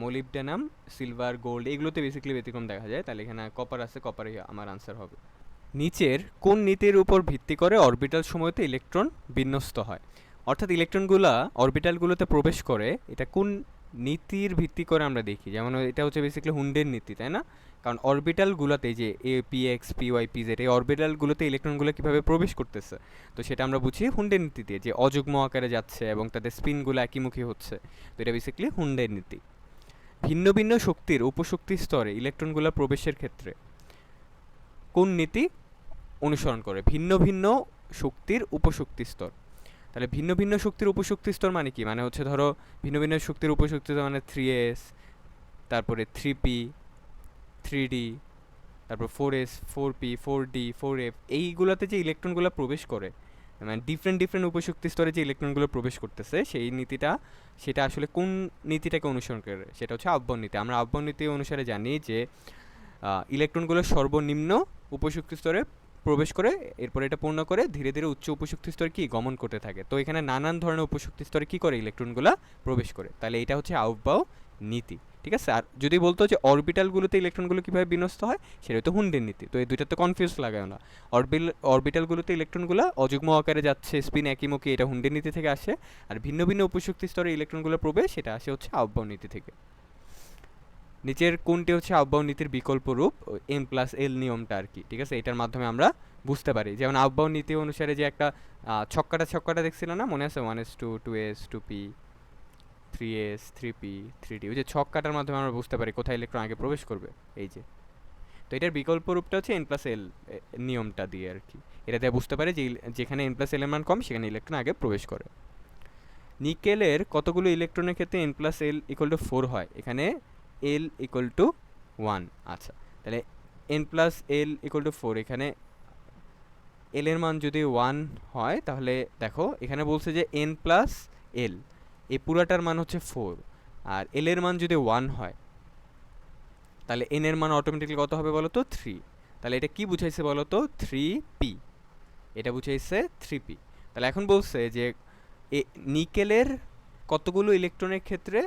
molybdenum, silver, gold, এগুলোতে বেসিক্যালি ব্যতিক্রম দেখা যায়। তাহলে এখানে কপার আছে, কপারে আমার আনসার হবে। নিচের কোন নীতির উপর ভিত্তি করে অরবিটাল সময়তে ইলেকট্রন বিন্যস্ত হয়? অর্থাৎ ইলেকট্রনগুলা অরবিটালগুলোতে প্রবেশ করে, এটা কোন নীতির ভিত্তি করে আমরা দেখি? যেমন এটা হচ্ছে বেসিক্যালি হুন্ডের নীতি, তাই না? কারণ অরবিটালগুলোতে যে এ P X P Y P Z, এই অরবিটালগুলোতে ইলেকট্রনগুলো কীভাবে প্রবেশ করতেছে, তো সেটা আমরা বুঝি হুন্ডের নীতি দিয়ে, যে অযুগ্ম আকারে যাচ্ছে এবং তাদের স্পিনগুলো একইমুখী হচ্ছে। তো এটা বেসিক্যালি হুন্ডের নীতি। ভিন্ন ভিন্ন শক্তির উপশক্তি স্তরে ইলেকট্রনগুলো প্রবেশের ক্ষেত্রে কোন নীতি অনুসরণ করে? ভিন্ন ভিন্ন শক্তির উপশক্তি স্তর। তাহলে ভিন্ন ভিন্ন শক্তির উপশক্তি স্তর মানে কি? মানে হচ্ছে ধরো ভিন্ন ভিন্ন শক্তির উপশক্তি স্তর মানে 3s, তারপরে 3p, 3d, তারপর 4s, 4p, 4d, 4f, এইগুলোতে যে ইলেকট্রনগুলো প্রবেশ করে, মানে ডিফারেন্ট ডিফারেন্ট উপশক্তি স্তরে যে ইলেকট্রনগুলো প্রবেশ করতেছে, সেই নীতিটা, সেটা আসলে কোন নীতিটাকে অনুসরণ করে? সেটা হচ্ছে আহ্বায়ক নীতি। আমরা আহ্বায়ক নীতি অনুসারে জানি যে ইলেকট্রনগুলো সর্বনিম্ন উপশক্তি স্তরে প্রবেশ করে, এরপর এটা পূর্ণ করে ধীরে ধীরে উচ্চ উপশক্তি স্তরে কি গমন করতে থাকে। তো এখানে নানান ধরনের উপশক্তি স্তরে কি করে ইলেকট্রনগুলো প্রবেশ করে, তাহলে এটা হচ্ছে আহ্বায়ক নীতি, ঠিক আছে? আর যদি বলতো যে অরবিটালগুলোতে ইলেকট্রনগুলো কীভাবে বিন্যস্ত হয়, সেটা হতো হুন্ডের নীতি। তো এই দুইটাতে কনফিউজ লাগায় না। অরবিটালগুলোতে ইলেকট্রনগুলো অযুগ্ম আকারে যাচ্ছে, স্পিন একইমুখী, এটা হুন্ডের নীতি থেকে আসে। আর ভিন্ন ভিন্ন উপশক্তি স্তরে ইলেকট্রনগুলো প্রবেশ, সেটা আসে হচ্ছে আহ্বায়ক নীতি থেকে। নিচের কোনটি হচ্ছে আফবাউ নীতির বিকল্প রূপ, M+L নিয়মটা আর কি, ঠিক আছে, এটার মাধ্যমে আমরা বুঝতে পারি। যেমন আফবাউ নীতি অনুসারে যে একটা ছক্কাটা দেখছিল না, মনে আছে, 1s2 2s 2p 3s 3p 3d, ওই যে ছক্কাটার মাধ্যমে আমরা বুঝতে পারি কোথায় ইলেকট্রন আগে প্রবেশ করবে, এই যে। তো এটার বিকল্প রূপটা হচ্ছে N+L নিয়মটা দিয়ে আর কি, এটা দিয়ে বুঝতে পারি যে যেখানে N+L এর মান কম সেখানে ইলেকট্রন আগে প্রবেশ করে। নিকেলের কতগুলো ইলেকট্রনের ক্ষেত্রে N+L = 4 হয়? এখানে L = 1। আচ্ছা, তাহলে N+L = 4, এখানে L এর মান যদি 1 হয় তাহলে দেখো এখানে বলছে যে N+L, এই পুরাটার মান হচ্ছে 4, আর L এর মান যদি 1 হয় তাহলে N এর মান অটোমেটিক্যালি কত হবে বলো তো? 3। তাহলে এটা কি বুঝাইছে বলো তো? 3p, এটা বুঝাইছে 3p। তাহলে এখন বলছে যে নিকেলের কতগুলো ইলেকট্রনের ক্ষেত্রে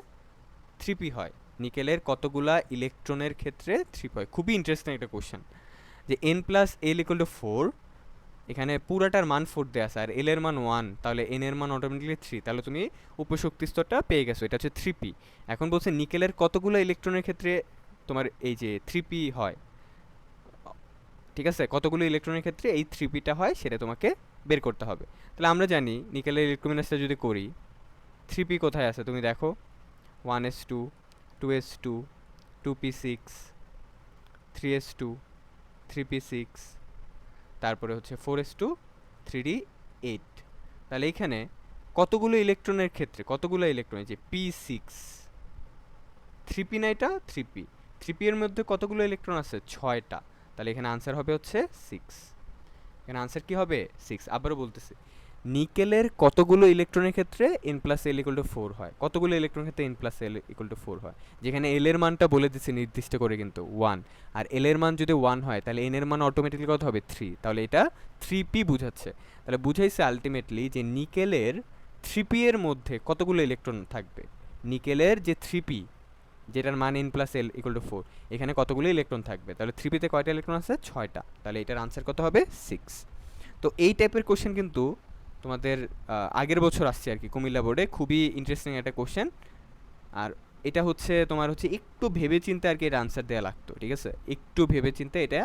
3p হয়? নিকেলের কতগুলা ইলেকট্রনের ক্ষেত্রে 3p হয়? খুবই ইন্টারেস্টিং একটা কোশ্চেন। যে N+L = 4, এখানে পুরাটার মান 4 দেয়া আছে, আর L এর মান 1, তাহলে N এর মান অটোমেটিক্যালি 3, তাহলে তুমি উপশক্তি স্তরটা পেয়ে গেছো, এটা হচ্ছে 3p। এখন বলছে নিকেলের কতগুলো ইলেকট্রনের ক্ষেত্রে তোমার এই যে 3p হয়, ঠিক আছে, কতগুলো ইলেকট্রনের ক্ষেত্রে এই 3pটা হয় সেটা তোমাকে বের করতে হবে। তাহলে আমরা জানি নিকেলের ইলেকট্রোবিন্যাসটা যদি করি, 3p কোথায় আছে তুমি দেখো, 1s2 2s2 2p6 3s2 3p6, তারপরে হচ্ছে 4s2 3d8। তাহলে এইখানে কতগুলো ইলেকট্রনের ক্ষেত্রে, কতগুলো ইলেকট্রন, যে p6, 3p না, এটা 3p, 3p এর মধ্যে কতগুলো ইলেকট্রন আছে? 6টা। তাহলে এখানে আনসার হবে হচ্ছে 6। এখানে আনসার কি হবে? 6। আবারও বলতেছি, নিকেলের কতগুলো ইলেকট্রনের ক্ষেত্রে N+L = 4 হয়? কতগুলো ইলেকট্রনের ক্ষেত্রে N+L = 4 হয়? যেখানে L এর মানটা বলে দিচ্ছে নির্দিষ্ট করে কিন্তু 1, আর L এর মান যদি 1 হয় তাহলে N এর মান অটোমেটিক্যালি কত হবে? 3। তাহলে এটা 3p বুঝাচ্ছে। তাহলে বুঝাইছে আলটিমেটলি যে নিকেলের 3p এর মধ্যে কতগুলো ইলেকট্রন থাকবে? নিকেলের যে 3p, যেটার মান N+L = 4, এখানে কতগুলো ইলেকট্রন থাকবে? তাহলে 3p-তে কয়টা ইলেকট্রন আছে? 6টা। তাহলে এটার আনসার কত হবে? 6। তো এই টাইপের কোশ্চেন কিন্তু তোমাদের আগের বছর আসছে আর কি কুমিল্লা বোর্ডে, খুবই ইন্টারেস্টিং একটা কোশ্চেন। আর এটা হচ্ছে তোমার হচ্ছে একটু ভেবে চিন্তে আর কি এটা আনসার দেওয়া লাগতো, ঠিক আছে, একটু ভেবে চিন্তে এটা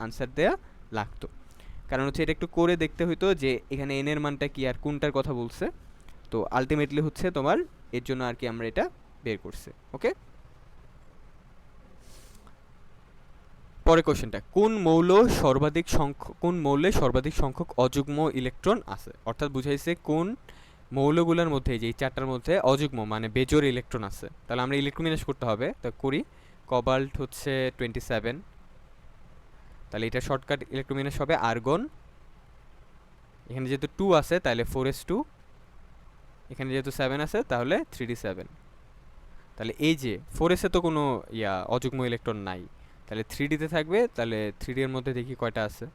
আনসার দেওয়া লাগতো, কারণ হচ্ছে এটা একটু করে দেখতে হইতো যে এখানে এন এর মানটা কি আর কোনটার কথা বলছে। তো আলটিমেটলি হচ্ছে তোমার এর জন্য আর কি আমরা এটা বের করছি। ওকে, পরের কোশ্চেনটা, কোন মৌলে সর্বাধিক সংখ্যক অযুগ্ম ইলেকট্রন আছে? অর্থাৎ বুঝাইছে কোন মৌলগুলোর মধ্যে, যে এই চারটার মধ্যে অযুগ্ম মানে বেজোড় ইলেকট্রন আছে। তাহলে আমরা ইলেকট্রন বিন্যাস করতে হবে, তা করি। কবাল্ট হচ্ছে 27, তাহলে এটা শর্টকাট ইলেকট্রন বিন্যাস হবে আর্গন। এখানে যেহেতু 2 আছে তাহলে 4s2, এখানে যেহেতু 7 আছে তাহলে 3d7। তাহলে এই যে 4s এ তো কোনো অযুগ্ম ইলেকট্রন নাই, তাহলে 3d-তে থাকবে। তাহলে 3d এর মধ্যে দেখি কয়টা আছে,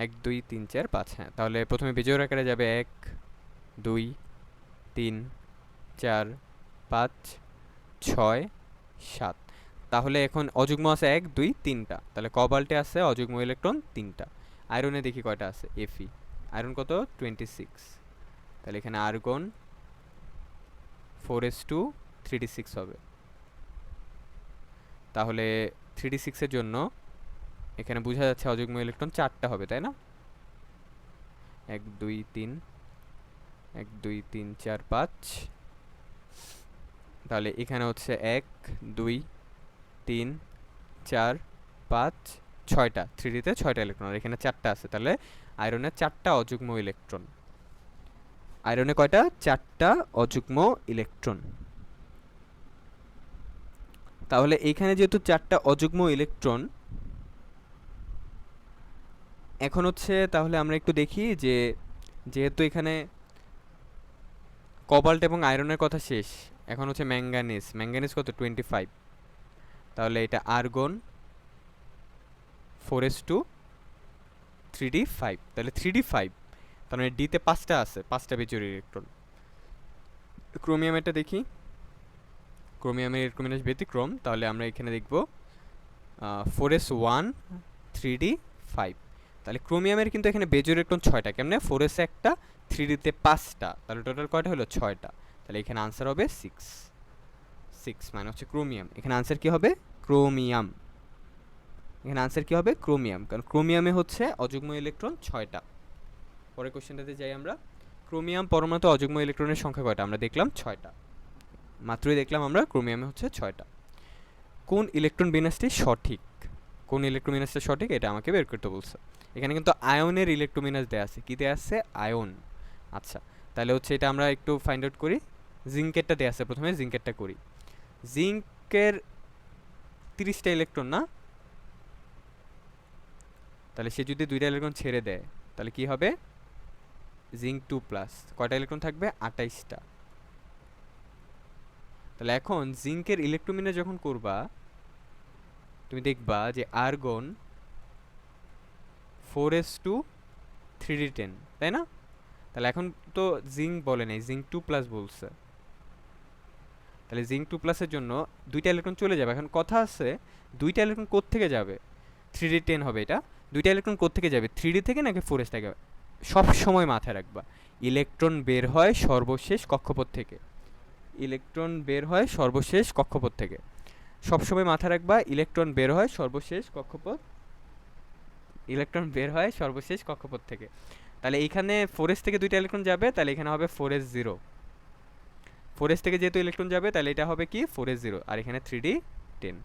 1 2 3 4 5। হ্যাঁ, তাহলে প্রথমে বিজোড় আকারে যাবে 1 2 3 4 5 6 7। তাহলে এখন অযুগ্ম আছে 1 2 3টা, তাহলে কবাল্টে আছে অযুগ্ম ইলেকট্রন 3টা। আয়রনে দেখি কয়টা আছে, Fe, আয়রন কত? 26। তাহলে এখানে আর্গন 4s2 3d6 হবে। তাহলে 3d6 এর জন্য এখানে বোঝা যাচ্ছে অযুগ্ম ইলেকট্রন 4টা হবে, তাই না? 1 2 3 1 2 3 4 5। তাহলে এখানে হচ্ছে 1 2 3 4 5 6টা, 3d-তে 6টা ইলেকট্রন, আর এখানে 4টা আছে। তাহলে আয়রনের 4টা অযুগ্ম ইলেকট্রন। আয়রনে কয়টা? 4টা অযুগ্ম ইলেকট্রন। তাহলে এখানে যেহেতু 4টা অযুগ্ম ইলেকট্রন, এখন হচ্ছে তাহলে আমরা একটু দেখি যে যেহেতু এখানে কবাল্ট এবং আয়রনের কথা শেষ, এখন হচ্ছে ম্যাঙ্গানিজ কত? 25। তাহলে এটা আর্গন 4s2 3d5, তাহলে 3d5, তার মানে ডিতে 5টা আছে, 5টা বিজোড় ইলেকট্রন। ক্রোমিয়ামেরটা দেখি, ক্রোমিয়ামের ইলেকট্রন ব্যতিক্রম, তাহলে আমরা এখানে দেখব 4s1 3d5। তাহলে ক্রোমিয়ামের কিন্তু এখানে বেজোড় ইলেকট্রন 6টা, কেমনে? 4s একটা, 3d-তে 5টা, তাহলে টোটাল কয়টা হলো? 6টা। তাহলে এখানে আনসার হবে 6। 6 মানে হচ্ছে ক্রোমিয়াম। এখানে আনসার কি হবে? ক্রোমিয়াম। এখানে আনসার কি হবে? ক্রোমিয়াম, কারণ ক্রোমিয়ামে হচ্ছে অযুগ্ম ইলেকট্রন 6টা। পরের কোশ্চেনটাতে যাই আমরা। ক্রোমিয়াম পরমাণুতে অযুগ্ম ইলেকট্রনের সংখ্যা কয়টা? আমরা দেখলাম 6টা, মাত্রই দেখলাম আমরা ক্রোমিয়ামে হচ্ছে 6টা। কোন ইলেকট্রন বিন্যাসটি সঠিক? কোন ইলেকট্রন বিন্যাসটা সঠিক এটা আমাকে বের করতে বলছে। এখানে কিন্তু আয়নের ইলেকট্রন বিন্যাস দেয়া আছে। কি দেয়া আছে? আয়ন। আচ্ছা, তাহলে হচ্ছে এটা আমরা একটু ফাইন্ড আউট করি। জিঙ্কেরটা দেয়া আছে, প্রথমে জিঙ্কেরটা করি। জিঙ্কের 30টা ইলেকট্রন না? তাহলে সে যদি 2টা ইলেকট্রন ছেড়ে দেয় তাহলে কি হবে? জিঙ্ক 2+, কয়টা ইলেকট্রন থাকবে? 28টা। তাহলে এখন জিঙ্কের ইলেকট্রন বিন্যাস যখন করবা তুমি দেখবা যে আর্গন 4s2 3d10, তাই না? তাহলে এখন তো জিঙ্ক বলে নাই, জিঙ্ক 2+ বলছে। তাহলে জিঙ্ক 2+-এর জন্য 2টা ইলেকট্রন চলে যাবে। এখন কথা আছে 2টা ইলেকট্রন কোত্থেকে যাবে? 3d10 হবে এটা। 2টা ইলেকট্রন কোত্থেকে যাবে? 3d থেকে নাকি 4s থেকে? সব সময় মাথায় রাখবা ইলেকট্রন বের হয় সর্বশেষ কক্ষপথ থেকে। ইলেকট্রন বের হয় সর্বশেষ কক্ষপথ থেকে। সবসময় মাথায় রাখবা ইলেকট্রন বের হয় সর্বশেষ কক্ষপথ, ইলেকট্রন বের হয় সর্বশেষ কক্ষপথ থেকে। তাহলে এইখানে 4s থেকে 2টা ইলেকট্রন যাবে, তাহলে এখানে হবে 4s0। 4s থেকে যেহেতু ইলেকট্রন যাবে তাহলে এটা হবে কি? 4s0, আর এখানে 3d10।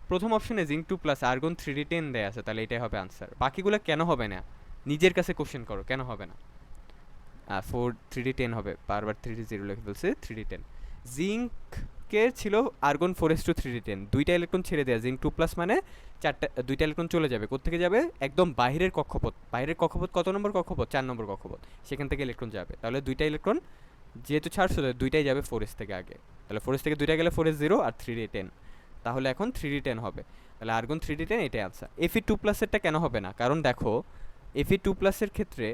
প্রথম অপশনে জিঙ্ক 2+, আর্গন 3d10 দেয়া আছে, তাহলে এটাই হবে আনসার। বাকিগুলো কেন হবে না নিজের কাছে কোশ্চেন করো, কেন হবে না? 3d10 হবে, বারবার 3d0 লিখে ফেলছে, 3d10। জিঙ্কের ছিল আর্গন 4s2 3d10, 2টা ইলেকট্রন ছেড়ে দেয়া। জিঙ্ক 2+ মানে 2টা ইলেকট্রন চলে যাবে। কোত্থেকে যাবে? একদম বাইরের কক্ষপথ। বাইরের কক্ষপথ কত নম্বর কক্ষপথ? 4 নম্বর কক্ষপথ। সেখান থেকে ইলেকট্রন যাবে। তাহলে 2টা ইলেকট্রন যেহেতু ছাড়ছো, 2টাই যাবে 4s থেকে আগে। তাহলে 4s থেকে 2টা গেলে 4s0 আর 3d10। তাহলে এখন 3d10 হবে। তাহলে আর্গন 3d10, এটাই আনসার। Fe2+এরটা কেন হবে না? কারণ দেখো Fe2+এর ক্ষেত্রে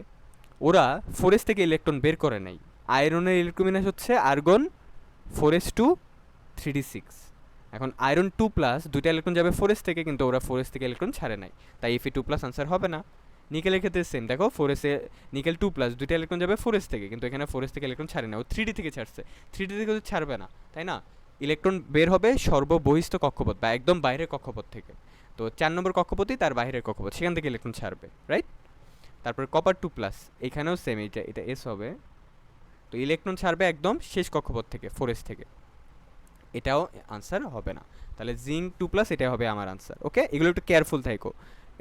ওরা 4s থেকে ইলেকট্রন বের করে নাই। আয়রনের ইলেকট্রন বিন্যাস হচ্ছে আর্গন 4s2 3d6। এখন আয়রন 2+, 2টা ইলেকট্রন যাবে 4s থেকে, কিন্তু ওরা 4s থেকে ইলেকট্রন ছাড়ে নাই, তাই Fe2+ আনসার হবে না। নিকেলের ক্ষেত্রে সেম, দেখো 4s এ নিকেল 2+, 2টা ইলেকট্রন যাবে 4s থেকে, কিন্তু এখানে 4s থেকে ইলেকট্রন ছাড়ে না, ও 3d থেকে ছাড়ছে। 3d থেকে তো ছাড়বে না, তাই না? ইলেকট্রন বের হবে সর্ববহিস্থ কক্ষপথ বা একদম বাইরের কক্ষপথ থেকে। তো 4 নম্বর কক্ষপথই তার বাইরের কক্ষপথ, সেখান থেকে ইলেকট্রন ছাড়বে, রাইট? তারপরে কপার 2+, এখানেও সেম, এটা এস হবে। তো ইলেকট্রন ছাড়বে একদম শেষ কক্ষপথ থেকে, 4s থেকে, এটাও আনসার হবে না। তাহলে জিঙ্ক 2+, এটাই হবে আমার আনসার। ওকে, এগুলো একটু কেয়ারফুল থাকো,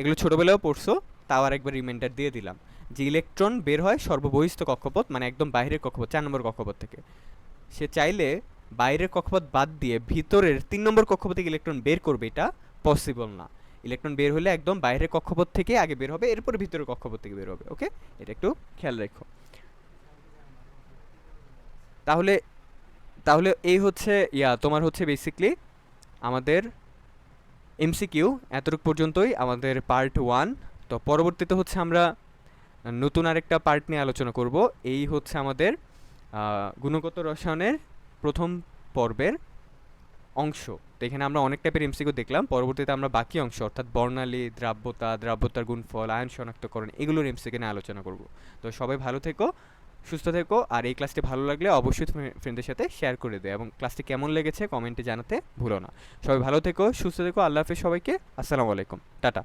এগুলো ছোটোবেলাও পড়ছো, তাও আরেকবার রিমাইন্ডার দিয়ে দিলাম যে ইলেকট্রন বের হয় সর্ববহিস্থ কক্ষপথ মানে একদম বাইরের কক্ষপথ, 4 নম্বর কক্ষপথ থেকে। সে চাইলে বাইরের কক্ষপথ বাদ দিয়ে ভিতরের 3 নম্বর কক্ষপথ থেকে ইলেকট্রন বের করবে, এটা পসিবল না। ইলেকট্রন বের হলে একদম বাইরের কক্ষপথ থেকে আগে বের হবে, এরপর ভিতরের কক্ষপথ থেকে বের হবে। ওকে, এটা একটু খেয়াল রাখো। তাহলে তাহলে এই হচ্ছে তোমার হচ্ছে বেসিকলি আমাদের এমসিকিউ এতটুকু পর্যন্তই আমাদের পার্ট 1। তো পরবর্তীতে হচ্ছে আমরা নতুন আরেকটা পার্ট নিয়ে আলোচনা করব। এই হচ্ছে আমাদের গুণগত রসায়নের প্রথম পর্বের অংশ। তো এখানে আমরা অনেক টাইপের এমসিকিউ দেখলাম, পরবর্তীতে আমরা বাকি অংশ অর্থাৎ বর্ণালী, দ্রাব্যতা, দ্রাব্যতার গুণফল, আয়ন শনাক্তকরণ, এগুলোর এমসিকিউ নিয়ে আলোচনা করব। তো সবাই ভালো থেকো, সুস্থ থেকো, আর এই ক্লাসটি ভালো লাগলে অবশ্যই ফ্রেন্ডদের সাথে শেয়ার করে দেয়, এবং ক্লাসটি কেমন লেগেছে কমেন্টে জানাতে ভুলো না। সবাই ভালো থেকো, সুস্থ থেকো, আল্লাহ হাফেজ সবাইকে, আসসালামু আলাইকুম, টাটা।